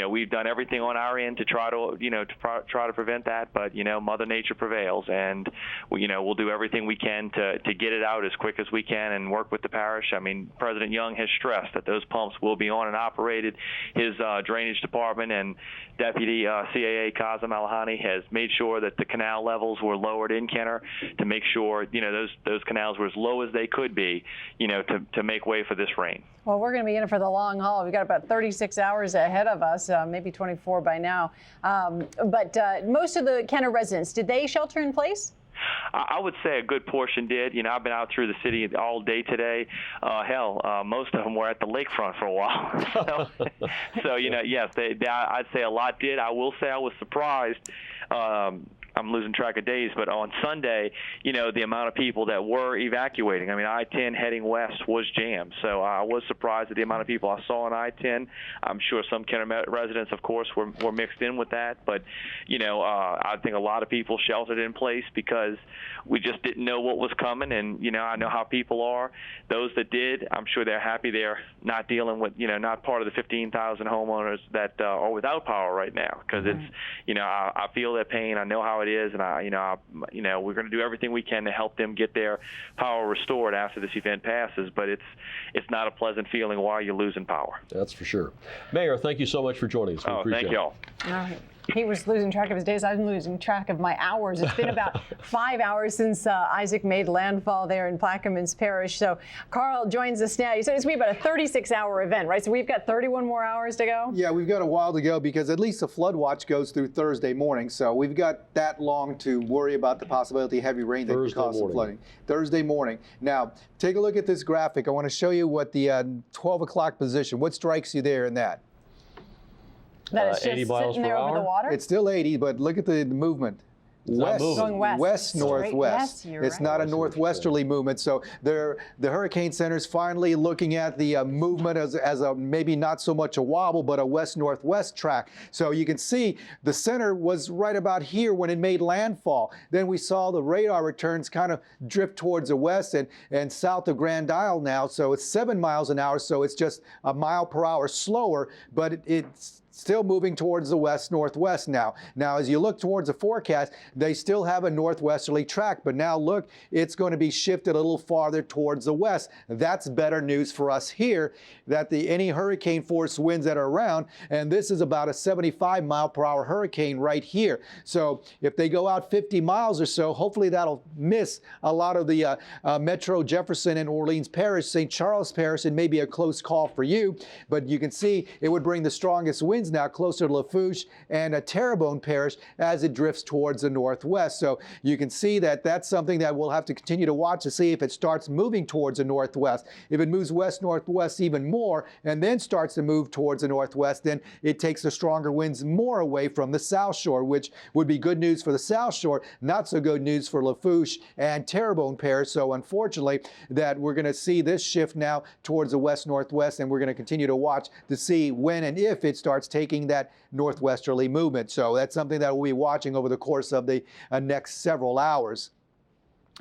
we've done everything on our end to try to prevent that, but Mother Nature prevails, and we'll do everything we can to get it out as quick as we can and work with the parish. President Young has stressed that those pumps will be on and operated. His drainage department and Deputy CAA Kazem Alhani has made sure that the canal levels were lowered in Kenner to make sure those canals were as low as they could be, to make way for this rain. Well, we're going to be in it for the long haul. We've got about 36 hours ahead of us, maybe 24 by now. But most of the Kenner residents, did they shelter in place? I would say a good portion did. I've been out through the city all day today. Most of them were at the lakefront for a while. So yes, I'd say a lot did. I will say I was surprised. I'm losing track of days, but on Sunday, the amount of people that were evacuating. I-10 heading west was jammed, so I was surprised at the amount of people I saw on I-10. I'm sure some Kenner residents, of course, were mixed in with that, but I think a lot of people sheltered in place because we just didn't know what was coming, and I know how people are. Those that did, I'm sure they're happy they're not dealing with, not part of the 15,000 homeowners that are without power right now, because it's, I feel their pain. I know how it is, and we're going to do everything we can to help them get their power restored after this event passes. But it's not a pleasant feeling while you're losing power. That's for sure. Mayor, thank you so much for joining us. We appreciate thank y'all. All right. He was losing track of his days. I'm losing track of my hours. It's been about 5 hours since Isaac made landfall there in Plaquemines Parish. So Carl joins us now. You said it's going to be about a 36-hour event, right? So we've got 31 more hours to go? Yeah, we've got a while to go because at least the flood watch goes through Thursday morning. So we've got that long to worry about the possibility of heavy rain that could cause some flooding. Thursday morning. Now, take a look at this graphic. I want to show you what the 12 o'clock position, what strikes you there in that? That is just 80 miles sitting there per over hour? the water? It's still 80, but look at the movement. Going west. West, northwest. Straight west, It's not a northwesterly movement. So the Hurricane Center is finally looking at the movement as a maybe not so much a wobble, but a west-northwest track. So you can see the center was right about here when it made landfall. Then we saw the radar returns kind of drift towards the west and south of Grand Isle now. So it's 7 miles an hour. So it's just a mile per hour slower, but it's still moving towards the west-northwest now. Now, as you look towards the forecast, they still have a northwesterly track, but now look, it's going to be shifted a little farther towards the west. That's better news for us here, that any hurricane force winds that are around, and this is about a 75-mile-per-hour hurricane right here. So if they go out 50 miles or so, hopefully that'll miss a lot of the Metro Jefferson and Orleans Parish, St. Charles Parish, and maybe a close call for you, but you can see it would bring the strongest winds now closer to Lafourche and Terrebonne Parish as it drifts towards the northwest. So you can see that that's something that we'll have to continue to watch to see if it starts moving towards the northwest. If it moves west-northwest even more and then starts to move towards the northwest, then it takes the stronger winds more away from the South Shore, which would be good news for the South Shore, not so good news for Lafourche and Terrebonne Parish. So unfortunately, that we're going to see this shift now towards the west-northwest, and we're going to continue to watch to see when and if it starts taking that northwesterly movement. So that's something that we'll be watching over the course of the next several hours.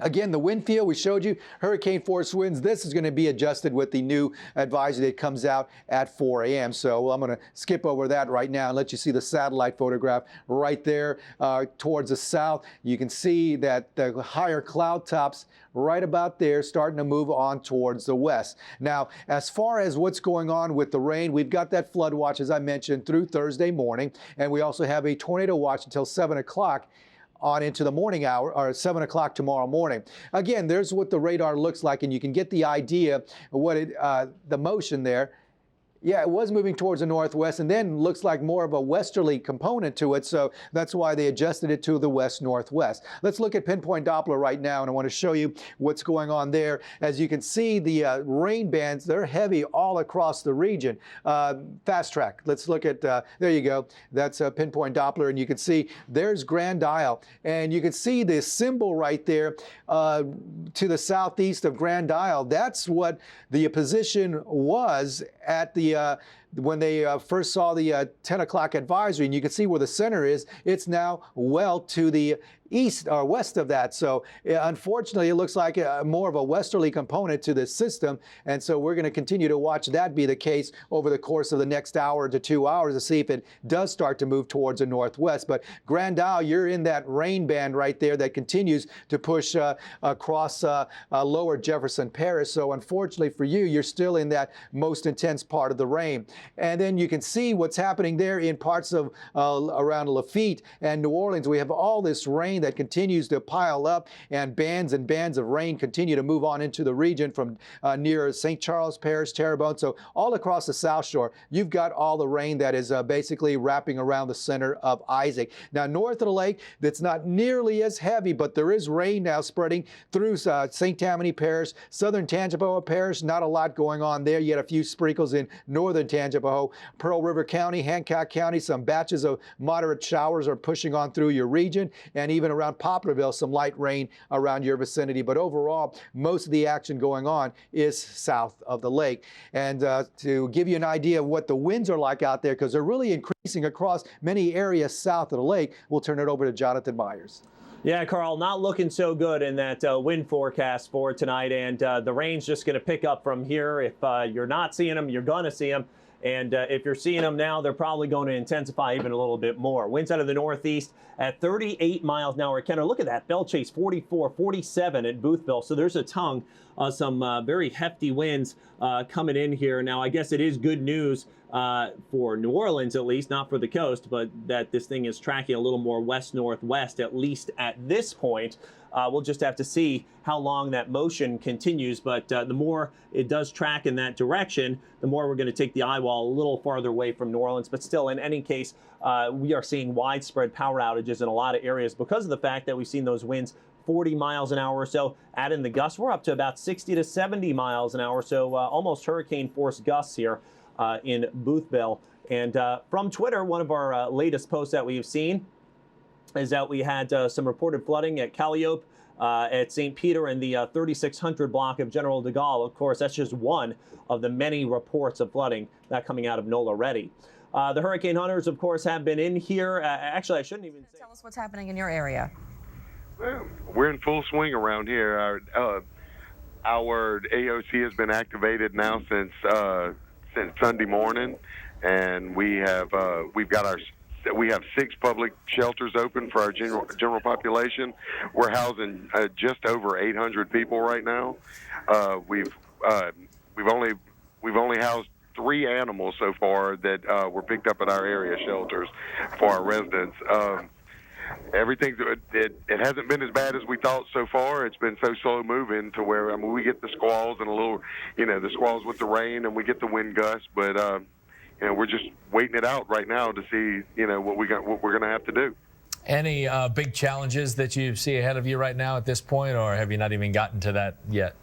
Again, the wind field we showed you, hurricane force winds. This is going to be adjusted with the new advisory that comes out at 4 a.m. So I'm going to skip over that right now and let you see the satellite photograph right there towards the south. You can see that the higher cloud tops right about there starting to move on towards the west. Now, as far as what's going on with the rain, we've got that flood watch, as I mentioned, through Thursday morning, and we also have a tornado watch until 7 o'clock. On into the morning hour, or 7 o'clock tomorrow morning. Again, there's what the radar looks like, and you can get the idea of what the motion there. Yeah, it was moving towards the northwest, and then looks like more of a westerly component to it, so that's why they adjusted it to the west-northwest. Let's look at pinpoint Doppler right now, and I want to show you what's going on there. As you can see, the rain bands, they're heavy all across the region. Fast track, let's look at, there you go, that's a pinpoint Doppler, and you can see there's Grand Isle, and you can see the symbol right there to the southeast of Grand Isle. That's what the position was at the when they first saw the 10 o'clock advisory, and you can see where the center is. It's now well to the east or west of that. So unfortunately, it looks like more of a westerly component to this system. And so we're going to continue to watch that be the case over the course of the next hour to 2 hours to see if it does start to move towards the northwest. But Grand Isle, you're in that rain band right there that continues to push across lower Jefferson Parish. So unfortunately for you, you're still in that most intense part of the rain. And then you can see what's happening there in parts of around Lafitte and New Orleans. We have all this rain that continues to pile up, and bands of rain continue to move on into the region from near St. Charles Parish, Terrebonne. So all across the South Shore, you've got all the rain that is basically wrapping around the center of Isaac. Now, north of the lake, that's not nearly as heavy, but there is rain now spreading through St. Tammany Parish, southern Tangipahoa Parish. Not a lot going on there. You had a few sprinkles in northern Tangipahoa, Pearl River County, Hancock County. Some batches of moderate showers are pushing on through your region, and even around Poplarville, some light rain around your vicinity. But overall, most of the action going on is south of the lake. And to give you an idea of what the winds are like out there, because they're really increasing across many areas south of the lake, we'll turn it over to Jonathan Myers. Yeah, Carl, not looking so good in that wind forecast for tonight, and the rain's just going to pick up from here. If you're not seeing them, you're going to see them. And if you're seeing them now, they're probably going to intensify even a little bit more. Winds out of the northeast at 38 miles an hour. Kenner, look at that. Belle Chase 44, 47 at Boothville. So there's a tongue of some very hefty winds coming in here. Now, I guess it is good news for New Orleans, at least, not for the coast, but that this thing is tracking a little more west-northwest, at least at this point. We'll just have to see how long that motion continues, but the more it does track in that direction, the more we're going to take the eyeball a little farther away from New Orleans. But still, in any case, we are seeing widespread power outages in a lot of areas because of the fact that we've seen those winds 40 miles an hour or so. Add in the gusts, we're up to about 60 to 70 miles an hour, so almost hurricane force gusts here in Boothville. And from Twitter, one of our latest posts that we've seen is that we had some reported flooding at Calliope, at St. Peter, and the 3600 block of General de Gaulle. Of course, that's just one of the many reports of flooding that coming out of NOLA already. The hurricane hunters, of course, have been in here. Actually, I shouldn't even say. Tell us what's happening in your area. Well, we're in full swing around here. Our AOC has been activated now since Sunday morning, and we have 6 public shelters open for our general population. We're housing just over 800 people right now. We've only housed 3 animals so far that were picked up at our area shelters for our residents. Everything it hasn't been as bad as we thought so far. It's been so slow moving to where we get the squalls and a little, the squalls with the rain, and we get the wind gusts, but. We're just waiting it out right now to see, what we're going to have to do. Any big challenges that you see ahead of you right now at this point, or have you not even gotten to that yet?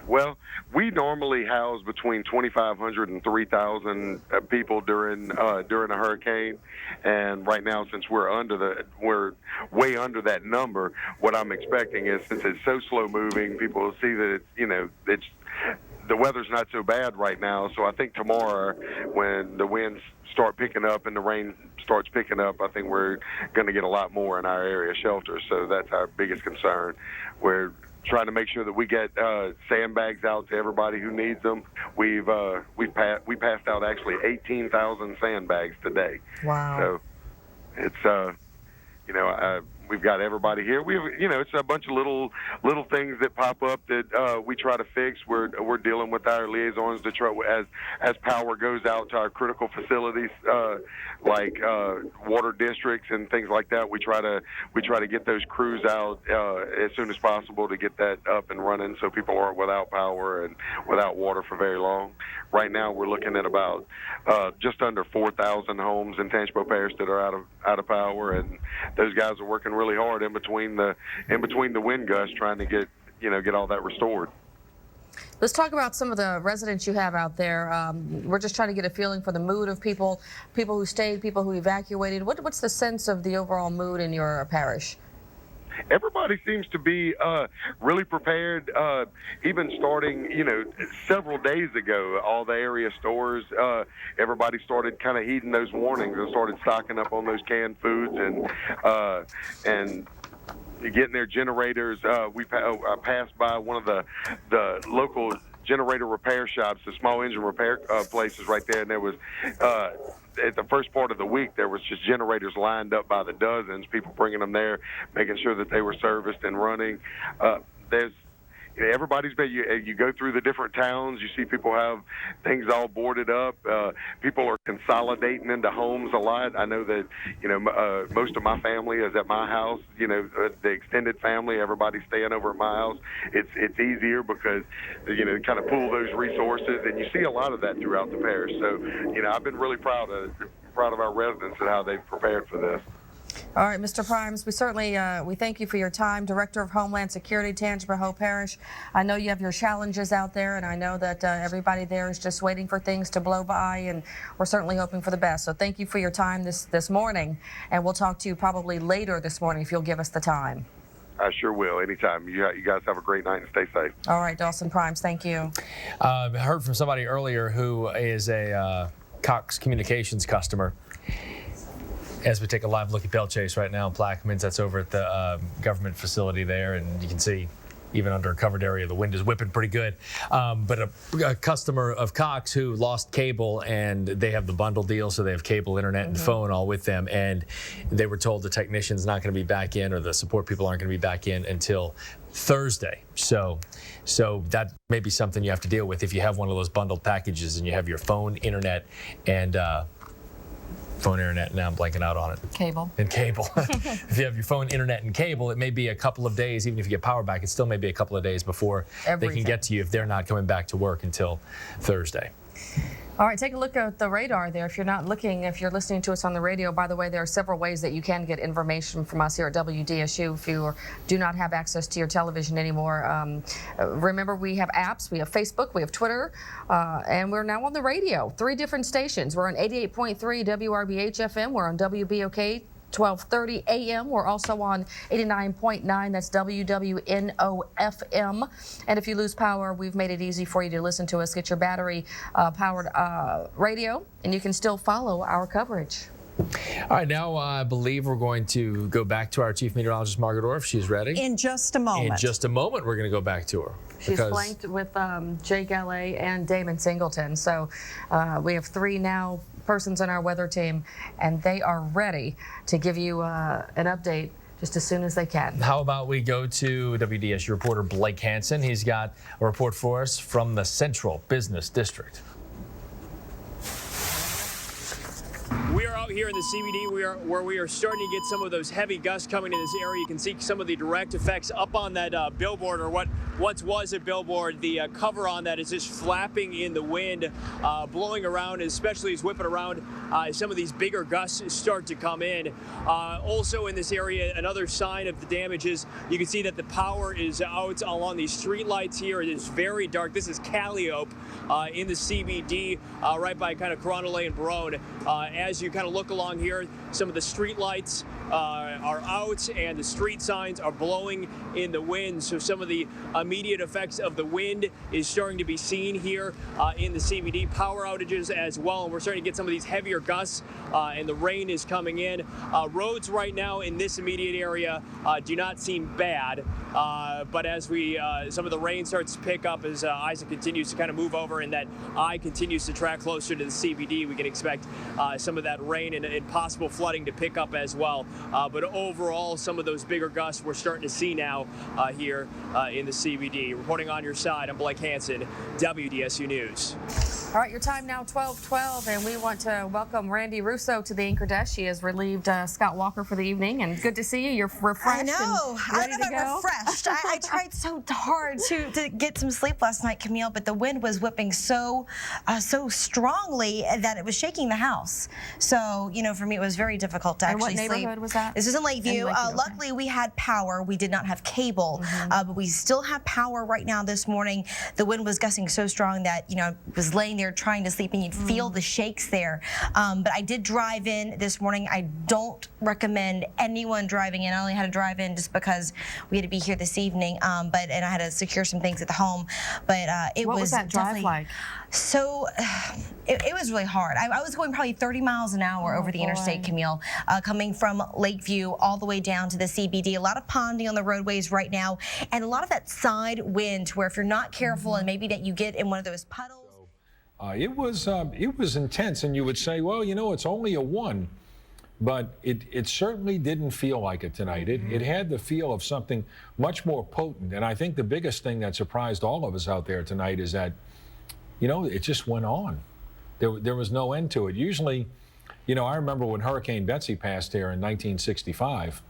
Well, we normally house between 2,500 and 3,000 people during a hurricane, and right now, since we're way under that number, what I'm expecting is, since it's so slow moving, people will see that it's the weather's not so bad right now. So I think tomorrow, when the winds start picking up and the rain starts picking up, I think we're going to get a lot more in our area shelters. So that's our biggest concern. We're trying to make sure that we get sandbags out to everybody who needs them. We passed out actually 18,000 sandbags today. Wow. So it's we've got everybody here. We have, it's a bunch of little things that pop up that we try to fix. We're dealing with our liaisons to try as power goes out to our critical facilities, like water districts and things like that. We try to get those crews out as soon as possible to get that up and running, so people aren't without power and without water for very long. Right now, we're looking at about just under 4,000 homes in Tangipahoa Parish that are out of power, and those guys are working really hard in between the wind gusts trying to get all that restored. Let's talk about some of the residents you have out there. We're just trying to get a feeling for the mood of people who stayed, people who evacuated. What's the sense of the overall mood in your parish? Everybody seems to be really prepared, even starting, several days ago. All the area stores, everybody started kind of heeding those warnings and started stocking up on those canned foods and getting their generators. I passed by one of the local generator repair shops, the small engine repair places right there, and there was at the first part of the week, there was just generators lined up by the dozens, people bringing them there, making sure that they were serviced and running. Everybody's been, you go through the different towns, you see people have things all boarded up. People are consolidating into homes a lot. I know that, most of my family is at my house, the extended family, everybody's staying over at my house. It's easier because, kind of pool those resources, and you see a lot of that throughout the parish. So, I've been really proud of our residents and how they've prepared for this. All right, Mr. Primes, we certainly we thank you for your time. Director of Homeland Security, Tangipahoa Parish. I know you have your challenges out there, and I know that everybody there is just waiting for things to blow by, and we're certainly hoping for the best. So thank you for your time this morning, and we'll talk to you probably later this morning if you'll give us the time. I sure will, anytime. You guys have a great night and stay safe. All right, Dawson Primes, thank you. I heard from somebody earlier who is a Cox Communications customer. As we take a live look at Bell Chase right now in Plaquemines, that's over at the government facility there, and you can see even under a covered area, the wind is whipping pretty good. But a customer of Cox who lost cable, and they have the bundle deal, so they have cable, internet, and phone all with them, and they were told the technician's not going to be back in, or the support people aren't going to be back in until Thursday. So that may be something you have to deal with if you have one of those bundled packages and you have your phone, internet, and phone, internet, now I'm blanking out on it. Cable. And cable. If you have your phone, internet, and cable, it may be a couple of days. Even if you get power back, it still may be a couple of days before they can get to you if they're not coming back to work until Thursday. All right, take a look at the radar there. If you're not looking, if you're listening to us on the radio, by the way, there are several ways that you can get information from us here at WDSU if you do not have access to your television anymore. Remember, we have apps, we have Facebook, we have Twitter, and we're now on the radio. 3 different stations. We're on 88.3 WRBH FM. We're on WBOK 1230 AM. We're also on 89.9. That's WWNO FM. And if you lose power, we've made it easy for you to listen to us. Get your battery powered radio, and you can still follow our coverage. All right, now I believe we're going to go back to our chief meteorologist, Margaret Orr, if she's ready. In just a moment. In just a moment, we're going to go back to her. She's flanked with Jay Galley and Damon Singleton. So we have 3 now persons on our weather team, and they are ready to give you an update just as soon as they can. How about we go to WDSU reporter Blake Hansen. He's got a report for us from the Central Business District. We are out here in the CBD where we are starting to get some of those heavy gusts coming in this area. You can see some of the direct effects up on that billboard, or what once was a billboard. The cover on that is just flapping in the wind, blowing around, especially as whipping around as some of these bigger gusts start to come in. Also in this area, another sign of the damage is you can see that the power is out along these street lights here. It is very dark. This is Calliope in the CBD, right by kind of Coronado and Barone. As you kind of look along here, some of the street lights are out and the street signs are blowing in the wind. So some of the immediate effects of the wind is starting to be seen here in the CBD. Power outages as well, and we're starting to get some of these heavier gusts and the rain is coming in. Roads right now in this immediate area do not seem bad, but as some of the rain starts to pick up as Isaac continues to kind of move over and that eye continues to track closer to the CBD, we can expect some of that rain and possible flooding to pick up as well. But overall, some of those bigger gusts we're starting to see now here in the CBD. Reporting on your side, I'm Blake Hansen, WDSU News. All right, your time now 12:12, and we want to welcome Randy Russo to the anchor desk. She has relieved Scott Walker for the evening, and good to see you. You're refreshed. I know. And ready I don't know to if I'm go. refreshed. I tried so hard to get some sleep last night, Camille, but the wind was whipping so strongly that it was shaking the house. So, you know, for me, it was very difficult to actually sleep. And what neighborhood was that? This is in Lakeview. Okay. Luckily, we had power. We did not have cable, but we still have power right now this morning. The wind was gusting so strong that, you know, I was laying there trying to sleep, and you'd feel the shakes there. But I did drive in this morning. I don't recommend anyone driving in. I only had to drive in just because we had to be here this evening, and I had to secure some things at the home. But What was that drive definitely like? So it was really hard. I was going probably 30 miles an hour over the interstate, Camille, coming from Lakeview all the way down to the CBD. A lot of ponding on the roadways right now, and a lot of that side wind where if you're not careful and maybe that you get in one of those puddles. It was intense, and you would say, well, you know, it's only a 1, but it certainly didn't feel like it tonight. It had the feel of something much more potent, and I think the biggest thing that surprised all of us out there tonight is that, you know, it just went on. There was no end to it. Usually, you know, I remember when Hurricane Betsy passed here in 1965,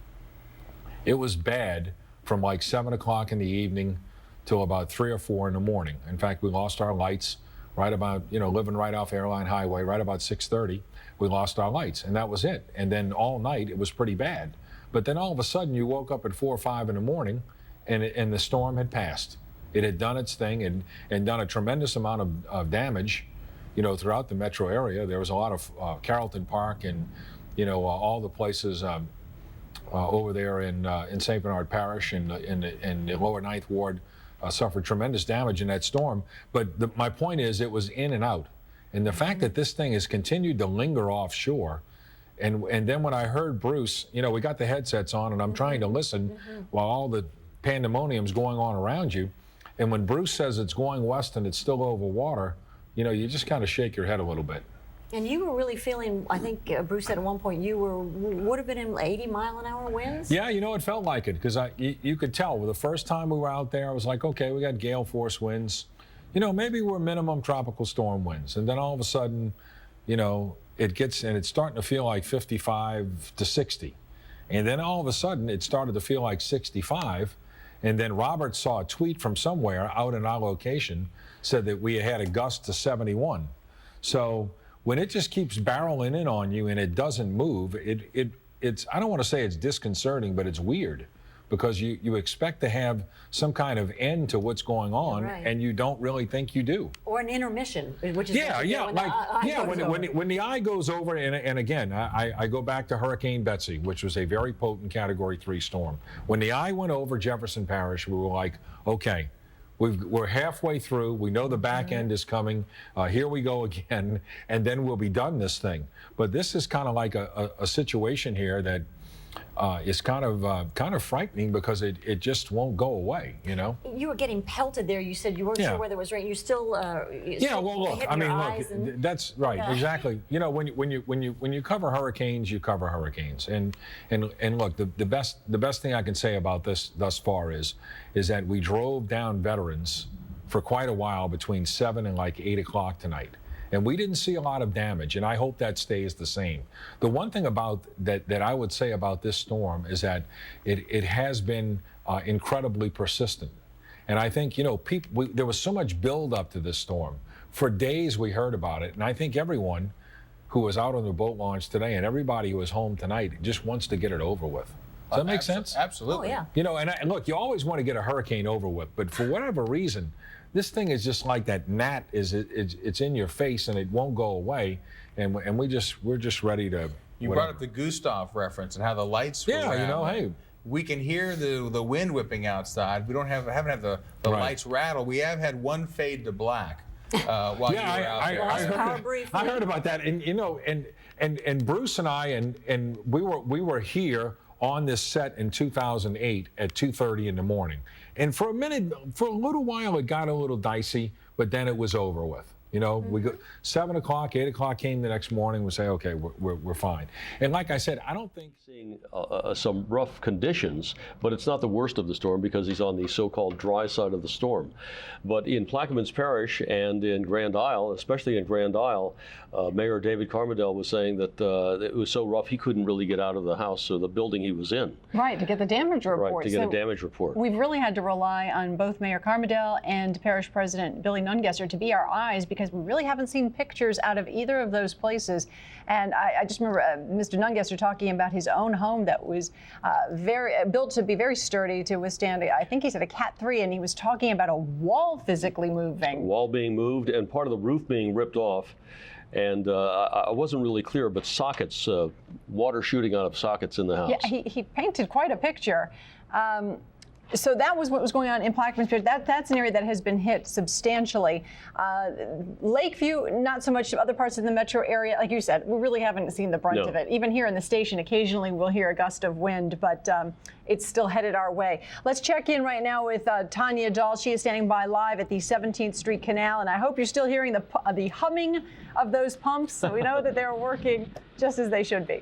it was bad from like 7 o'clock in the evening till about 3 or 4 in the morning. In fact, we lost our lights right about, you know, living right off Airline Highway, right about 6:30, we lost our lights, and that was it. And then all night, it was pretty bad. But then all of a sudden, you woke up at 4 or 5 in the morning, and the storm had passed. It had done its thing and done a tremendous amount of damage, you know, throughout the metro area. There was a lot of Carrollton Park and, you know, all the places over there in St. Bernard Parish and in the lower 9th Ward suffered tremendous damage in that storm. But my point is, it was in and out. And the fact that this thing has continued to linger offshore, and then when I heard Bruce, you know, we got the headsets on, and I'm trying to listen while all the pandemonium's going on around you. And when Bruce says it's going west and it's still over water, you know, you just kind of shake your head a little bit. And you were really feeling, I think Bruce said at one point, you would have been in 80-mile-an-hour winds? Yeah, you know, it felt like it, because you could tell. The first time we were out there, I was like, okay, we got gale force winds. You know, maybe we're minimum tropical storm winds. And then all of a sudden, you know, it's starting to feel like 55 to 60. And then all of a sudden, it started to feel like 65. And then Robert saw a tweet from somewhere out in our location, said that we had a gust to 71. So when it just keeps barreling in on you and it doesn't move, it's I don't want to say it's disconcerting, but it's weird, because you expect to have some kind of end to what's going on, and you don't really think you do. Or an intermission, which is when the eye goes over, and again, I go back to Hurricane Betsy, which was a very potent Category 3 storm. When the eye went over Jefferson Parish, we were like, okay, we're halfway through. We know the back end is coming. Here we go again, and then we'll be done this thing. But this is kind of like a situation here that is kind of frightening, because it just won't go away. You know. You were getting pelted there. You said you weren't sure whether it was rain. You still. Well, look. I mean, look. That's right. Yeah. Exactly. You know, when you cover hurricanes, you cover hurricanes. And look, the best thing I can say about this thus far is that we drove down veterans for quite a while between 7 and like 8 o'clock tonight. And we didn't see a lot of damage, and I hope that stays the same. The one thing about that I would say about this storm is that it has been incredibly persistent. And I think, you know, there was so much build up to this storm. For days we heard about it, and I think everyone who was out on the boat launch today and everybody who was home tonight just wants to get it over with. Does that make sense? Absolutely. Oh, yeah. You know, and look, you always want to get a hurricane over with, but for whatever reason, this thing is just like that gnat. It's in your face and it won't go away, and we're just ready to You brought up the Gustav reference and how the lights were Yeah, you know, hey. We can hear the wind whipping outside. We haven't had the lights rattle. We have had one fade to black while you were out there. I heard about that, and you know, and Bruce and I and we were here on this set in 2008 at 2:30 in the morning, and for a little while it got a little dicey, but then it was over with. You know, we go 7 o'clock, 8 o'clock came the next morning. We say, okay, we're fine. And like I said, I don't think seeing some rough conditions, but it's not the worst of the storm because he's on the so-called dry side of the storm. But in Plaquemines Parish and in Grand Isle, especially in Grand Isle, Mayor David Carmadel was saying that it was so rough he couldn't really get out of the house or the building he was in. Right, to get the damage report. Right, to get a damage report. We've really had to rely on both Mayor Carmadel and Parish President Billy Nungesser to be our eyes because we really haven't seen pictures out of either of those places. And I just remember Mr. Nungesser talking about his own home that was built to be very sturdy to withstand, I think he said a Cat 3, and he was talking about a wall physically moving. A wall being moved and part of the roof being ripped off. And I wasn't really clear, but sockets, water shooting out of sockets in the house. Yeah, he painted quite a picture. So that was what was going on in Plaquemines. That's an area that has been hit substantially. Lakeview, not so much. Other parts of the metro area, like you said, we really haven't seen the brunt of it. Even here in the station, occasionally we'll hear a gust of wind, but it's still headed our way. Let's check in right now with Tanya Dahl. She is standing by live at the 17th Street Canal, and I hope you're still hearing the humming of those pumps, so we know that they're working just as they should be.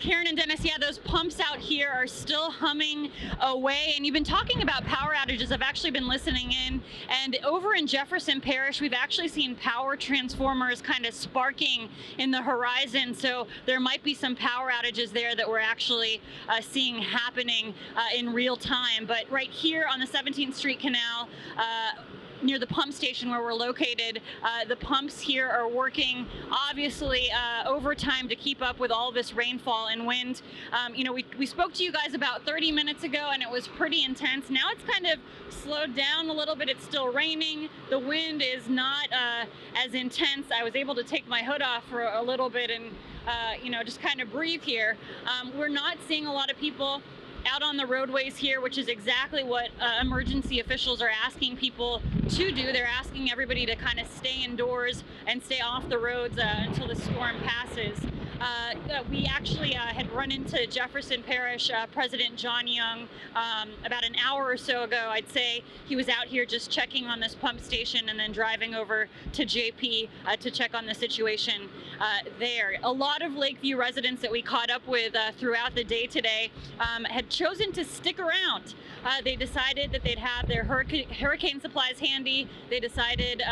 Karen and Dennis, yeah, those pumps out here are still humming away. And you've been talking about power outages. I've actually been listening in. And over in Jefferson Parish, we've actually seen power transformers kind of sparking in the horizon. So there might be some power outages there that we're actually seeing happening in real time. But right here on the 17th Street Canal, near the pump station where we're located, the pumps here are working obviously overtime to keep up with all this rainfall and wind. You know, we spoke to you guys about 30 minutes ago and it was pretty intense. Now it's kind of slowed down a little bit. It's still raining. The wind is not as intense. I was able to take my hood off for a little bit and you know, just kind of breathe here. We're not seeing a lot of people out on the roadways here, which is exactly what emergency officials are asking people to do. They're asking everybody to kind of stay indoors and stay off the roads until the storm passes. We actually had run into Jefferson Parish President John Young about an hour or so ago. I'd say he was out here just checking on this pump station and then driving over to JP to check on the situation there. A lot of Lakeview residents that we caught up with throughout the day today had chosen to stick around. They decided that they'd have their hurricane supplies handy. They decided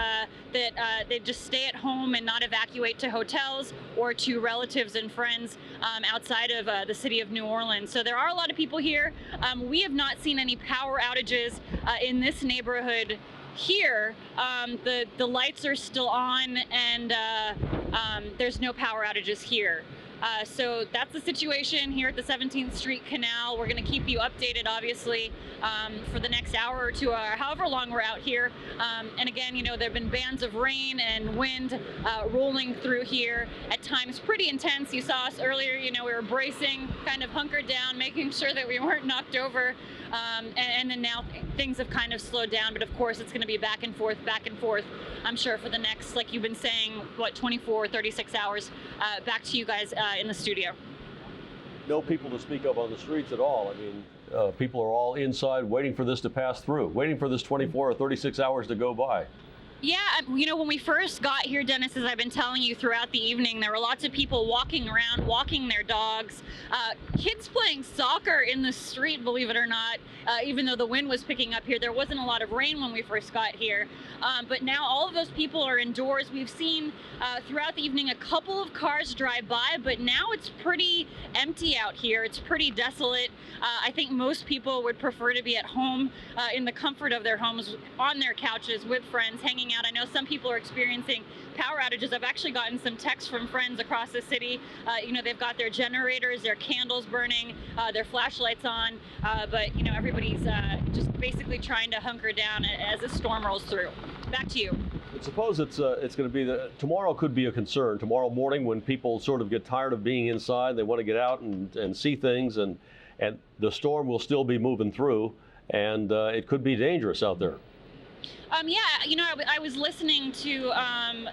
that they'd just stay at home and not evacuate to hotels or to relatives and friends outside of the city of New Orleans. So there are a lot of people here. We have not seen any power outages in this neighborhood here. The lights are still on and there's no power outages here. So that's the situation here at the 17th Street Canal. We're going to keep you updated, obviously, for the next hour or two, or however long we're out here. And again, you know, there have been bands of rain and wind rolling through here, at times pretty intense. You saw us earlier, you know, we were bracing, kind of hunkered down, making sure that we weren't knocked over. And then now things have kind of slowed down, but of course it's going to be back and forth, I'm sure, for the next, like you've been saying, what, 24, 36 hours. Back to you guys in the studio. No people to speak of on the streets at all. I mean, people are all inside waiting for this to pass through, waiting for this 24 or 36 hours to go by. Yeah, you know, when we first got here, Dennis, as I've been telling you throughout the evening, there were lots of people walking around, walking their dogs, kids playing soccer in the street, believe it or not. Even though the wind was picking up here, there wasn't a lot of rain when we first got here. But now all of those people are indoors. We've seen throughout the evening a couple of cars drive by, but now it's pretty empty out here. It's pretty desolate. I think most people would prefer to be at home in the comfort of their homes, on their couches with friends, hanging out. I know some people are experiencing power outages. I've actually gotten some texts from friends across the city. You know, they've got their generators, their candles burning, their flashlights on, but you know, everybody's just basically trying to hunker down as the storm rolls through. Back to you. I suppose it's going to be tomorrow could be a concern. Tomorrow morning, when people sort of get tired of being inside, they want to get out and see things, and the storm will still be moving through, and it could be dangerous out there. Yeah, you know, I was listening to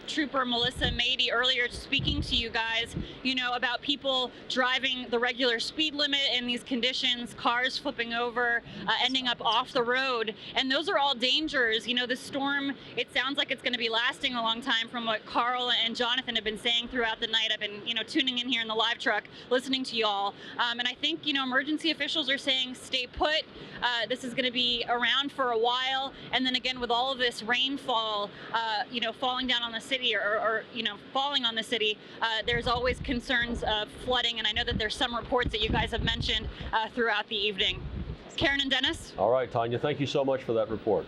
Trooper Melissa Mady earlier speaking to you guys, you know, about people driving the regular speed limit in these conditions, cars flipping over, ending up off the road. And those are all dangers. You know, the storm, it sounds like it's going to be lasting a long time from what Carl and Jonathan have been saying throughout the night. I've been, you know, tuning in here in the live truck, listening to y'all. And I think, you know, emergency officials are saying stay put. This is going to be around for a while. And then again, with all of this rainfall, you know, falling down on the city or you know, falling on the city, there's always concerns of flooding. And I know that there's some reports that you guys have mentioned throughout the evening. Karen and Dennis? All right, Tanya, thank you so much for that report.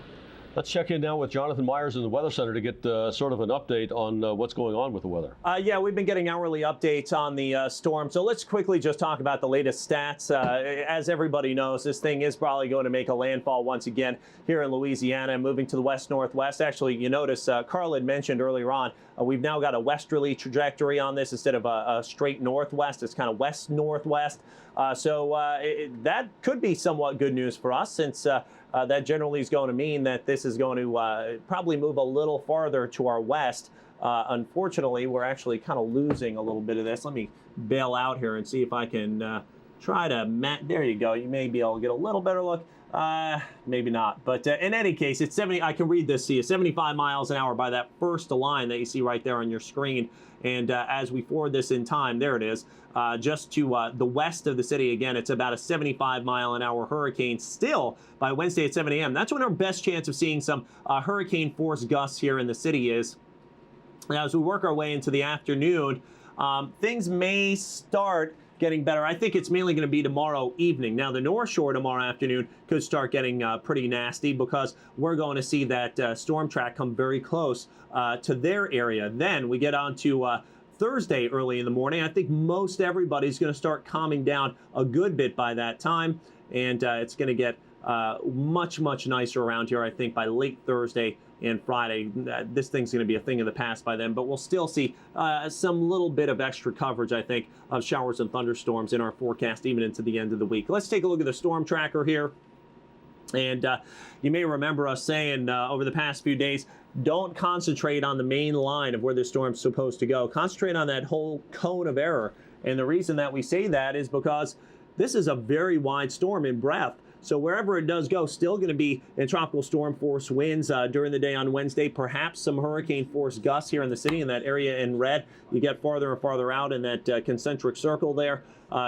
Let's check in now with Jonathan Myers in the Weather Center to get sort of an update on what's going on with the weather. Yeah, we've been getting hourly updates on the storm. So let's quickly just talk about the latest stats. As everybody knows, this thing is probably going to make a landfall once again here in Louisiana, moving to the west-northwest. Actually, you notice Carl had mentioned earlier on, we've now got a westerly trajectory on this instead of a straight northwest. It's kind of west-northwest. That could be somewhat good news for us, since that generally is going to mean that this is going to probably move a little farther to our west. Unfortunately, we're actually kind of losing a little bit of this. Let me bail out here and see if I can try to there you go. You may be able to get a little better look. Maybe not. But in any case, it's 70. I can read this. See, 75 miles an hour by that first line that you see right there on your screen. And as we forward this in time, there it is, just to the west of the city. Again, it's about a 75-mile-an-hour hurricane still by Wednesday at 7 a.m. That's when our best chance of seeing some hurricane force gusts here in the city is. Now, as we work our way into the afternoon, things may start getting better. I think it's mainly going to be tomorrow evening. Now, the North Shore tomorrow afternoon could start getting pretty nasty, because we're going to see that storm track come very close to their area. Then we get on to Thursday early in the morning. I think most everybody's going to start calming down a good bit by that time, and it's going to get much, much nicer around here, I think, by late Thursday and Friday. This thing's going to be a thing of the past by then, but we'll still see some little bit of extra coverage, I think, of showers and thunderstorms in our forecast even into the end of the week. Let's take a look at the storm tracker here. And you may remember us saying over the past few days, don't concentrate on the main line of where the storm's supposed to go. Concentrate on that whole cone of error. And the reason that we say that is because this is a very wide storm in breadth. So wherever it does go, still going to be in tropical storm force winds during the day on Wednesday, perhaps some hurricane force gusts here in the city in that area in red. You get farther and farther out in that concentric circle there.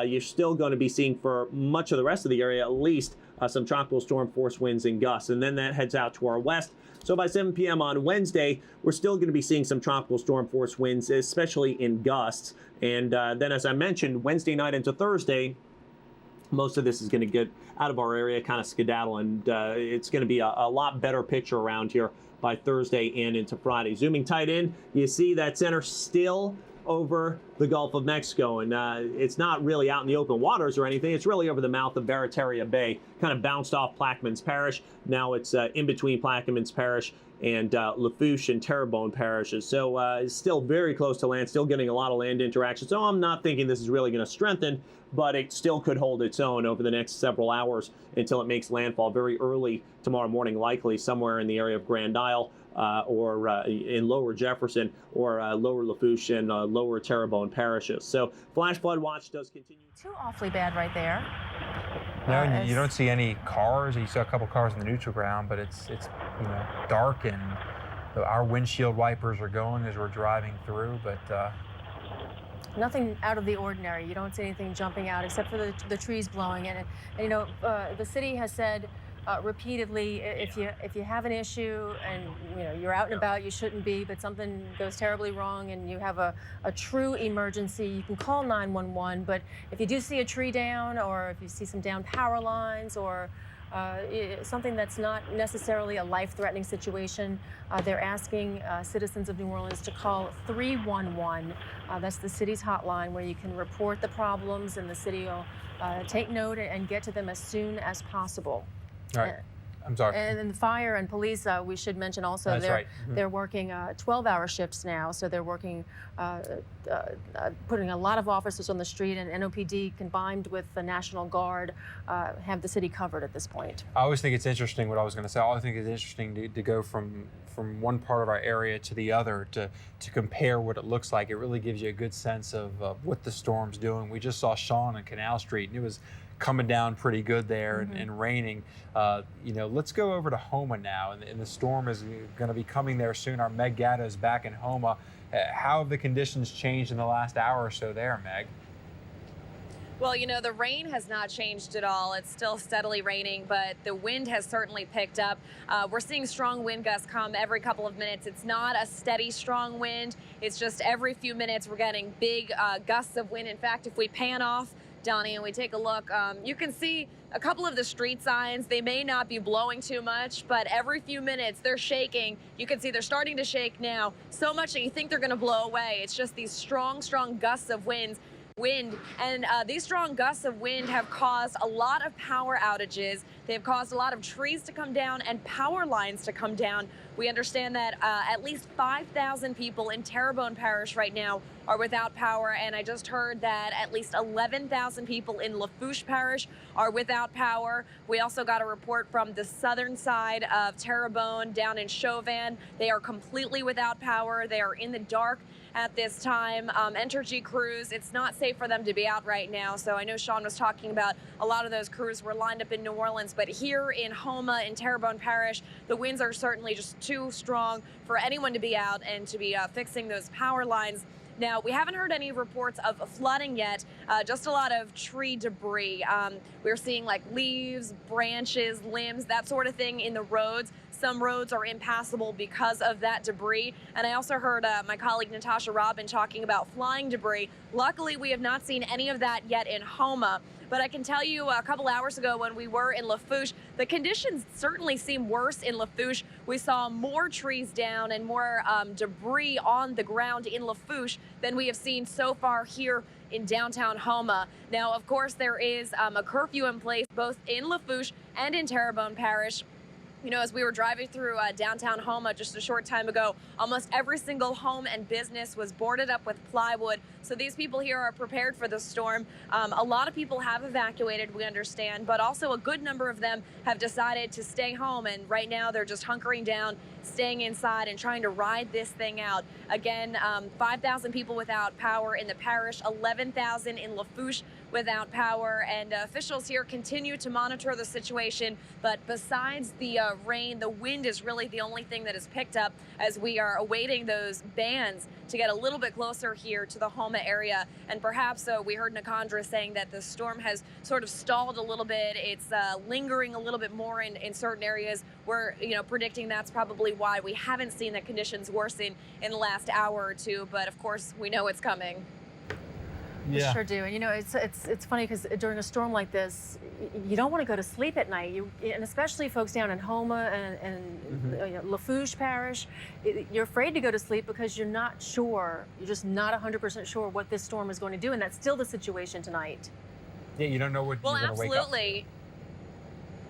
You're still going to be seeing for much of the rest of the area, at least some tropical storm force winds and gusts. And then that heads out to our west. So by 7 p.m. on Wednesday, we're still going to be seeing some tropical storm force winds, especially in gusts. And then, as I mentioned, Wednesday night into Thursday, most of this is going to get out of our area, kind of skedaddle, and it's going to be a lot better picture around here by Thursday and into Friday. Zooming tight in, you see that center still over the Gulf of Mexico, and it's not really out in the open waters or anything. It's really over the mouth of Barataria Bay, kind of bounced off Plaquemines Parish. Now it's in between Plaquemines Parish and Lafourche and Terrebonne parishes. So it's still very close to land, still getting a lot of land interaction. So I'm not thinking this is really going to strengthen, but it still could hold its own over the next several hours until it makes landfall very early tomorrow morning, likely somewhere in the area of Grand Isle or in Lower Jefferson or Lower Lafourche and Lower Terrebonne parishes. So flash flood watch does continue. Too awfully bad right there. No, you don't see any cars. You saw a couple cars in the neutral ground, but it's you know, dark, and our windshield wipers are going as we're driving through, but nothing out of the ordinary. You don't see anything jumping out except for the trees blowing. And you know, the city has said repeatedly, if you have an issue and you know you're out and about, you shouldn't be, but something goes terribly wrong and you have a true emergency, you can call 911. But if you do see a tree down, or if you see some down power lines, or something that's not necessarily a life-threatening situation, they're asking citizens of New Orleans to call 311. That's the city's hotline where you can report the problems, and the city will take note and get to them as soon as possible. All right. I'm sorry. And then fire and police, we should mention also, That's right. they're working 12-hour shifts now, so they're working, putting a lot of officers on the street, and NOPD combined with the National Guard have the city covered at this point. I always think it's interesting what I was going to say. I always think it's interesting to go from one part of our area to the other to compare what it looks like. It really gives you a good sense of what the storm's doing. We just saw Sean on Canal Street, and it was coming down pretty good there and raining. Let's go over to Houma now, and the storm is going to be coming there soon. Our Meg Gatto is back in Houma. How have the conditions changed in the last hour or so there, Meg? Well, the rain has not changed at all. It's still steadily raining, but the wind has certainly picked up. We're seeing strong wind gusts come every couple of minutes. It's not a steady, strong wind. It's just every few minutes we're getting big gusts of wind. In fact, if we pan off, Donnie, and we take a look, you can see a couple of the street signs. They may not be blowing too much, but every few minutes they're shaking. You can see they're starting to shake now, so much that you think they're going to blow away. It's just these strong, strong gusts of wind. And these strong gusts of wind have caused a lot of power outages. They've caused a lot of trees to come down and power lines to come down. We understand that at least 5,000 people in Terrebonne Parish right now are without power, and I just heard that at least 11,000 people in Lafourche Parish are without power. We also got a report from the southern side of Terrebonne down in Chauvin. They are completely without power. They are in the dark at this time. Entergy crews, it's not safe for them to be out right now. So I know Sean was talking about a lot of those crews were lined up in New Orleans, but here in Houma, in Terrebonne Parish, the winds are certainly just too strong for anyone to be out and to be fixing those power lines. Now, we haven't heard any reports of flooding yet, just a lot of tree debris. We're seeing like leaves, branches, limbs, that sort of thing in the roads. Some roads are impassable because of that debris. And I also heard my colleague Natasha Robin talking about flying debris. Luckily, we have not seen any of that yet in Houma. But I can tell you a couple hours ago when we were in Lafourche, the conditions certainly seem worse in Lafourche. We saw more trees down and more debris on the ground in Lafourche than we have seen so far here in downtown Houma. Now, of course, there is a curfew in place both in Lafourche and in Terrebonne Parish. As we were driving through downtown Houma just a short time ago, almost every single home and business was boarded up with plywood. So these people here are prepared for the storm. A lot of people have evacuated, we understand, but also a good number of them have decided to stay home. And right now they're just hunkering down, staying inside and trying to ride this thing out. Again, 5,000 people without power in the parish, 11,000 in Lafourche without power, and officials here continue to monitor the situation. But besides the rain, the wind is really the only thing that is picked up as we are awaiting those bands to get a little bit closer here to the Houma area. And perhaps we heard Nicandra saying that the storm has sort of stalled a little bit. It's lingering a little bit more in certain areas. We're predicting that's probably why we haven't seen the conditions worsen in the last hour or two. But of course, we know it's coming. We sure do. And it's funny because during a storm like this, you don't want to go to sleep at night. And especially folks down in Houma and Lafourche Parish, you're afraid to go to sleep because you're not sure. You're just not 100% sure what this storm is going to do, and that's still the situation tonight. Yeah, you don't know what you're going to wake up.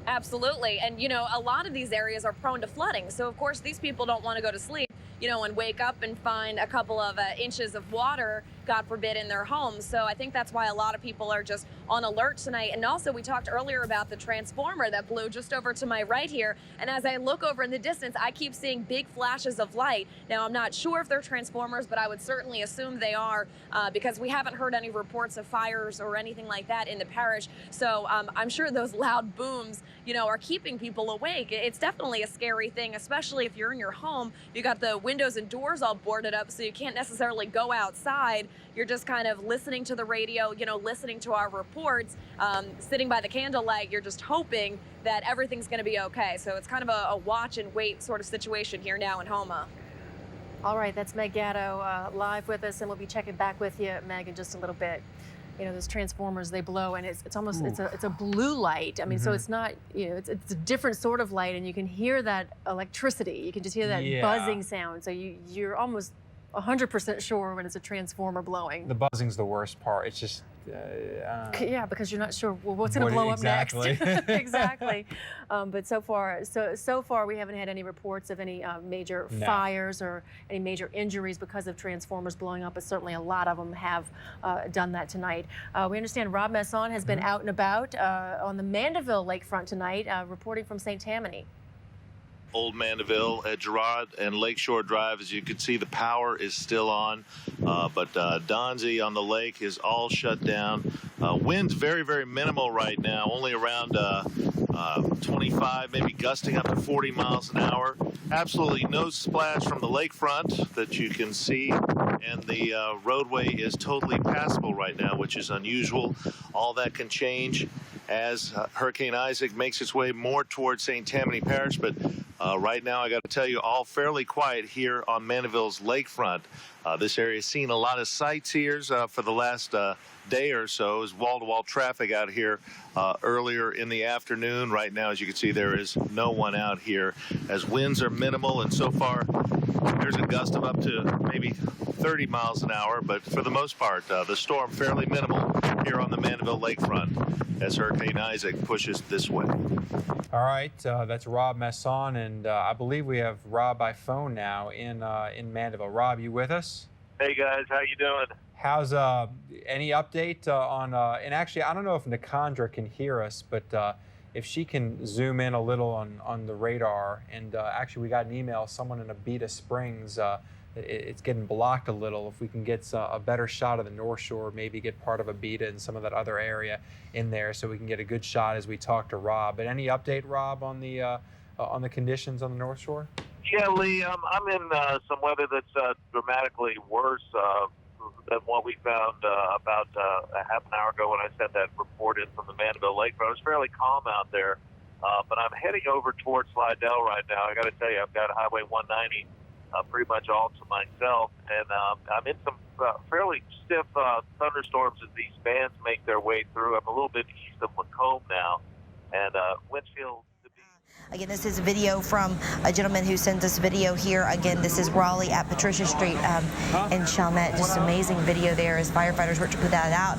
Absolutely. And, a lot of these areas are prone to flooding. So, of course, these people don't want to go to sleep, and wake up and find a couple of inches of water, God forbid, in their homes. So I think that's why a lot of people are just on alert tonight. And also, we talked earlier about the transformer that blew just over to my right here. And as I look over in the distance, I keep seeing big flashes of light. Now, I'm not sure if they're transformers, but I would certainly assume they are because we haven't heard any reports of fires or anything like that in the parish. So I'm sure those loud booms, are keeping people awake. It's definitely a scary thing, especially if you're in your home. You got the windows and doors all boarded up, so you can't necessarily go outside. You're just kind of listening to the radio, listening to our reports, sitting by the candlelight. You're just hoping that everything's going to be okay. So it's kind of a watch and wait sort of situation here now in Houma. All right, that's Meg Gatto live with us, and we'll be checking back with you, Meg, in just a little bit. Those transformers, they blow, and it's almost it's a blue light. I mean, so it's not it's a different sort of light, and you can hear that electricity. You can just hear that buzzing sound. So you're almost 100% sure when it's a transformer blowing. The buzzing's the worst part. It's just Yeah, because you're not sure what's going to blow exactly. up next. Exactly. But so far we haven't had any reports of any major fires or any major injuries because of transformers blowing up, but certainly a lot of them have done that tonight. We understand Rob Masson has been out and about on the Mandeville lakefront tonight, reporting from St. Tammany. Old Mandeville at Girard and Lakeshore Drive. As you can see, the power is still on, but Donzie on the lake is all shut down. Wind's very, very minimal right now, only around 25, maybe gusting up to 40 miles an hour. Absolutely no splash from the lakefront that you can see, and the roadway is totally passable right now, which is unusual. All that can change as Hurricane Isaac makes its way more towards St. Tammany Parish, but right now, I got to tell you, all fairly quiet here on Mandeville's lakefront. This area has seen a lot of sightseers for the last day or so. As wall-to-wall traffic out here earlier in the afternoon. Right now, as you can see, there is no one out here as winds are minimal, and so far there's a gust of up to maybe 30 miles an hour, but for the most part, the storm fairly minimal here on the Mandeville lakefront as Hurricane Isaac pushes this way. All right, that's Rob Masson, and I believe we have Rob by phone now in Mandeville. Rob, you with us? Hey guys, how you doing? How's any update on? And actually, I don't know if Nicandra can hear us, but if she can zoom in a little on the radar. And actually, we got an email. Someone in Abita Springs. It's getting blocked a little. If we can get a better shot of the North Shore, maybe get part of Abita and some of that other area in there, so we can get a good shot as we talk to Rob. But any update, Rob, on the conditions on the North Shore? Yeah, Lee, I'm in some weather that's dramatically worse than what we found about a half an hour ago when I sent that report in from the Mandeville Lakefront. It was fairly calm out there, but I'm heading over towards Slidell right now. I got to tell you, I've got Highway 190 pretty much all to myself, and I'm in some fairly stiff thunderstorms as these bands make their way through. I'm a little bit east of Lacombe now, and Winchfield. Again, this is a video from a gentleman who sent us video here. Again, this is Raleigh at Patricia Street in Chalmette. Just amazing video there as firefighters work to put that out.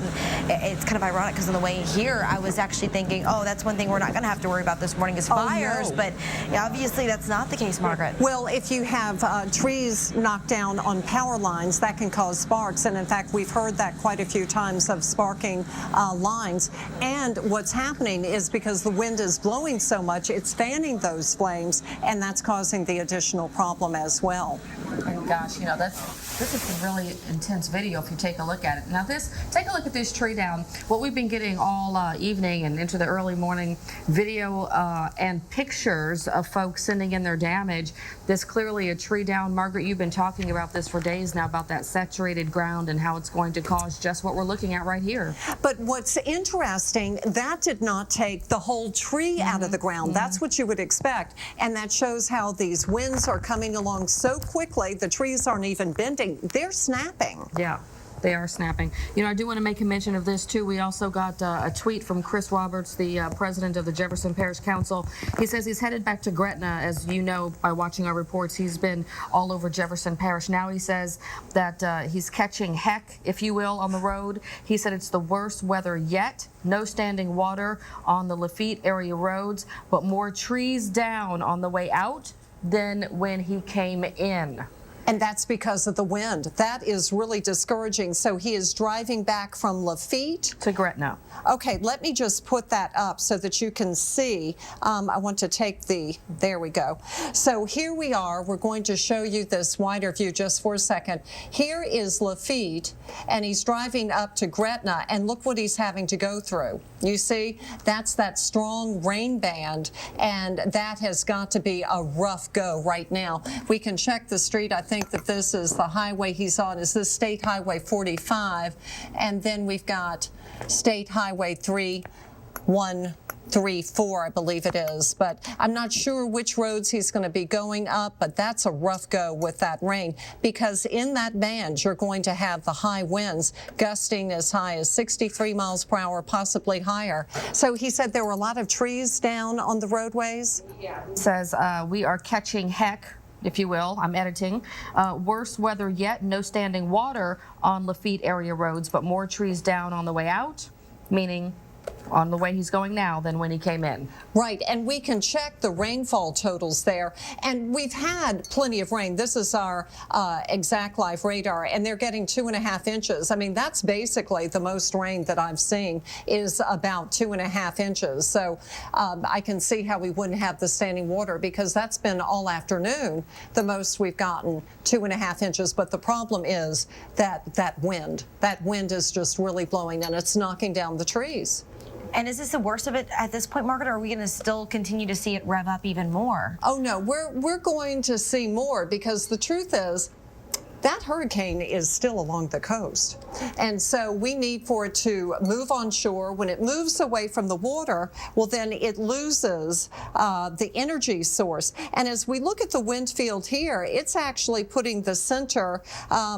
And it's kind of ironic because on the way here, I was actually thinking, oh, that's one thing we're not going to have to worry about this morning is fires. No. But obviously that's not the case, Margaret. Well, if you have trees knocked down on power lines, that can cause sparks. And in fact, we've heard that quite a few times of sparking lines. And what's happening is because the wind is blowing so much, it's fanning those flames, and that's causing the additional problem as well. Oh gosh, this is a really intense video if you take a look at it. Now take a look at this tree down. What we've been getting all evening and into the early morning video and pictures of folks sending in their damage. This clearly a tree down. Margaret, you've been talking about this for days now, about that saturated ground and how it's going to cause just what we're looking at right here. But what's interesting, that did not take the whole tree out of the ground. That's what you would expect. And that shows how these winds are coming along so quickly, the trees aren't even bending. They're snapping. Yeah. They are snapping. I do want to make a mention of this, too. We also got a tweet from Chris Roberts, the president of the Jefferson Parish Council. He says he's headed back to Gretna. As you know, by watching our reports, he's been all over Jefferson Parish. Now he says that he's catching heck, if you will, on the road. He said it's the worst weather yet. No standing water on the Lafitte area roads, but more trees down on the way out than when he came in. And that's because of the wind. That is really discouraging. So he is driving back from Lafitte to Gretna. Okay, let me just put that up so that you can see. I want to take there we go. So here we are. We're going to show you this wider view just for a second. Here is Lafitte, and he's driving up to Gretna, and look what he's having to go through. You see, that's that strong rain band, and that has got to be a rough go right now. We can check the street. I think that this is the highway he's on. Is this State Highway 45? And then we've got State Highway 3134, I believe it is. But I'm not sure which roads he's going to be going up, but that's a rough go with that rain, because in that band you're going to have the high winds gusting as high as 63 miles per hour, possibly higher. So he said there were a lot of trees down on the roadways. Says we are catching heck if you will. I'm editing. Worse weather yet, no standing water on Lafitte area roads, but more trees down on the way out, meaning on the way he's going now than when he came in. Right, and we can check the rainfall totals there, and we've had plenty of rain. This is our exact live radar, and they're getting 2.5 inches. I mean, that's basically the most rain that I've seen is about 2.5 inches. So I can see how we wouldn't have the standing water because that's been all afternoon. The most we've gotten 2.5 inches, but the problem is that wind is just really blowing, and it's knocking down the trees. And is this the worst of it at this point, Margaret, or are we going to still continue to see it rev up even more? Oh, no, we're going to see more because the truth is that hurricane is still along the coast. And so we need for it to move on shore. When it moves away from the water, well, then it loses the energy source. And as we look at the wind field here, it's actually putting the center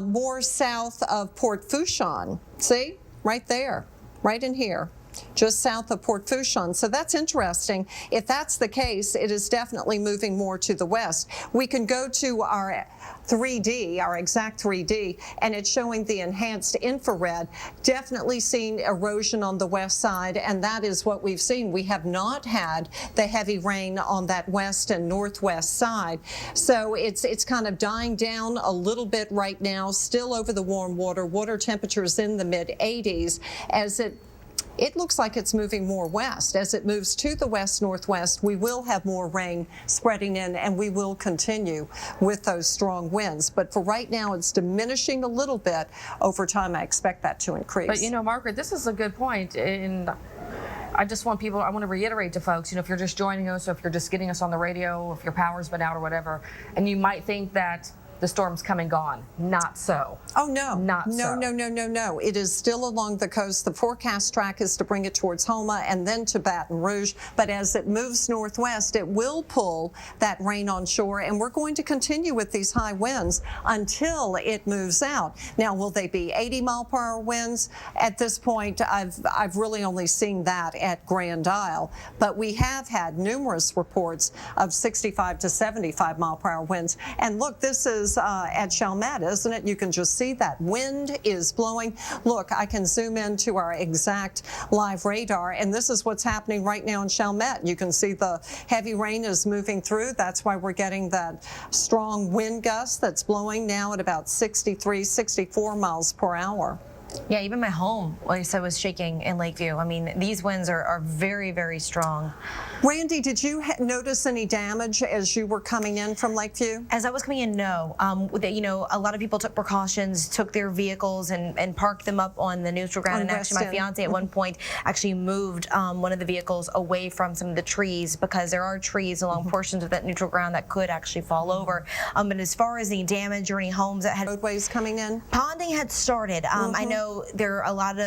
more south of Port Fourchon. See, right there, right in here, just south of Port Fourchon. So that's interesting. If that's the case, it is definitely moving more to the west. We can go to our 3D, our exact 3D, and it's showing the enhanced infrared. Definitely seeing erosion on the west side, and that is what we've seen. We have not had the heavy rain on that west and northwest side. So it's kind of dying down a little bit right now, still over the warm water. Water temperatures in the mid-80s as it looks like it's moving more west. As it moves to the west-northwest, we will have more rain spreading in, and we will continue with those strong winds. But for right now, it's diminishing a little bit. Over time, I expect that to increase. But, you know, Margaret, this is a good point. And I just want people, I want to reiterate to folks, you know, if you're just joining us, or if you're just getting us on the radio, if your power's been out or whatever, and you might think that the storm's come and gone. Not so. Oh, no. No. No. It is still along the coast. The forecast track is to bring it towards Houma and then to Baton Rouge. But as it moves northwest, it will pull that rain on shore. And we're going to continue with these high winds until it moves out. Now, will they be 80-mile-per-hour winds? At this point, I've really only seen that at Grand Isle. But we have had numerous reports of 65 to 75-mile-per-hour winds. And look, this is at Chalmette, isn't it? You can just see that wind is blowing. Look, I can zoom into our exact live radar, and this is what's happening right now in Chalmette. You can see the heavy rain is moving through. That's why we're getting that strong wind gust that's blowing now at about 63, 64 miles per hour. Yeah, even my home, like I said, was shaking in Lakeview. I mean, these winds are very, very strong. Randy, did you notice any damage as you were coming in from Lakeview? As I was coming in, no. You know, a lot of people took precautions, took their vehicles and parked them up on the neutral ground. And actually, my fiance at one point actually moved one of the vehicles away from some of the trees because there are trees along portions of that neutral ground that could actually fall over. But as far as any damage or any homes that had roadways coming in, ponding had started. I know there are a lot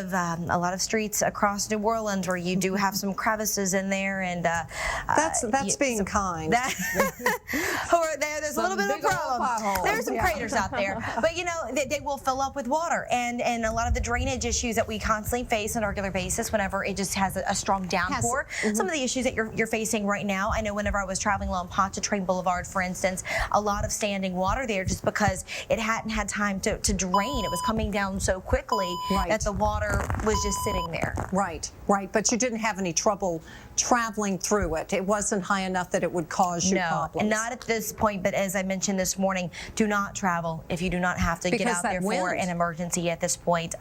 of streets across New Orleans where you do have some crevices in there, and that's being kind. There's a little bit of a problem. There's some craters out there, but you know they will fill up with water, and a lot of the drainage issues that we constantly face on a regular basis whenever it just has a strong downpour. Some of the issues that you're facing right now. I know whenever I was traveling along Pontchartrain Boulevard, for instance, a lot of standing water there just because it hadn't had time to drain. It was coming down so quickly that the water was just sitting there. Right. But you didn't have any trouble traveling through it. It wasn't high enough that it would cause you problems. And not at this point, but as I mentioned this morning, do not travel if you do not have to get out there for an emergency at this point.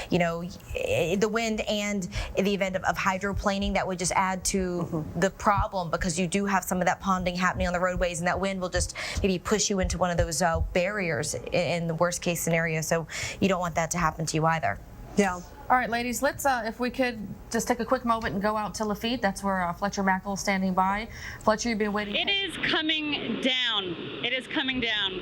You know, the wind and in the event of hydroplaning, that would just add to the problem because you do have some of that ponding happening on the roadways, and that wind will just maybe push you into one of those barriers in the worst case scenario. So you don't want that to happen to you either. Yeah. All right, ladies, let's, if we could just take a quick moment and go out to Lafitte. That's where Fletcher Mackel is standing by. Fletcher, you've been waiting. It is coming down. It is coming down.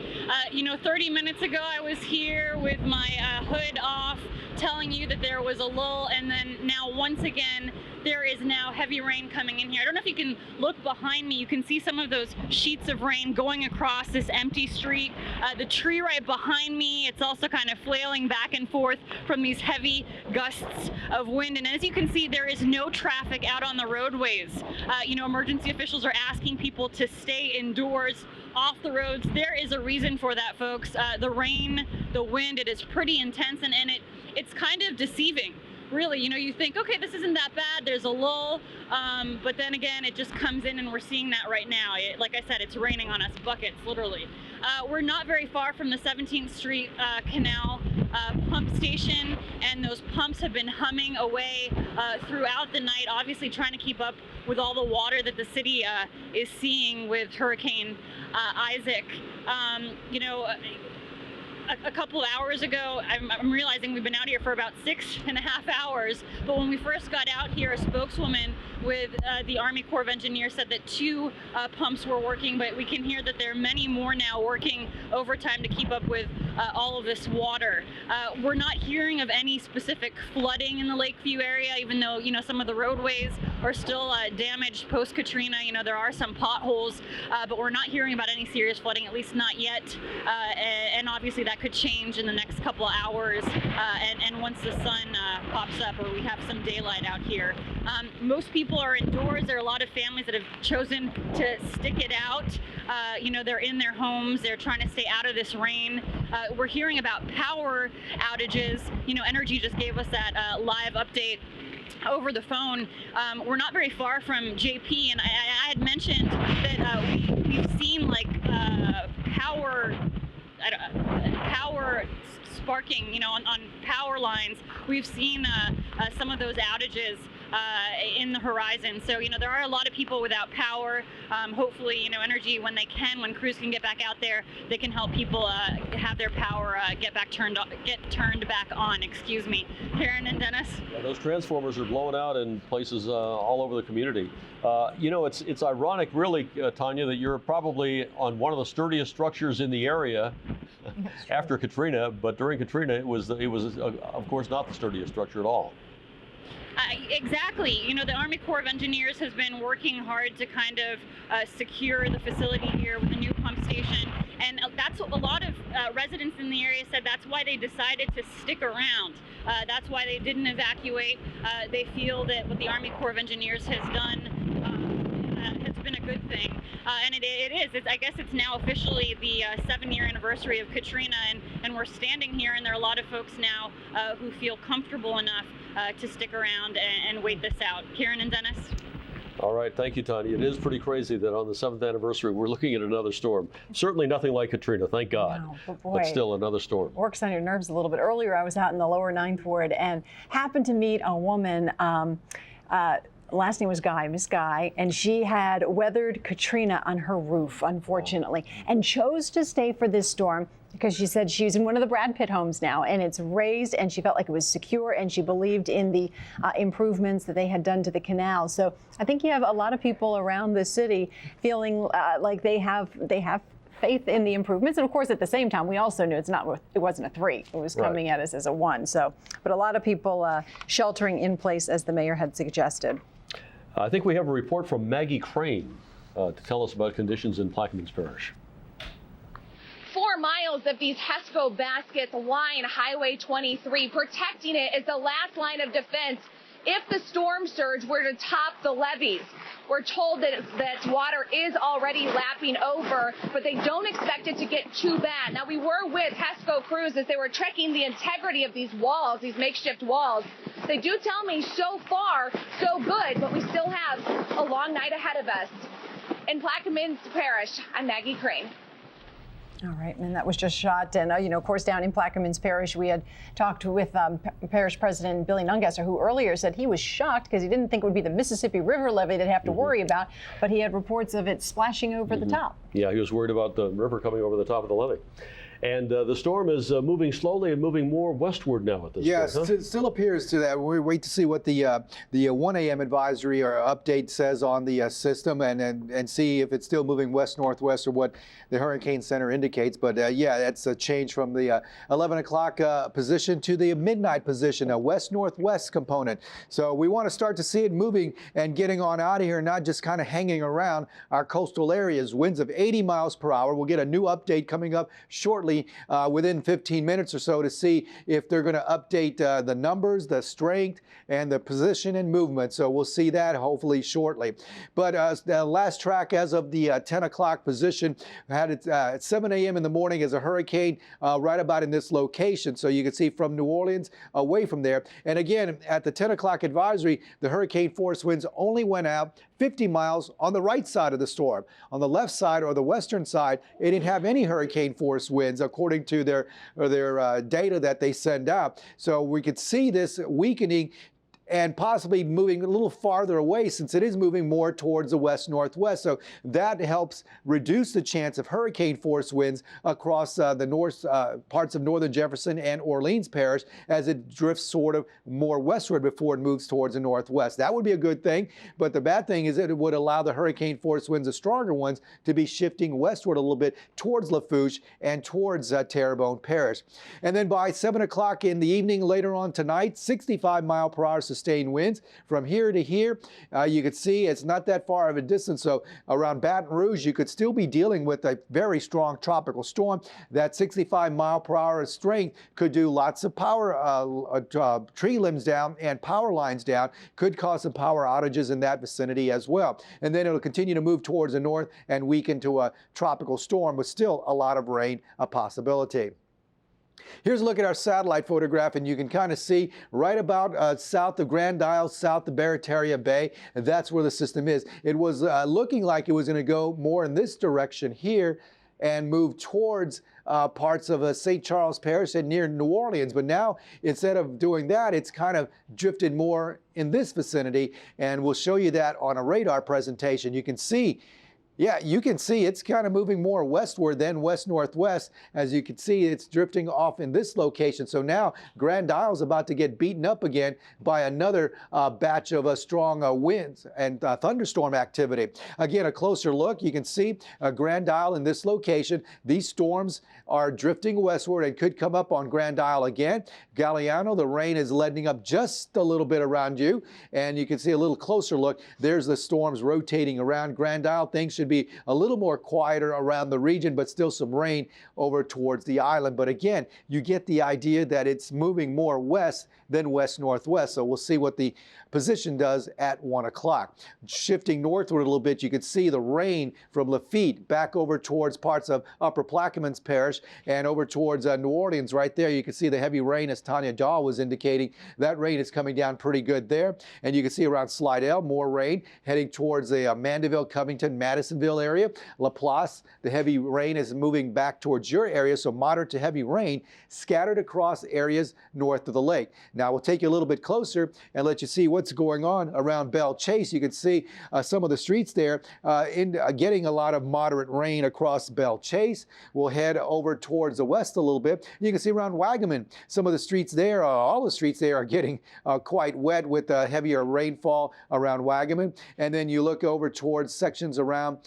You know, 30 minutes ago, I was here with my hood off, telling you that there was a lull, and then now once again, there is now heavy rain coming in here. I don't know if you can look behind me. You can see some of those sheets of rain going across this empty street. The tree right behind me, it's also kind of flailing back and forth from these heavy gusts of wind. And as you can see, there is no traffic out on the roadways. You know, emergency officials are asking people to stay indoors, off the roads. There is a reason for that, folks. The rain, the wind, it is pretty intense, and it's kind of deceiving. Really, you know, you think, okay, this isn't that bad, there's a lull, but then again, it just comes in, and we're seeing that right now. Like I said, it's raining on us, buckets, literally. We're not very far from the 17th Street Canal pump station, and those pumps have been humming away throughout the night, obviously trying to keep up with all the water that the city is seeing with Hurricane Isaac. You know, a couple hours ago, I'm realizing we've been out here for about 6.5 hours, but when we first got out here, a spokeswoman with the Army Corps of Engineers said that 2 pumps were working, but we can hear that there are many more now working overtime to keep up with all of this water. We're not hearing of any specific flooding in the Lakeview area, even though, you know, some of the roadways are still damaged post-Katrina. You know, there are some potholes, but we're not hearing about any serious flooding, at least not yet, and obviously that could change in the next couple of hours, and once the sun pops up or we have some daylight out here. Most people are indoors. There are a lot of families that have chosen to stick it out. You know, they're in their homes. They're trying to stay out of this rain. We're hearing about power outages. You know, Energy just gave us that live update over the phone. We're not very far from JP, and I had mentioned that we've seen like power sparking, you know, on power lines. We've seen some of those outages in the horizon. So, you know, there are a lot of people without power. Hopefully, you know, Energy, when crews can get back out there, they can help people have their power get turned back on. Excuse me, Karen and Dennis. Yeah, those transformers are blowing out in places all over the community. You know, it's ironic, really, Tanya, that you're probably on one of the sturdiest structures in the area after Katrina, but during Katrina, it was of course not the sturdiest structure at all. Exactly. You know, the Army Corps of Engineers has been working hard to kind of secure the facility here with a new pump station. And that's what a lot of residents in the area said. That's why they decided to stick around. That's why they didn't evacuate. They feel that what the Army Corps of Engineers has done has been a good thing. And it is. I guess it's now officially the 7-year anniversary of Katrina, and we're standing here, and there are a lot of folks now who feel comfortable enough to stick around and wait this out. Karen and Dennis? All right, thank you, Tanya. It is pretty crazy that on the 7th anniversary, we're looking at another storm. Certainly nothing like Katrina, thank God, but still another storm. Works on your nerves a little bit. Earlier, I was out in the lower 9th Ward and happened to meet a woman, last name was Guy, Miss Guy, and she had weathered Katrina on her roof, unfortunately, and chose to stay for this storm because she said she's in one of the Brad Pitt homes now, and it's raised, and she felt like it was secure, and she believed in the improvements that they had done to the canal. So I think you have a lot of people around the city feeling like they have faith in the improvements. And of course, at the same time, we also knew it wasn't a 3. It was coming at us as a 1. So, but a lot of people sheltering in place, as the mayor had suggested. I think we have a report from Maggie Crane to tell us about conditions in Plaquemines Parish. 4 miles of these HESCO baskets line Highway 23. Protecting it is the last line of defense if the storm surge were to top the levees. We're told that water is already lapping over, but they don't expect it to get too bad. Now, we were with HESCO crews as they were checking the integrity of these walls, these makeshift walls. They do tell me so far, so good, but we still have a long night ahead of us. In Plaquemines Parish, I'm Maggie Crane. All right, and that was just shot. And, you know, of course, down in Plaquemines Parish, we had talked with Parish President Billy Nungesser, who earlier said he was shocked because he didn't think it would be the Mississippi River levee they'd have to worry about, but he had reports of it splashing over the top. Yeah, he was worried about the river coming over the top of the levee. And the storm is moving slowly and moving more westward now at this point. Yes, it still appears to that. We wait to see what the 1 a.m. advisory or update says on the system, and see if it's still moving west-northwest or what the Hurricane Center indicates. But yeah, that's a change from the 11 o'clock position to the midnight position, a west-northwest component. So we want to start to see it moving and getting on out of here, not just kind of hanging around our coastal areas. Winds of 80 miles per hour. We'll get a new update coming up shortly. Within 15 minutes or so to see if they're going to update the numbers, the strength, and the position and movement. So we'll see that hopefully shortly. But the last track as of the 10 o'clock position had it at 7 a.m. in the morning as a hurricane right about in this location. So you can see from New Orleans away from there. And again, at the 10 o'clock advisory, the hurricane force winds only went out 50 miles on the right side of the storm. On the left side or the western side, it didn't have any hurricane force winds according to their data that they send out. So we could see this weakening and possibly moving a little farther away since it is moving more towards the west-northwest. So that helps reduce the chance of hurricane force winds across the north parts of northern Jefferson and Orleans Parish as it drifts sort of more westward before it moves towards the northwest. That would be a good thing, but the bad thing is that it would allow the hurricane force winds, the stronger ones, to be shifting westward a little bit towards Lafourche and towards Terrebonne Parish. And then by 7 o'clock in the evening later on tonight, 65 mile per hour sustained winds from here to here. You can see it's not that far of a distance. So around Baton Rouge, you could still be dealing with a very strong tropical storm. That 65 mile per hour strength could do lots of power, tree limbs down and power lines down, could cause some power outages in that vicinity as well. And then it'll continue to move towards the north and weaken to a tropical storm with still a lot of rain a possibility. Here's a look at our satellite photograph, and you can kind of see right about south of Grand Isle, south of Barataria Bay, and that's where the system is. It was looking like it was going to go more in this direction here and move towards parts of St. Charles Parish and near New Orleans. But now, instead of doing that, it's kind of drifted more in this vicinity, and we'll show you that on a radar presentation. You can see, yeah, you can see it's kind of moving more westward than west-northwest. As you can see, it's drifting off in this location. So now Grand Isle's about to get beaten up again by another batch of strong winds and thunderstorm activity. Again, a closer look, you can see Grand Isle in this location. These storms are drifting westward and could come up on Grand Isle again. Galliano, the rain is letting up just a little bit around you. And you can see a little closer look. There's the storms rotating around Grand Isle. Things should be a little more quieter around the region, but still some rain over towards the island. But again, you get the idea that it's moving more west than west-northwest. So we'll see what the position does at 1 o'clock. Shifting northward a little bit, you can see the rain from Lafitte back over towards parts of Upper Plaquemines Parish and over towards New Orleans right there. You can see the heavy rain, as Tanya Dahl was indicating. That rain is coming down pretty good there. And you can see around Slidell, more rain heading towards the Mandeville, Covington, Madisonville area. Laplace, the heavy rain is moving back towards your area, so moderate to heavy rain scattered across areas north of the lake. Now we'll take you a little bit closer and let you see what's going on around Belle Chase. You can see some of the streets there getting a lot of moderate rain across Belle Chase. We'll head over towards the west a little bit. You can see around Wagaman, some of the streets there, all the streets there are getting quite wet with heavier rainfall around Wagaman. And then you look over towards sections around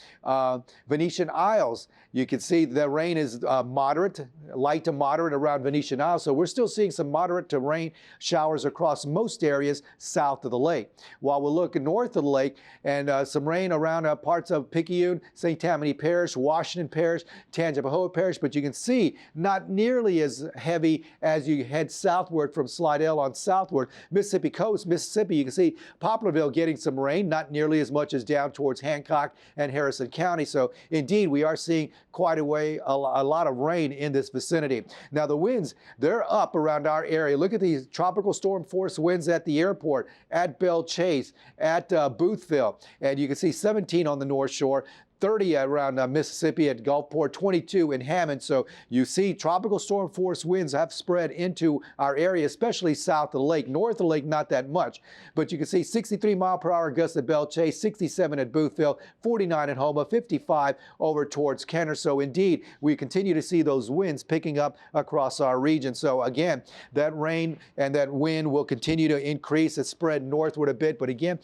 Venetian Isles. You can see the rain is moderate, light to moderate around Venetian Isles. So we're still seeing some moderate to rain showers across most areas south of the lake. While we'll look north of the lake and some rain around parts of Picayune, St. Tammany Parish, Washington Parish, Tangipahoa Parish, but you can see not nearly as heavy as you head southward from Slidell on southward. Mississippi coast, Mississippi, you can see Poplarville getting some rain, not nearly as much as down towards Hancock and Harrison County. So indeed, we are seeing quite a lot of rain in this vicinity. Now the winds, they're up around our area. Look at these tropical storm force winds at the airport, at Belle Chase, at Boothville, and you can see 17 on the North Shore, 30 around Mississippi at Gulfport, 22 in Hammond. So you see tropical storm force winds have spread into our area, especially south of the lake. North of the lake, not that much. But you can see 63-mile-per-hour gusts at Belle Chase, 67 at Boothville, 49 at Houma, 55 over towards Kenner. So indeed, we continue to see those winds picking up across our region. So again, that rain and that wind will continue to increase. It's spread northward a bit. But again,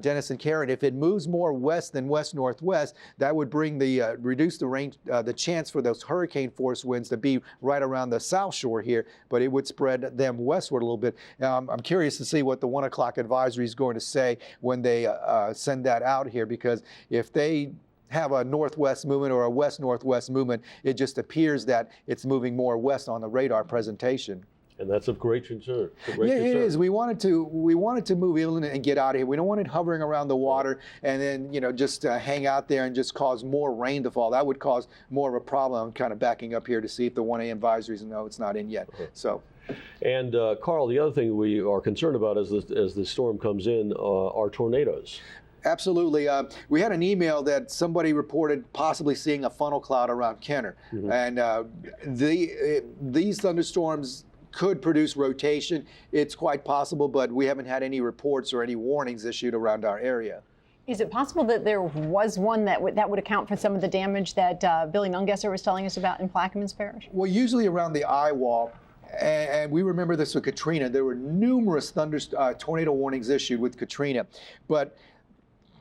Dennis and Karen, if it moves more west than west-northwest, that would bring the reduce the range, the chance for those hurricane force winds to be right around the south shore here, but it would spread them westward a little bit. I'm curious to see what the 1 o'clock advisory is going to say when they send that out here, because if they have a northwest movement or a west-northwest movement, it just appears that it's moving more west on the radar presentation. And that's of great concern. Yeah, it is. We wanted to move inland and get out of here. We don't want it hovering around the water and then, you know, just hang out there and just cause more rain to fall. That would cause more of a problem. I'm kind of backing up here to see if the 1 a.m. advisories, no, it's not in yet. So. And Carl, the other thing we are concerned about as the storm comes in are tornadoes. Absolutely. We had an email that somebody reported possibly seeing a funnel cloud around Kenner. And these thunderstorms could produce rotation. It's quite possible, but we haven't had any reports or any warnings issued around our area. Is it possible that there was one that would account for some of the damage that Billy Nungesser was telling us about in Plaquemines Parish? Well, usually around the eye wall, and we remember this with Katrina, there were numerous tornado warnings issued with Katrina, but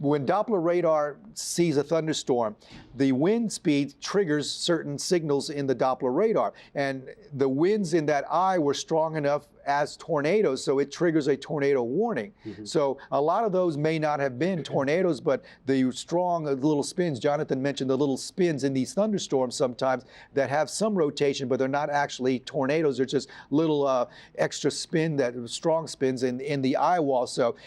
when Doppler radar sees a thunderstorm, the wind speed triggers certain signals in the Doppler radar. And the winds in that eye were strong enough as tornadoes, so it triggers a tornado warning. So a lot of those may not have been tornadoes, but the strong little spins, Jonathan mentioned the little spins in these thunderstorms sometimes that have some rotation, but they're not actually tornadoes. They're just little extra strong spins in the eye wall. So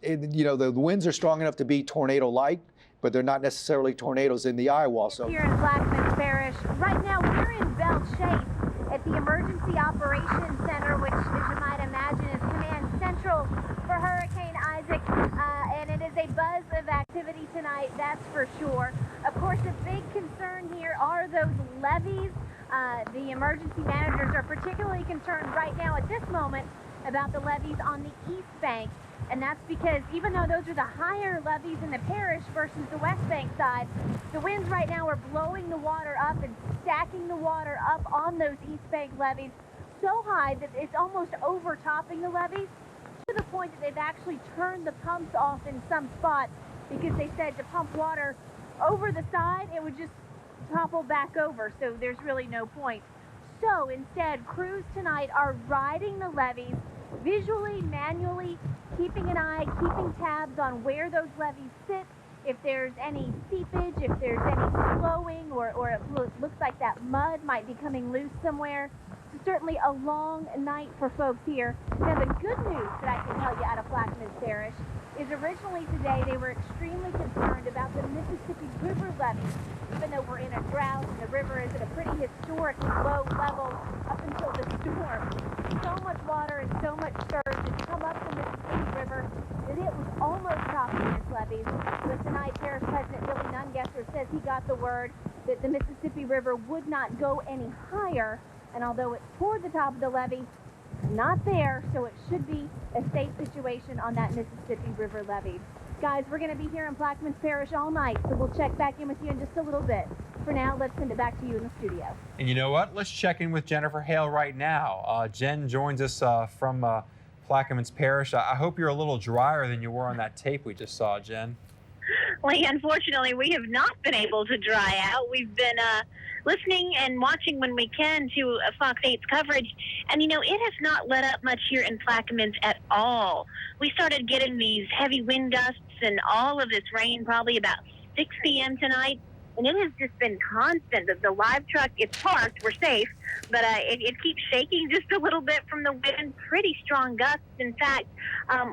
you know, the winds are strong enough to be tornado-like, but they're not necessarily tornadoes in the eye wall. So here in Plaquemines Parish, right now we're in Belle Chase at the Emergency Operations Center, which, as you might imagine, is command central for Hurricane Isaac, and it is a buzz of activity tonight, that's for sure. Of course, a big concern here are those levees. The emergency managers are particularly concerned right now at this moment about the levees on the east bank. And that's because even though those are the higher levees in the parish versus the West Bank side, the winds right now are blowing the water up and stacking the water up on those East Bank levees so high that it's almost overtopping the levees, to the point that they've actually turned the pumps off in some spots because they said to pump water over the side, it would just topple back over, so there's really no point. So instead, crews tonight are riding the levees, visually, manually, keeping an eye, keeping tabs on where those levees sit, if there's any seepage, if there's any slowing, or it looks like that mud might be coming loose somewhere. So certainly a long night for folks here. Now the good news that I can tell you out of Plaquemines Parish is originally today they were extremely concerned about the Mississippi River levees, even though we're in a drought and the river is at a pretty historically low level up until the storm. So much water and so much surge has come up the Mississippi River that it was almost topping its levees. But tonight, Parish President Billy Nungesser says he got the word that the Mississippi River would not go any higher, and although it's toward the top of the levee, not there, so it should be a safe situation on that Mississippi River levee. Guys, we're going to be here in Plaquemines Parish all night, so we'll check back in with you in just a little bit. For now, let's send it back to you in the studio. And you know what? Let's check in with Jennifer Hale right now. Jen joins us from Plaquemines Parish. I hope you're a little drier than you were on that tape we just saw, Jen. Well, unfortunately, we have not been able to dry out. We've been listening and watching when we can to Fox 8's coverage, and, you know, it has not let up much here in Plaquemines at all. We started getting these heavy wind gusts and all of this rain probably about 6 p.m. tonight, and it has just been constant. The live truck, it's parked, we're safe, but it keeps shaking just a little bit from the wind, pretty strong gusts. In fact,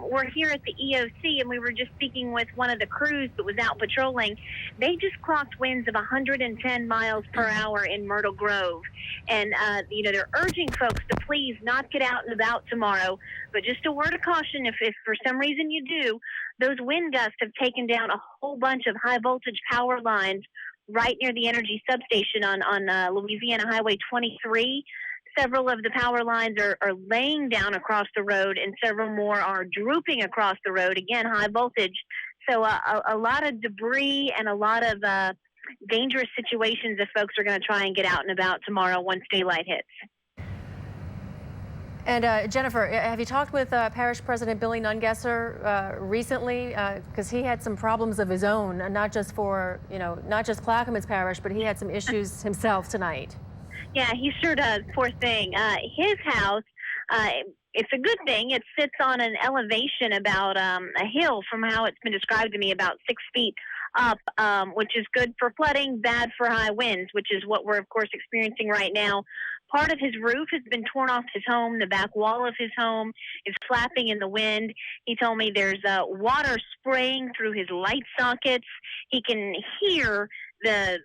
we're here at the EOC, and we were just speaking with one of the crews that was out patrolling. They just clocked winds of 110 miles per hour in Myrtle Grove. And, you know, they're urging folks to please not get out and about tomorrow. But just a word of caution, if for some reason you do, those wind gusts have taken down a whole bunch of high voltage power lines right near the energy substation on Louisiana Highway 23. Several of the power lines are laying down across the road, and several more are drooping across the road. Again, high voltage. So a lot of debris and a lot of dangerous situations if folks are going to try and get out and about tomorrow once daylight hits. And Jennifer, have you talked with Parish President Billy Nungesser recently? Because he had some problems of his own, not just for, not just Plaquemines Parish, but he had some issues himself tonight. Yeah, he sure does. Poor thing. His house, it's a good thing. It sits on an elevation about a hill from how it's been described to me, about 6 feet up, which is good for flooding, bad for high winds, which is what we're, of course, experiencing right now. Part of his roof has been torn off his home. The back wall of his home is flapping in the wind. He told me there's water spraying through his light sockets. He can hear the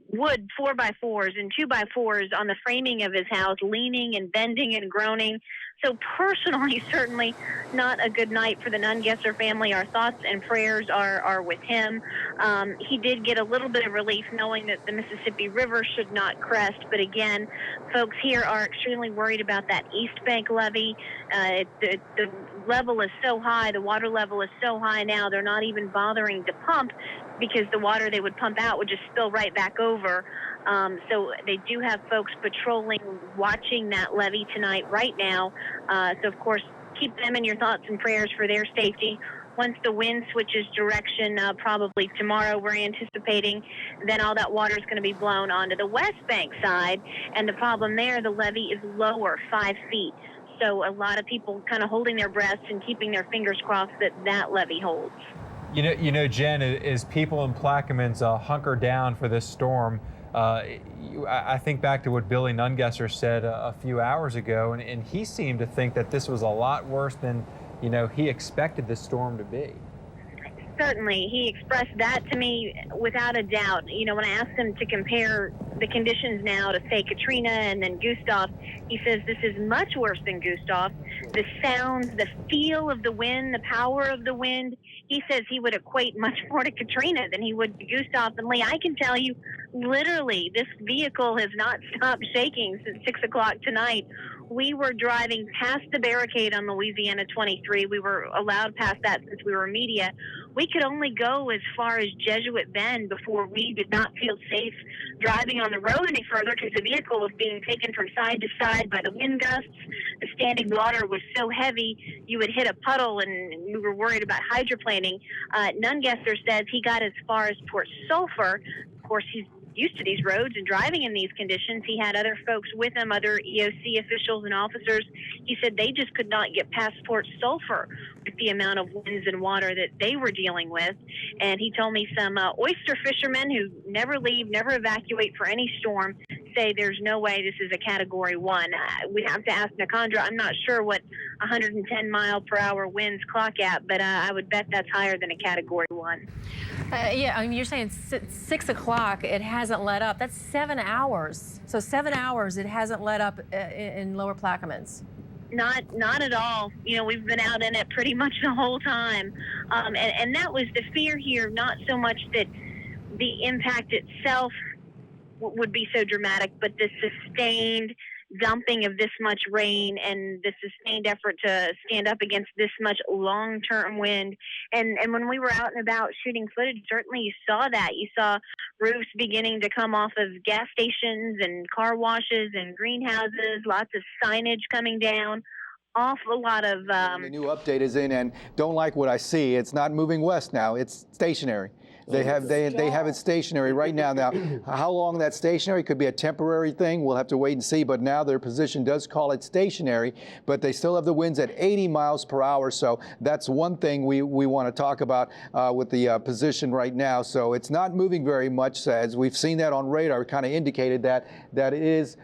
wood 4x4s and 2x4s on the framing of his house leaning and bending and groaning. So personally, certainly not a good night for the Nungesser family. Our thoughts and prayers are with him. He did get a little bit of relief knowing that the Mississippi River should not crest. But again, folks here are extremely worried about that East Bank levee. The level is so high, the water level is so high now, they're not even bothering to pump because the water they would pump out would just spill right back over. So they do have folks patrolling, watching that levee tonight right now. So, of course, keep them in your thoughts and prayers for their safety. Once the wind switches direction, probably tomorrow, we're anticipating, then all that water is going to be blown onto the West Bank side. And the problem there, the levee is lower, 5 feet. So a lot of people kind of holding their breaths and keeping their fingers crossed that that levee holds. You know, Jen, as people in Plaquemines hunker down for this storm, I think back to what Billy Nungesser said a few hours ago, and he seemed to think that this was a lot worse than, he expected this storm to be. Certainly. He expressed that to me without a doubt. When I asked him to compare the conditions now to, say, Katrina and then Gustav, he says this is much worse than Gustav. The sounds, the feel of the wind, the power of the wind, he says he would equate much more to Katrina than he would to Gustav. And Lee, I can tell you, literally, this vehicle has not stopped shaking since 6 o'clock tonight. We were driving past the barricade on Louisiana 23. We were allowed past that since we were media. We could only go as far as Jesuit Bend before we did not feel safe driving on the road any further because the vehicle was being taken from side to side by the wind gusts. The standing water was so heavy you would hit a puddle, and we were worried about hydroplaning. Nungesser says he got as far as Port Sulphur. Of course, he's used to these roads and driving in these conditions. He had other folks with him, other EOC officials and officers. He said they just could not get past Port Sulphur with the amount of winds and water that they were dealing with. And he told me some oyster fishermen who never leave, never evacuate for any storm, say there's no way this is a Category 1. We have to ask Nakandra. I'm not sure what 110 mile per hour winds clock at, but I would bet that's higher than a Category 1. Yeah, I mean, you're saying 6 o'clock, it hasn't let up. That's 7 hours. So 7 hours, it hasn't let up in Lower Plaquemines. Not at all. We've been out in it pretty much the whole time. And that was the fear here, not so much that the impact itself would be so dramatic, but the sustained dumping of this much rain and the sustained effort to stand up against this much long-term wind. And when we were out and about shooting footage, certainly you saw that. You saw roofs beginning to come off of gas stations and car washes and greenhouses, lots of signage coming down. Awful lot of... The new update is in, and don't like what I see. It's not moving west now. It's stationary. They have it stationary right now. Now, how long that's stationary could be a temporary thing. We'll have to wait and see. But now their position does call it stationary. But they still have the winds at 80 miles per hour. So that's one thing we want to talk about with the position right now. So it's not moving very much. As we've seen that on radar, it kind of indicated that it is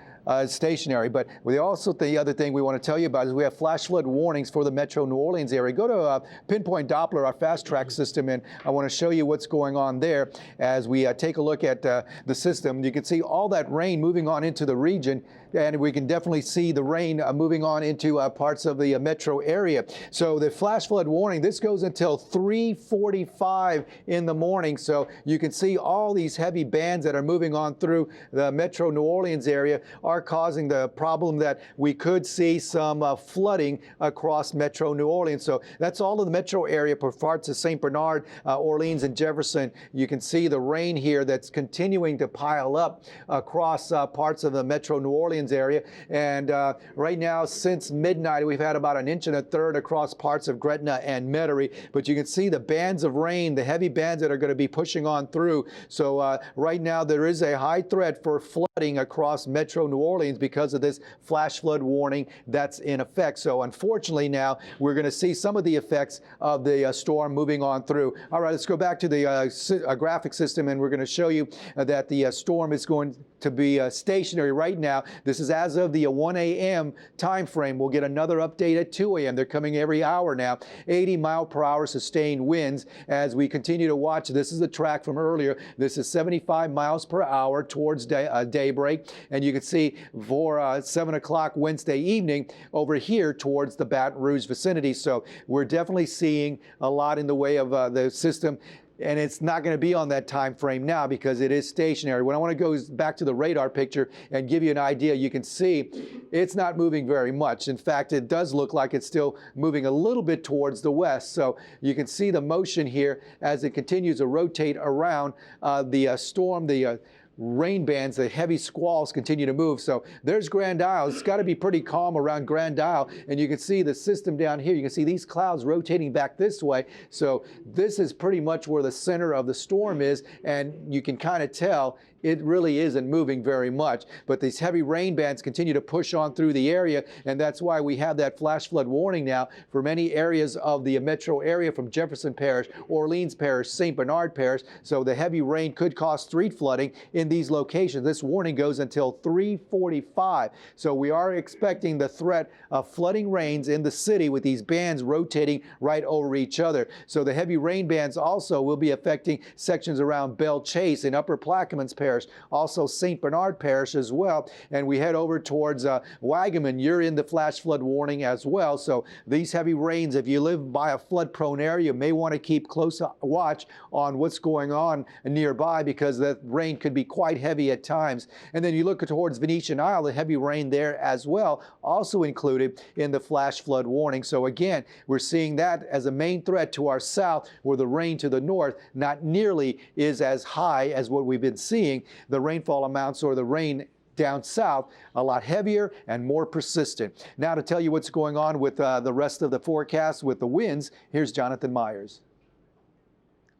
stationary. But we also, the other thing we want to tell you about is we have flash flood warnings for the Metro New Orleans area. Go to Pinpoint Doppler, our fast track system, and I want to show you what's going on there as we take a look at the system. You can see all that rain moving on into the region, and we can definitely see the rain moving on into parts of the metro area. So the flash flood warning, this goes until 3:45 in the morning. So you can see all these heavy bands that are moving on through the Metro New Orleans area are causing the problem that we could see some flooding across Metro New Orleans. So that's all of the metro area, parts of St. Bernard, Orleans, and Jefferson. You can see the rain here that's continuing to pile up across parts of the Metro New Orleans area. And right now, since midnight, we've had about 1 1/3 inches across parts of Gretna and Metairie. But you can see the bands of rain, the heavy bands that are going to be pushing on through. So right now, there is a high threat for flooding across Metro New Orleans because of this flash flood warning that's in effect. So unfortunately now, we're going to see some of the effects of the storm moving on through. All right, let's go back to the graphic system, and we're going to show you that the storm is going to be stationary right now. This is as of the 1 a.m. time frame. We'll get another update at 2 a.m. They're coming every hour now. 80-mile-per-hour sustained winds as we continue to watch. This is the track from earlier. This is 75 miles per hour towards daybreak. And you can see for 7 o'clock Wednesday evening over here towards the Baton Rouge vicinity. So we're definitely seeing a lot in the way of the system. And it's not going to be on that time frame now because it is stationary. When I want to go back to the radar picture and give you an idea, you can see it's not moving very much. In fact, it does look like it's still moving a little bit towards the west. So you can see the motion here as it continues to rotate around the storm, the rain bands, the heavy squalls continue to move. So there's Grand Isle. It's got to be pretty calm around Grand Isle. And you can see the system down here. You can see these clouds rotating back this way. So this is pretty much where the center of the storm is. And you can kind of tell it really isn't moving very much. But these heavy rain bands continue to push on through the area, and that's why we have that flash flood warning now for many areas of the metro area from Jefferson Parish, Orleans Parish, St. Bernard Parish. So the heavy rain could cause street flooding in these locations. This warning goes until 3:45. So we are expecting the threat of flooding rains in the city with these bands rotating right over each other. So the heavy rain bands also will be affecting sections around Belle Chase and Upper Plaquemines Parish, also St. Bernard Parish as well. And we head over towards Wagaman. You're in the flash flood warning as well. So these heavy rains, if you live by a flood prone area, you may want to keep close watch on what's going on nearby because the rain could be quite heavy at times. And then you look towards Venetian Isle, the heavy rain there as well, also included in the flash flood warning. So again, we're seeing that as a main threat to our south, where the rain to the north not nearly is as high as what we've been seeing. The rainfall amounts or the rain down south a lot heavier and more persistent. Now to tell you what's going on with the rest of the forecast with the winds, here's Jonathan Myers.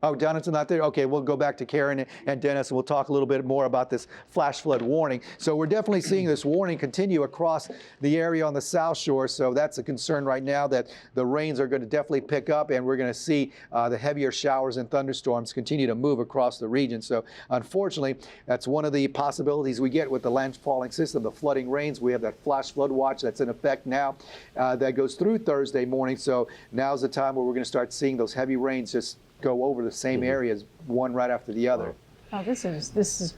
Oh, Jonathan's not there? Okay, we'll go back to Karen and Dennis, and we'll talk a little bit more about this flash flood warning. So we're definitely seeing this warning continue across the area on the South Shore. So that's a concern right now that the rains are going to definitely pick up, and we're going to see the heavier showers and thunderstorms continue to move across the region. So unfortunately, that's one of the possibilities we get with the landfalling system, the flooding rains. We have that flash flood watch that's in effect now that goes through Thursday morning. So now's the time where we're going to start seeing those heavy rains just go over the same areas, one right after the other. Oh, this is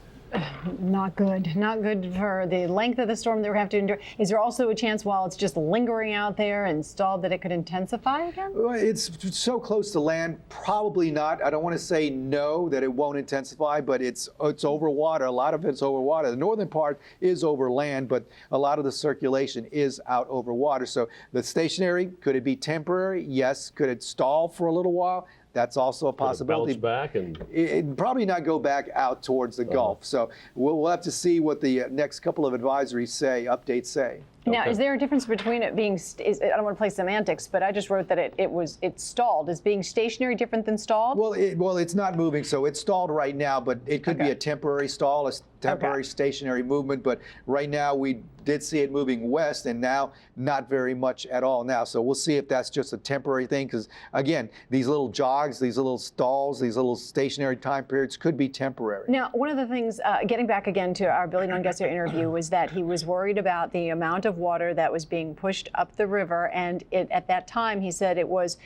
not good. Not good for the length of the storm that we have to endure. Is there also a chance while it's just lingering out there and stalled that it could intensify again? Well, it's so close to land, probably not. I don't want to say no, that it won't intensify, but it's over water. A lot of it's over water. The northern part is over land, but a lot of the circulation is out over water. So the stationary, could it be temporary? Yes. Could it stall for a little while? That's also a possibility. Bounce back and it probably not go back out towards the Gulf. So we'll have to see what the next couple of advisories say, updates say. Now, Okay. is there a difference between it being, I don't want to play semantics, but I just wrote that it stalled. Is being stationary different than stalled? Well, it's not moving, so it's stalled right now, but it could be a temporary stall, a temporary stationary movement. But right now, we did see it moving west, and now not very much at all now. So we'll see if that's just a temporary thing, because again, these little jogs, these little stalls, these little stationary time periods could be temporary. Now, one of the things, getting back again to our Billy Nungesser interview, was that he was worried about the amount of water that was being pushed up the river, and at that time he said it was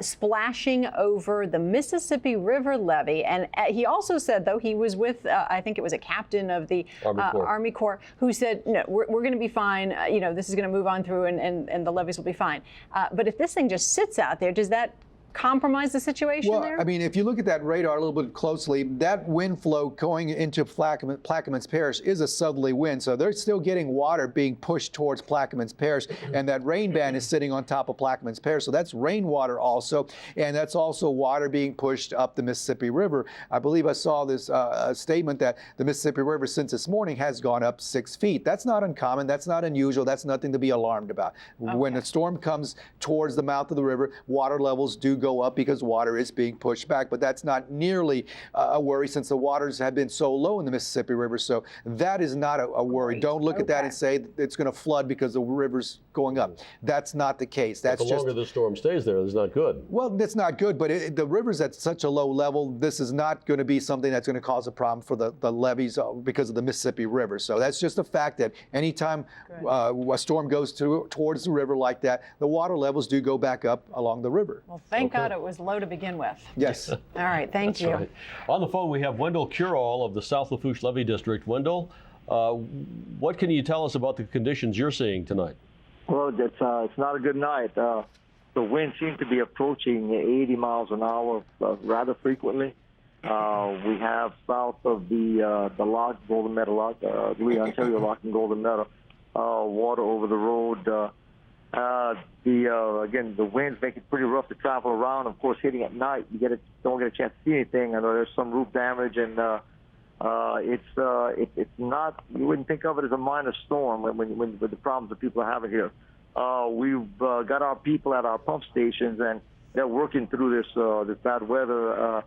splashing over the Mississippi River levee. And he also said, though, he was with, I think it was a captain of the Army Corps, who said, no, we're going to be fine. This is going to move on through, and the levees will be fine. But if this thing just sits out there, does that compromise the situation there? Well, I mean, if you look at that radar a little bit closely, that wind flow going into Plaquemines Parish is a southerly wind, so they're still getting water being pushed towards Plaquemines Parish, and that rain band is sitting on top of Plaquemines Parish, so that's rainwater also, and that's also water being pushed up the Mississippi River. I believe I saw this statement that the Mississippi River since this morning has gone up 6 feet. That's not uncommon, that's not unusual, that's nothing to be alarmed about. Okay. When a storm comes towards the mouth of the river, water levels do go up because water is being pushed back, but that's not nearly a worry since the waters have been so low in the Mississippi River, so that is not a worry. Don't look at that and say it's going to flood because the river's going up. That's not the case. That's the longer the storm stays there, it's not good. Well, that's not good, but the river's at such a low level, this is not going to be something that's going to cause a problem for the levees because of the Mississippi River. So that's just a fact that anytime a storm goes towards the river like that, the water levels do go back up along the river. Well, thank God it was low to begin with. Yes. All right, thank you. Right. On the phone, we have Wendell Curall of the South Lafourche Levee District. Wendell, what can you tell us about the conditions you're seeing tonight? Well, it's not a good night. The wind seems to be approaching 80 miles an hour rather frequently. We have south of the lock, Golden Meadow Lock, Louis Ontario Lock and Golden Meadow, water over the road. Again, the winds make it pretty rough to travel around. Of course, hitting at night, don't get a chance to see anything. I know there's some roof damage, and it's not. You wouldn't think of it as a minor storm when with the problems that people are having here. We've got our people at our pump stations, and they're working through this bad weather,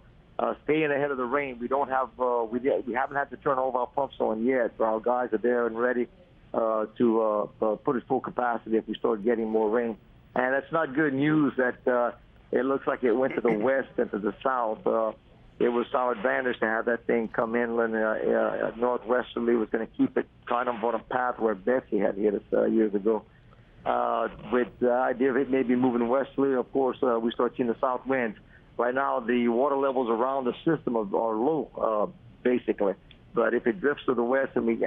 staying ahead of the rain. We don't have we haven't had to turn over our pumps on yet. Our guys are there and ready to put at full capacity if we start getting more rain. And that's not good news that it looks like it went to the west and to the south. It was our advantage to have that thing come inland. Northwesterly was going to keep it kind of on a path where Betsy had hit us years ago. With the idea of it maybe moving westerly, of course, we start seeing the south winds. Right now, the water levels around the system are low, basically. But if it drifts to the west and we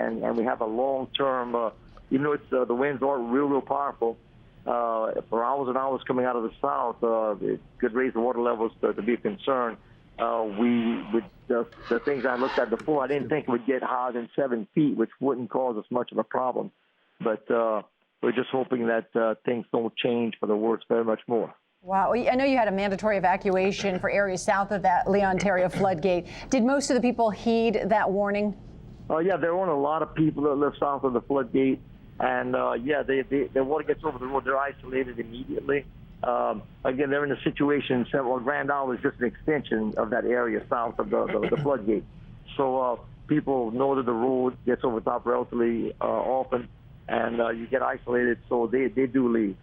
have a long-term, even though it's the winds aren't real powerful, for hours and hours coming out of the south, it could raise the water levels to be a concern. With the things I looked at before, I didn't think it would get higher than 7 feet, which wouldn't cause us much of a problem. But we're just hoping that things don't change for the worse very much more. Wow. I know you had a mandatory evacuation for areas south of that Lee Ontario floodgate. Did most of the people heed that warning? Yeah, there weren't a lot of people that live south of the floodgate. And, the water gets over the road. They're isolated immediately. Again, they're in a situation, Grand Isle is just an extension of that area south of the floodgate. So people know that the road gets over top relatively often, and you get isolated, so they do leave.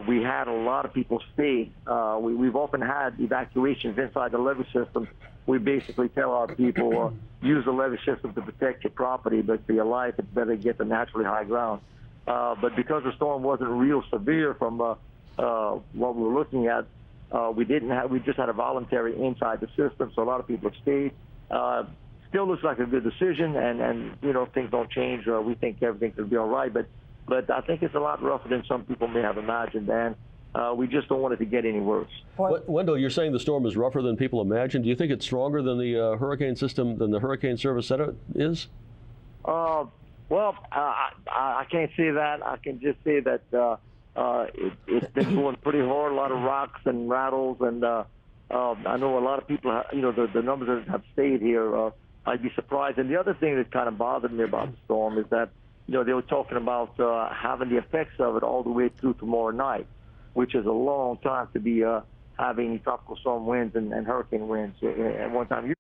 We had a lot of people stay. We've often had evacuations inside the levee system. We basically tell our people, use the levee system to protect your property, but for your life, it's better to get to naturally high ground. But because the storm wasn't real severe from what we were looking at, we just had a voluntary inside the system, so a lot of people have stayed. Still looks like a good decision, and if things don't change, we think everything's going to be all right. But I think it's a lot rougher than some people may have imagined, and we just don't want it to get any worse. Wendell, you're saying the storm is rougher than people imagined. Do you think it's stronger than the hurricane system, than the Hurricane Service said it is? Well, I can't say that. I can just say that it's been going pretty hard, a lot of rocks and rattles, and I know a lot of people, the numbers that have stayed here, I'd be surprised. And the other thing that kind of bothered me about the storm is that they were talking about having the effects of it all the way through tomorrow night, which is a long time to be having tropical storm winds and hurricane winds at one time.